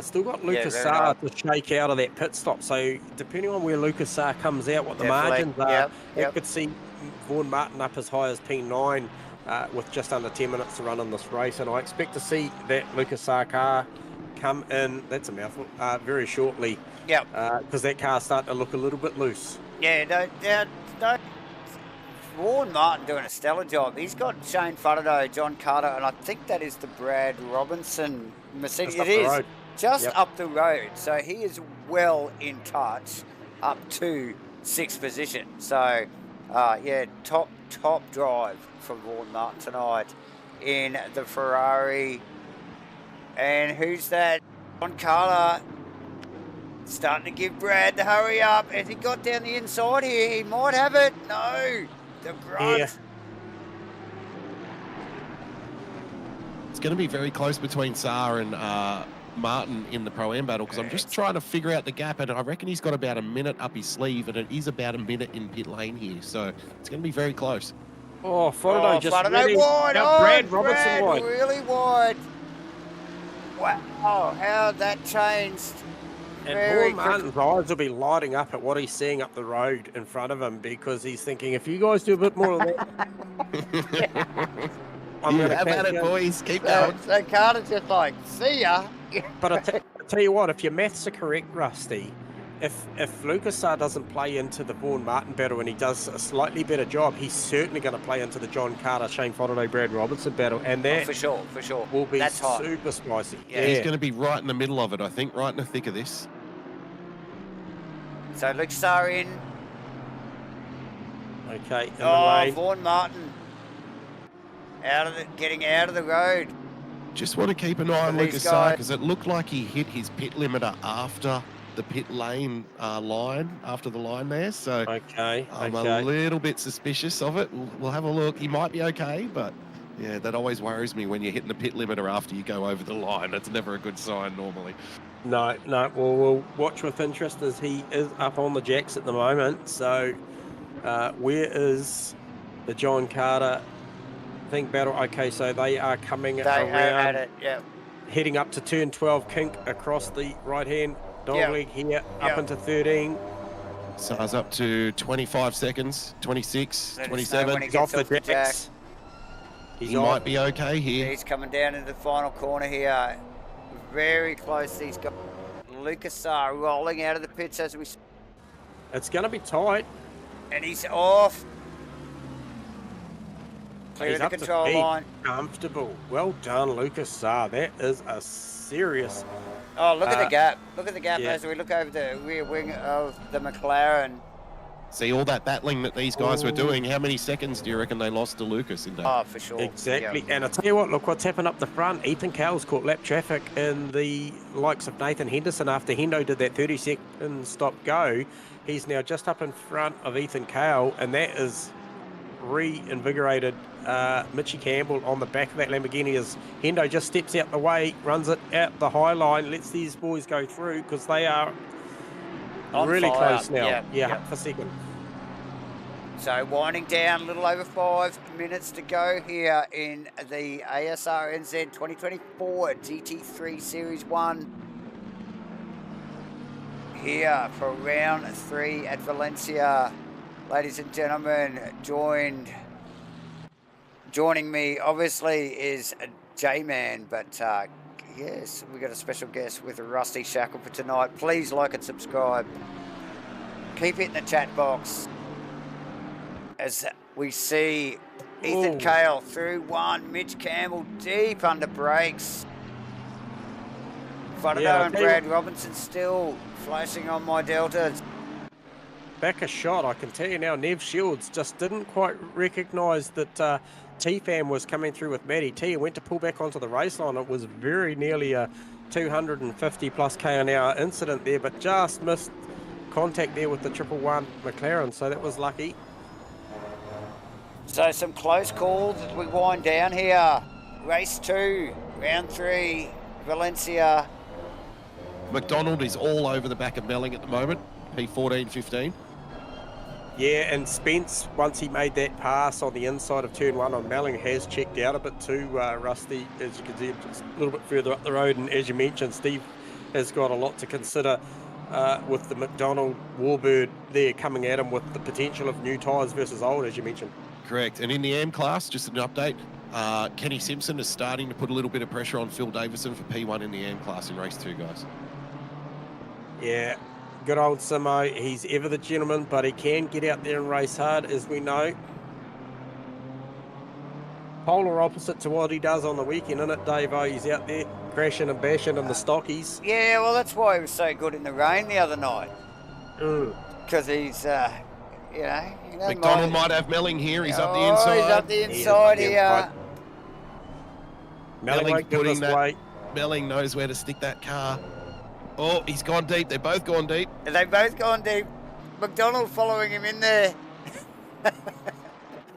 Still got Lucas very Sarr nice. to shake out of that pit stop. So depending on where Lucas Sarr comes out, what the Definitely. margins are, Yep, we yep. could see Vaughan Martin up as high as P9 with just under 10 minutes to run in this race. And I expect to see that Lucas Sarr car come in, that's a mouthful, very shortly. Yep. Because that car's starting to look a little bit loose. Yeah, no. Vaughan Martin doing a stellar job. He's got Shane Faraday, John Carter, and I think that is the Brad Robinson Mercedes. Just up It the is road. just Yep. up the road. So he is well in touch up to 6th position. So, yeah, top drive from Vaughan Martin tonight in the Ferrari. And who's that? John Carter. Starting to give Brad the hurry up. Has he got down the inside here? He might have it. No. The grunt. Yeah. It's going to be very close between Sarr and Martin in the Pro-Am battle, because I'm just trying to figure out the gap, and I reckon he's got about a minute up his sleeve, and it is about a minute in pit lane here, so it's going to be very close. Oh, Faraday just Faraday really, wide. now Oh, Brad Robinson Brad wide. really wide. Wow, how that changed. And Very Vaughan Martin's eyes will be lighting up at what he's seeing up the road in front of him, because he's thinking, if you guys do a bit more of that, I'm going to Have at it, boys. Keep going. So Carter's just like, see ya. But I tell you what, if your maths are correct, Rusty, if Lucas Sarr doesn't play into the Vaughan Martin battle and he does a slightly better job, he's certainly going to play into the John Carter, Shane Faraday, Brad Robinson battle, and that For sure. will be That's hot. super spicy. Yeah. He's going to be right in the middle of it, I think, right in the thick of this. So Luke Sarr in. Okay, in the Oh, lane. Vaughan Martin. Getting out of the road. Just want to keep an eye on These Lucas Sarr, guys- because it looked like he hit his pit limiter after the pit lane line, after the line there. So Okay, I'm okay. a little bit suspicious of it. We'll have a look. He might be okay, but yeah, that always worries me when you're hitting the pit limiter after you go over the line. That's never a good sign normally. No. Well, we'll watch with interest as he is up on the jacks at the moment. So, where is the John Carter thing battle? Okay, so they are coming They are at around, it, yeah. heading up to turn 12, kink across the right-hand dogleg here, up into 13. Sarr's up to 25 seconds, 26, Let us know when 27. he He's off gets the off the jacks. He's He on. might be okay here. He's coming down into the final corner here. Very close, these guys. Lucas Sarr rolling out of the pits as we... It's going to be tight. And he's off. Clear He's the up to control speed. line. Comfortable. Well done, Lucas Sarr. That is a serious... Oh, look at the gap. Look at the gap yeah. as we look over the rear wing of the McLaren. See all that battling that these guys were doing. How many seconds do you reckon they lost to Lucas in that? Oh, for sure. Exactly. Yeah. And I tell you what, look what's happened up the front. Ethan Cowell's caught lap traffic in the likes of Nathan Henderson after Hendo did that 30-second stop go. He's now just up in front of Ethan Cowell, and that is reinvigorated Mitchie Campbell on the back of that Lamborghini as Hendo just steps out the way, runs it out the high line, lets these boys go through because they are On really fire. close now. Yeah, Yeah, yeah. up for second. So winding down, a little over 5 minutes to go here in the Asrnz 2024 GT3 Series 1. Here for round 3 at Valencia. Ladies and gentlemen, joining me obviously is J-Man, but yes, we got a special guest with Rusty Shackle for tonight. Please like and subscribe. Keep it in the chat box. As we see Ethan Cale through one, Mitch Campbell deep under brakes. Faraday Yeah, I'll and tell you Brad Robinson still flashing on my deltas. Back a shot, I can tell you now, Nev Shields just didn't quite recognise that T-Fam was coming through with Matty T and went to pull back onto the race line. It was very nearly a 250 plus k an hour incident there, but just missed contact there with the 111 McLaren, so that was lucky. So some close calls as we wind down here. Race 2, round 3, Valencia. McDonald is all over the back of Melling at the moment, P14-15. Yeah, and Spence, once he made that pass on the inside of turn 1 on Melling, has checked out a bit too, Rusty, as you can see, just a little bit further up the road. And as you mentioned, Steve has got a lot to consider with the McDonald Warbird there coming at him with the potential of new tyres versus old, as you mentioned. Correct. And in the AM class, just an update, Kenny Simpson is starting to put a little bit of pressure on Phil Davison for P1 in the AM class in race 2, guys. Yeah. Good old Simo, he's ever the gentleman, but he can get out there and race hard, as we know. Polar opposite to what he does on the weekend, isn't it, Dave-O? He's out there crashing and bashing in the stockies. Yeah, well, that's why he was so good in the rain the other night. Because he's, you know... McDonald might have Melling here. He's up the inside. He's up the inside here. Melling putting that way. Melling knows where to stick that car. Oh, he's gone deep. They've both gone deep. They've both gone deep. McDonald following him in there.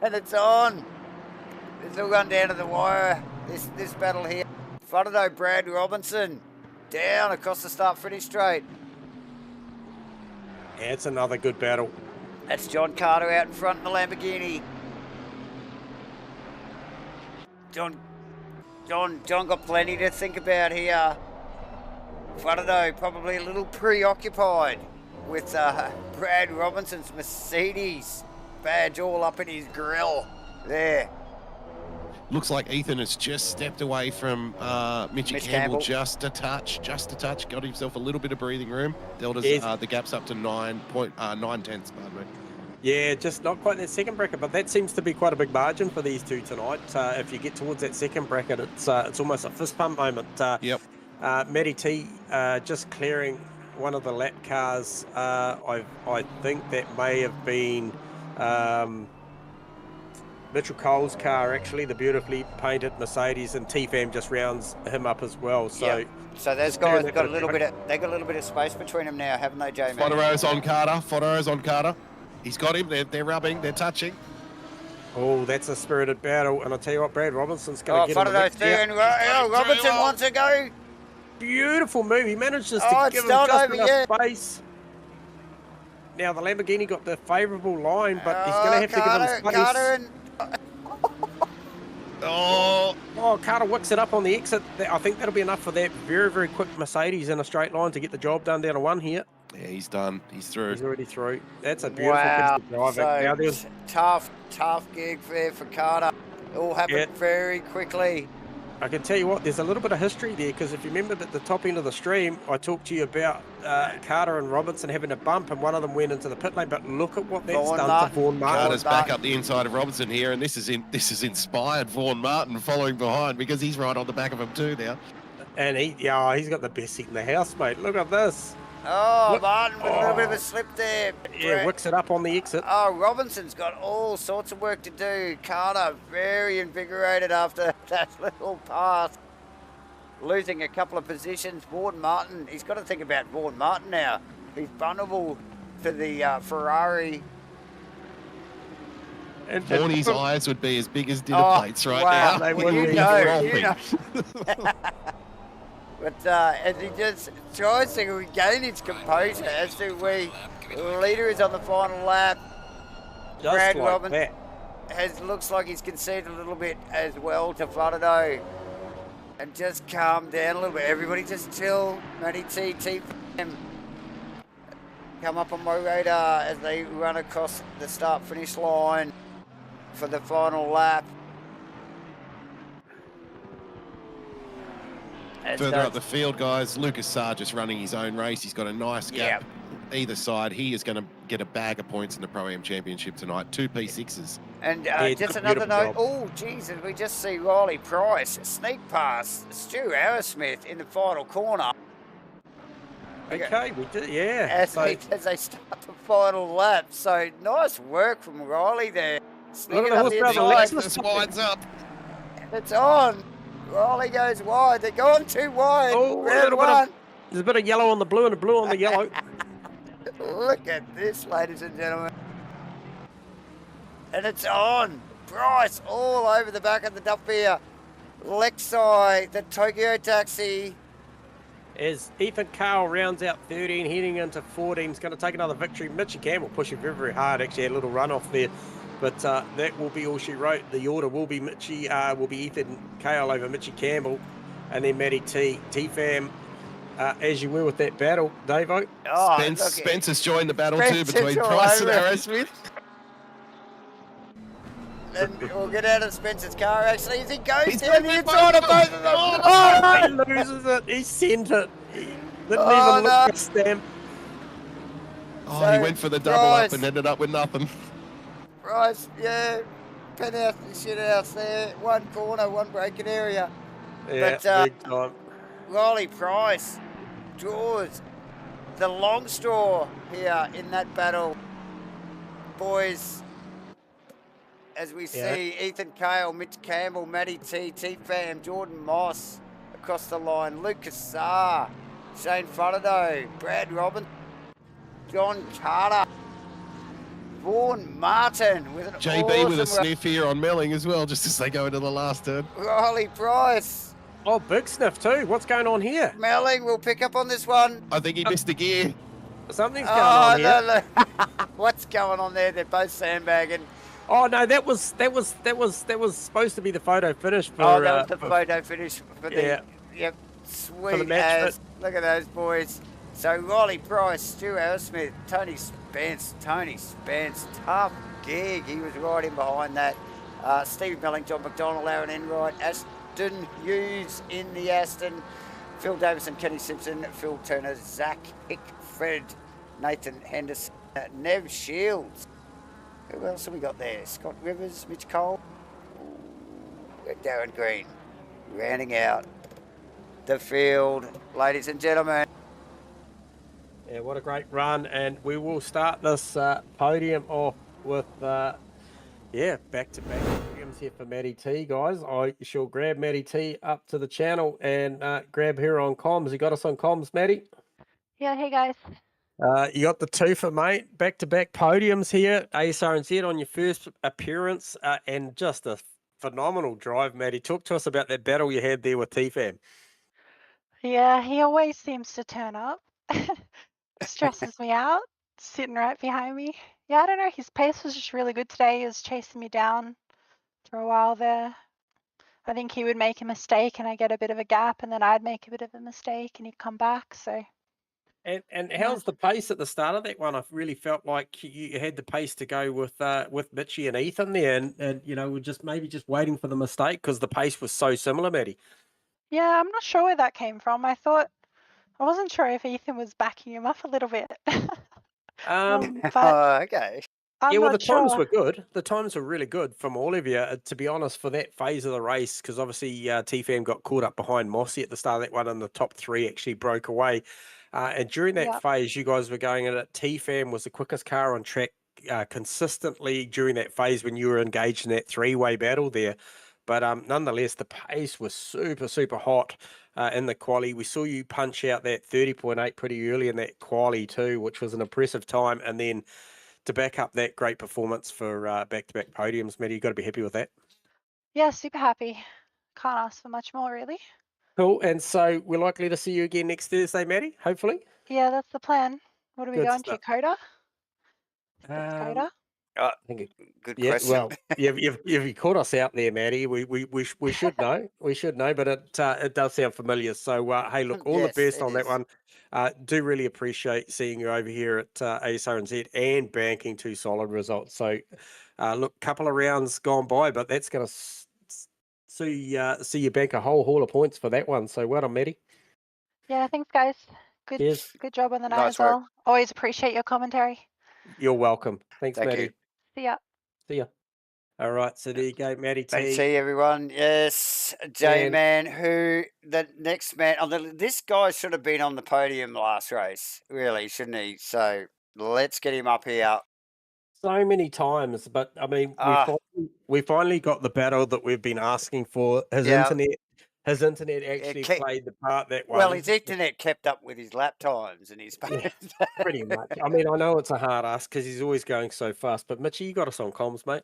And it's on. It's all gone down to the wire, this battle here. Fronto, Brad Robinson, down across the start-finish straight. Yeah, it's another good battle. That's John Carter out in front in the Lamborghini. John got plenty to think about here. Fronto probably a little preoccupied with Brad Robinson's Mercedes badge all up in his grill there. Looks like Ethan has just stepped away from Mitch Campbell just a touch. Got himself a little bit of breathing room. Delta's the gap's up to 9 tenths, pardon me. Yeah, just not quite that second bracket, but that seems to be quite a big margin for these two tonight. If you get towards that second bracket, it's almost a fist pump moment. Yep. Matty T just clearing one of the lap cars. I think that may have been Mitchell Cole's car, actually, the beautifully painted Mercedes, and T-Fam just rounds him up as well. So, yep. So those guys got a little bit of space between them now, haven't they, J-Man? Fodero's on Carter. He's got him. They're rubbing. They're touching. Oh, that's a spirited battle. And I'll tell you what, Brad Robinson's going to get him. Fodero's through, and Robinson wants to go. Beautiful move. He managed just to give him just enough space. Now, the Lamborghini got the favourable line, but he's going to have to give him space. Carter Carter wicks it up on the exit. I think that'll be enough for that very, very quick Mercedes in a straight line to get the job done down to 1 here. Yeah, he's done. He's through. He's already through. That's a beautiful piece of driving. So tough gig there for Carter. It all happened very quickly. I can tell you what, there's a little bit of history there, because if you remember at the top end of the stream, I talked to you about Carter and Robinson having a bump, and one of them went into the pit lane. But look at what that's done to Vaughan Martin. Carter's back up the inside of Robinson here, and this has inspired Vaughan Martin following behind, because he's right on the back of him too now. And he's got the best seat in the house, mate. Look at this. Martin with a little bit of a slip there. Yeah, wicks it up on the exit. Robinson's got all sorts of work to do. Carter very invigorated after that little pass. Losing a couple of positions. Vaughan Martin, he's got to think about Vaughan Martin now. He's vulnerable to the Ferrari. And Vaughany's eyes would be as big as dinner plates now. They would you know. But as he just tries to regain his composure as the leader is on the final lap. Just Brad like Robinson looks like he's conceded a little bit as well to Fronto. And just calm down a little bit. Everybody just chill. Matty T, come up on my radar as they run across the start-finish line for the final lap. Further up the field, guys, Lucas Sarr just running his own race. He's got a nice gap either side. He is going to get a bag of points in the Pro-Am Championship tonight. 2 P6s. And just another note. Oh, Jesus, we just see Riley Price sneak past Stu Arrowsmith in the final corner. Okay, we did, yeah. As they start the final lap. So nice work from Riley there. Sneaking up the inside. Lexus winds up. It's on. Riley goes wide. They're going too wide. Oh, there's a bit of yellow on the blue and a blue on the yellow. Look at this, ladies and gentlemen. And it's on. Bryce all over the back of the duff here. Lexi, the Tokyo Taxi. as Ethan Carl rounds out 13, heading into 14. He's going to take another victory. Mitchy Campbell pushing very, very hard. Actually had a little run off there. But that will be all she wrote. The order will be Ethan Carl over Mitchy Campbell. And then Matty T-Fam, as you were with that battle, Davo. Oh, Spencer's joined the battle too between Price and Asrnz. And we'll get out of Spencer's car actually as he goes down the inside of both of them. Oh, he loses it. He sent it. He didn't even look at the stamp. Oh, so, he went for the double up and ended up with nothing. Price, yeah, penthouse and shit house there. One corner, one braking area. Yeah, but, big time. Riley Price draws the long straw here in that battle. Boys, as we see Ethan Cale, Mitch Campbell, Matty T-Fam, Jordan Moss across the line, Lucas Saar, Shane Fudado, Brad Robin, John Carter, Vaughan Martin with an JB awesome with a sniff here on Melling as well, just as they go into the last turn. Riley Price. Oh, big sniff too. What's going on here? Melling will pick up on this one. I think he missed a gear. Something's going on here. No. What's going on there? They're both sandbagging. Oh no, that was supposed to be the photo finish for. Oh, that was the photo finish for the. Yep, sweet the match as. Look at those boys. So Riley Price, Stu Arrowsmith, Tony Spence, tough gig. He was right in behind that. Steve Melling, John McDonald, Aaron Enright, Aston Hughes in the Aston, Phil Davison, Kenny Simpson, Phil Turner, Zach Hickford, Nathan Henderson, Nev Shields. Who else have we got there? Scott Rivers, Mitch Cole, Darren Green. Rounding out the field, ladies and gentlemen. Yeah, what a great run, and we will start this podium off with back-to-back podiums here for Matty T, guys. I shall grab Matty T up to the channel and grab her on comms. You got us on comms, Matty? Yeah, hey guys. You got the twofer, mate. Back-to-back podiums here. Asrnz on your first appearance, and just a phenomenal drive, Matty. Talk to us about that battle you had there with T-Fam. Yeah, he always seems to turn up. Stresses me out, sitting right behind me. Yeah, I don't know. His pace was just really good today. He was chasing me down for a while there. I think he would make a mistake and I get a bit of a gap, and then I'd make a bit of a mistake and he'd come back. So. And how's the pace at the start of that one? I really felt like you had the pace to go with Mitchie and Ethan there, and you know, we're just waiting for the mistake because the pace was so similar, Matty. Yeah, I'm not sure where that came from. I wasn't sure if Ethan was backing him up a little bit. But okay. The times were good. The times were really good from all of you, to be honest, for that phase of the race, because obviously T-Fam got caught up behind Mossy at the start of that one, and the top three actually broke away. And during that phase, you guys were going at it. T-Fam was the quickest car on track consistently during that phase when you were engaged in that three-way battle there. But nonetheless, the pace was super, super hot in the quali. We saw you punch out that 30.8 pretty early in that quali too, which was an impressive time. And then to back up that great performance for back-to-back podiums, Matty, you've got to be happy with that. Yeah, super happy. Can't ask for much more, really. Cool. And so we're likely to see you again next Thursday, Matty, hopefully. Yeah, that's the plan. What are we going to, Coda? Coda? Good question. Well, you've caught us out there, Matty. We should know. We should know, but it does sound familiar. So hey, look, all the best on that one. Do really appreciate seeing you over here at Asrnz and banking 2 solid results. So look, couple of rounds gone by, but that's going to see you bank a whole haul of points for that one. So well done, Matty. Yeah, thanks, guys. Good job on the night as well. Always appreciate your commentary. You're welcome. Thanks, Thank Matty. you. See ya. See ya. All right, so there you go, Matty T. Matty T, everyone. Yes, J-Man, who the next man. This guy should have been on the podium last race, really, shouldn't he? So let's get him up here. So many times, but I mean, we finally got the battle that we've been asking for. His internet actually played the part that one. Well, his internet kept up with his lap times and his pretty much. I mean, I know it's a hard ask because he's always going so fast, but Mitchie, you got us on comms, mate.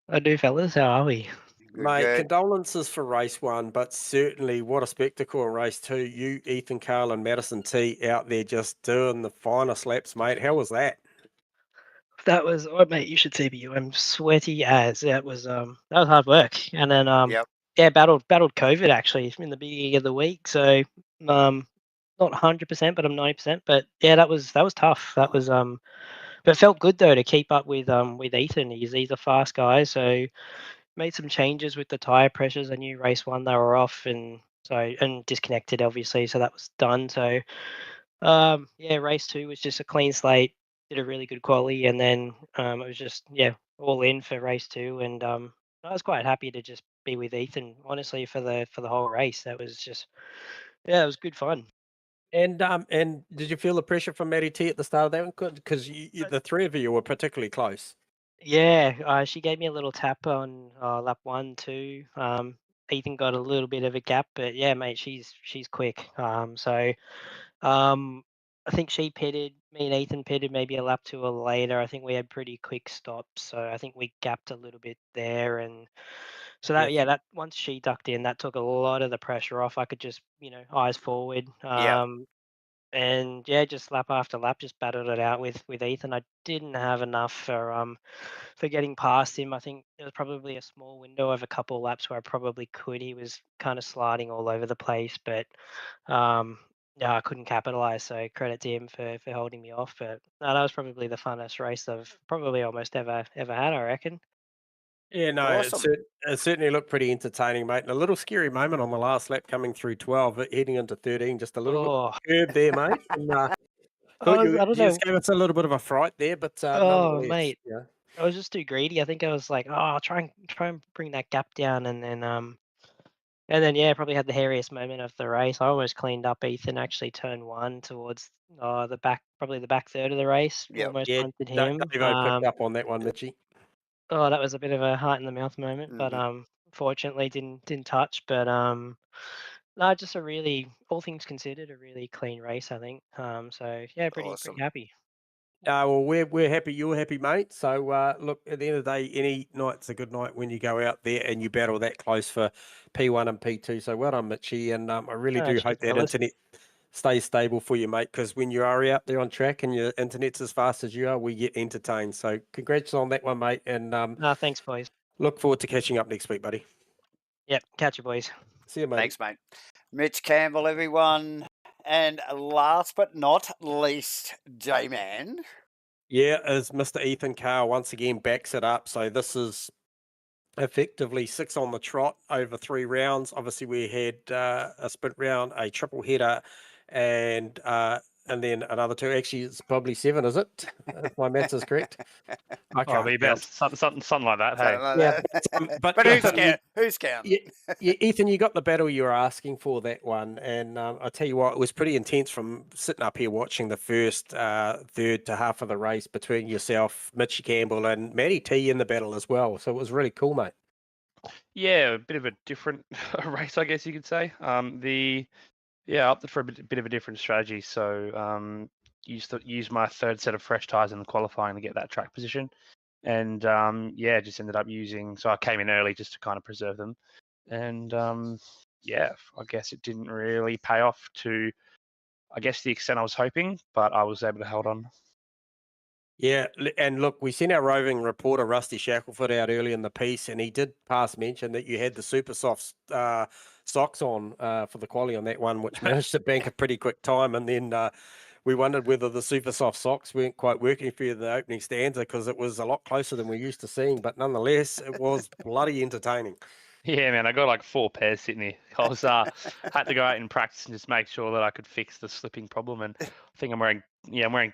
I do, fellas. How are we? Mate, good. condolences for race 1, but certainly what a spectacle in race 2. You, Ethan Carl, and Madison T out there just doing the finest laps, mate. How was that? That was, oh mate, you should see me. I'm sweaty as that was hard work. And then Yep. yeah, battled COVID actually in the beginning of the week. So not 100%, but I'm 90%. But yeah, that was tough. That was but it felt good though to keep up with Ethan. He's a fast guy, so made some changes with the tire pressures. I knew race 1 they were off and disconnected obviously, so that was done. So yeah, race 2 was just a clean slate. Did a really good quali, and then it was just all in for race 2, and I was quite happy to just be with Ethan. Honestly, for the whole race, that was just it was good fun. And did you feel the pressure from Maddie T at the start of that one? Because the three of you were particularly close. Yeah, she gave me a little tap on lap 1, 2. Ethan got a little bit of a gap, but yeah, mate, she's quick. So I think she pitted, me and Ethan pitted maybe a lap 2 or later. I think we had pretty quick stops, so I think we gapped a little bit there, and so that that once she ducked in, that took a lot of the pressure off. I could just eyes forward. And yeah, just lap after lap, just battled it out with Ethan. I didn't have enough for getting past him. I think there was probably a small window of a couple of laps where I probably could. He was kind of sliding all over the place, but yeah, I couldn't capitalize. So credit to him for holding me off. But no, that was probably the funnest race I've probably almost ever had, I reckon. Yeah, no, Awesome. it certainly looked pretty entertaining, mate. And a little scary moment on the last lap coming through 12, heading into 13, just a little Oh, bit curved there, mate. And, I thought you don't know. just gave us a little bit of a fright there, but Oh, nonetheless, mate. yeah. I was just too greedy. I think I was like, oh, I'll try and bring that gap down, and then yeah, probably had the hairiest moment of the race. I almost cleaned up Ethan actually turn 1 towards the back, probably the back third of the race. Yep. Almost Yeah, punted him. Dave picked up on that one, Mitchie. Oh, that was a bit of a heart in the mouth moment, but fortunately didn't touch. But no, just a really, all things considered, a really clean race, I think. So yeah, pretty Awesome. happy. Well, we're happy you're happy, mate. So look, at the end of the day, any night's a good night when you go out there and you battle that close for P1 and P2. So well done, Mitchie, and I really do Cheers, hope that fellas. internet stays stable for you, mate. Because when you are out there on track and your internet's as fast as you are, we get entertained. So congrats on that one, mate, and No, thanks, boys. look forward to catching up next week, buddy. Yep, catch you, boys. See you, mate. Thanks, mate. Mitch Campbell, everyone. And last but not least, J-Man. Yeah, as Mr. Ethan Carr once again backs it up. So this is effectively 6 on the trot over 3 rounds. Obviously, we had a sprint round, a triple header, and then another 2. Actually, it's probably 7, is it? If my maths is correct. I Oh, be can't count. something like that. Hey, But who's counting? Yeah, Ethan, you got the battle you were asking for that one, and I tell you what, it was pretty intense from sitting up here watching the first third to half of the race between yourself, Mitchie Campbell, and Matty T in the battle as well. So it was really cool, mate. yeah, a bit of a different race, I guess you could say. Opted for a bit of a different strategy. So used my third set of fresh tires in the qualifying to get that track position, and just ended up using. So I came in early just to kind of preserve them, and I guess it didn't really pay off to, I guess, the extent I was hoping, but I was able to hold on. Yeah, and look, we sent our roving reporter Rusty Shackelford out early in the piece, and he did pass mention that you had the super soft socks on for the quali on that one, which managed to bank a pretty quick time. And then we wondered whether the super soft socks weren't quite working for you in the opening stanza because it was a lot closer than we're used to seeing. But nonetheless, it was bloody entertaining. Yeah, man, I got like 4 pairs sitting here. I was had to go out in practice and just make sure that I could fix the slipping problem. And I think I'm wearing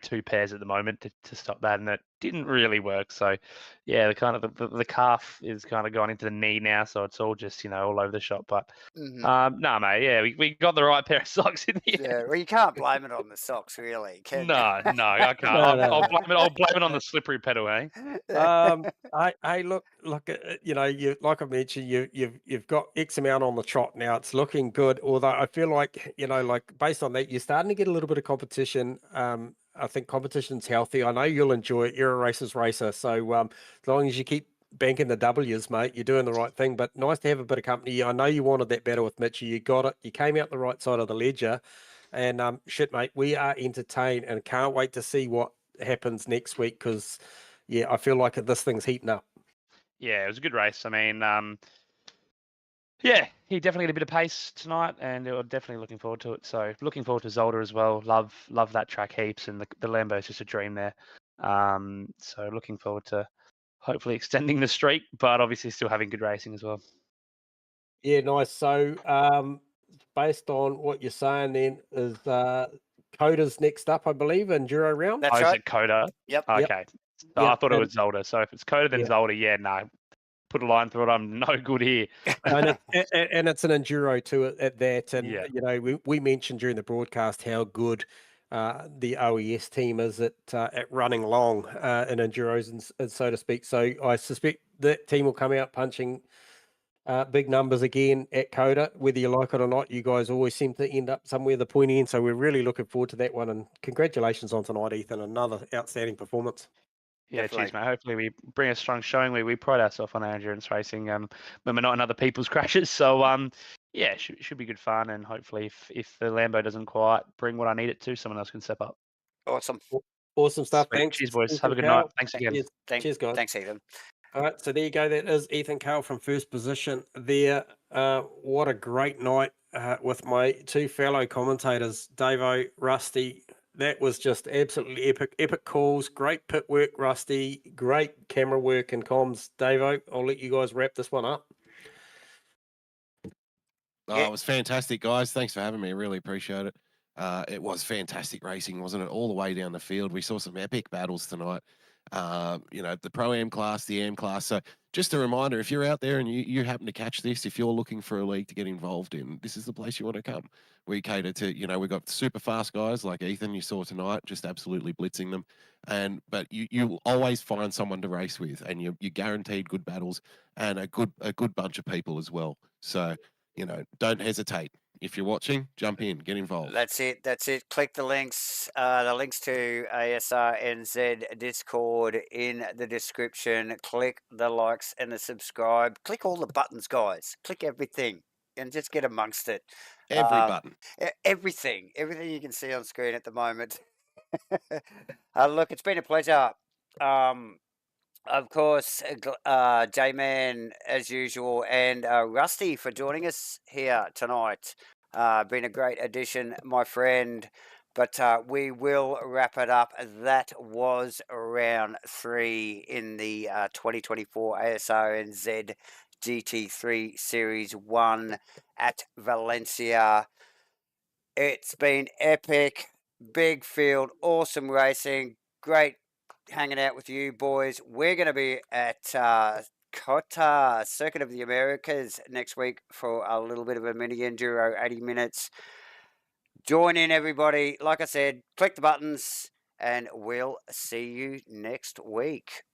2 pairs at the moment to stop that, and it didn't really work. So yeah, the calf is kind of gone into the knee now, so it's all just all over the shop. But no, mate, yeah, we got the right pair of socks in the Yeah, well, you can't blame it on the socks, really, can you? No, I can't. I'll blame it on the slippery pedal, eh? Hey, look, you like I mentioned, you've got X amount on the trot now. It's looking good. Although I feel like based on that, you're starting to get a little bit of competition. I think competition's healthy. I know you'll enjoy it. You're a racer's racer, so as long as you keep banking the W's, mate. You're doing the right thing, but nice to have a bit of company. I know you wanted that battle with Mitchie. You got it. You came out the right side of the ledger. And shit, mate, we are entertained and can't wait to see what happens next week because, yeah, I feel like this thing's heating up. Yeah, it was a good race. I mean, yeah, he definitely had a bit of pace tonight, and we're definitely looking forward to it. So looking forward to Zolder as well. Love that track heaps, and the Lambo's just a dream there. So looking forward to hopefully extending the streak, but obviously still having good racing as well. Yeah, nice. So based on what you're saying then, is Coda's next up, I believe, Enduro round? That's Is right. it Coda? Yep. Okay. So Yep, I thought it and- was Zolder. So if it's Coda, then Yeah. Zolder, yeah, no. Put a line through it. I'm no good here. and it's an enduro too at that. And Yeah. you know, we mentioned during the broadcast how good the OES team is at running long in enduros and so to speak. So I suspect that team will come out punching big numbers again at Coda, whether you like it or not. You guys always seem to end up somewhere the pointy end. So we're really looking forward to that one. And congratulations on tonight, Ethan. Another outstanding performance. Yeah, Definitely. cheers, mate. Hopefully we bring a strong showing. We pride ourselves on our endurance racing when we're not in other people's crashes. So yeah, should be good fun. And hopefully if the Lambo doesn't quite bring what I need it to, someone else can step up. Awesome. Awesome stuff. Sweet. Thanks. Cheers, boys. Ethan Have a good Cowell. night. Thanks again. Cheers. Cheers, guys. Thanks, Ethan. All right, so there you go. That is Ethan Cowell from first position there. What a great night with my two fellow commentators, Davo, Rusty. That was just absolutely epic calls. Great pit work, Rusty. Great camera work and comms, Davo. I'll let you guys wrap this one up. Oh, Yeah. it was fantastic, guys. Thanks for having me. I really appreciate it. It was fantastic racing, wasn't it? All the way down the field. We saw some epic battles tonight. You know, the Pro-Am class, the Am class. So just a reminder, if you're out there and you happen to catch this, if you're looking for a league to get involved in, this is the place you want to come. We cater to, you know, we've got super fast guys like Ethan you saw tonight, just absolutely blitzing them. But you always find someone to race with, and you're guaranteed good battles and a good bunch of people as well. So, you know, don't hesitate. If you're watching, jump in, get involved. That's it. Click the links to Asrnz Discord in the description. Click the likes and the subscribe. Click all the buttons, guys. Click everything and just get amongst it. Every button. Everything you can see on screen at the moment. Look, it's been a pleasure. Of course, J-Man, as usual, and Rusty for joining us here tonight. Been a great addition, my friend. But we will wrap it up. That was round 3 in the 2024 Asrnz GT3 Series 1 at Valencia. It's been epic. Big field, awesome racing, great hanging out with you boys. We're going to be at COTA, Circuit of the Americas, next week for a little bit of a mini enduro, 80 minutes. Join in, everybody. Like I said, click the buttons, and we'll see you next week.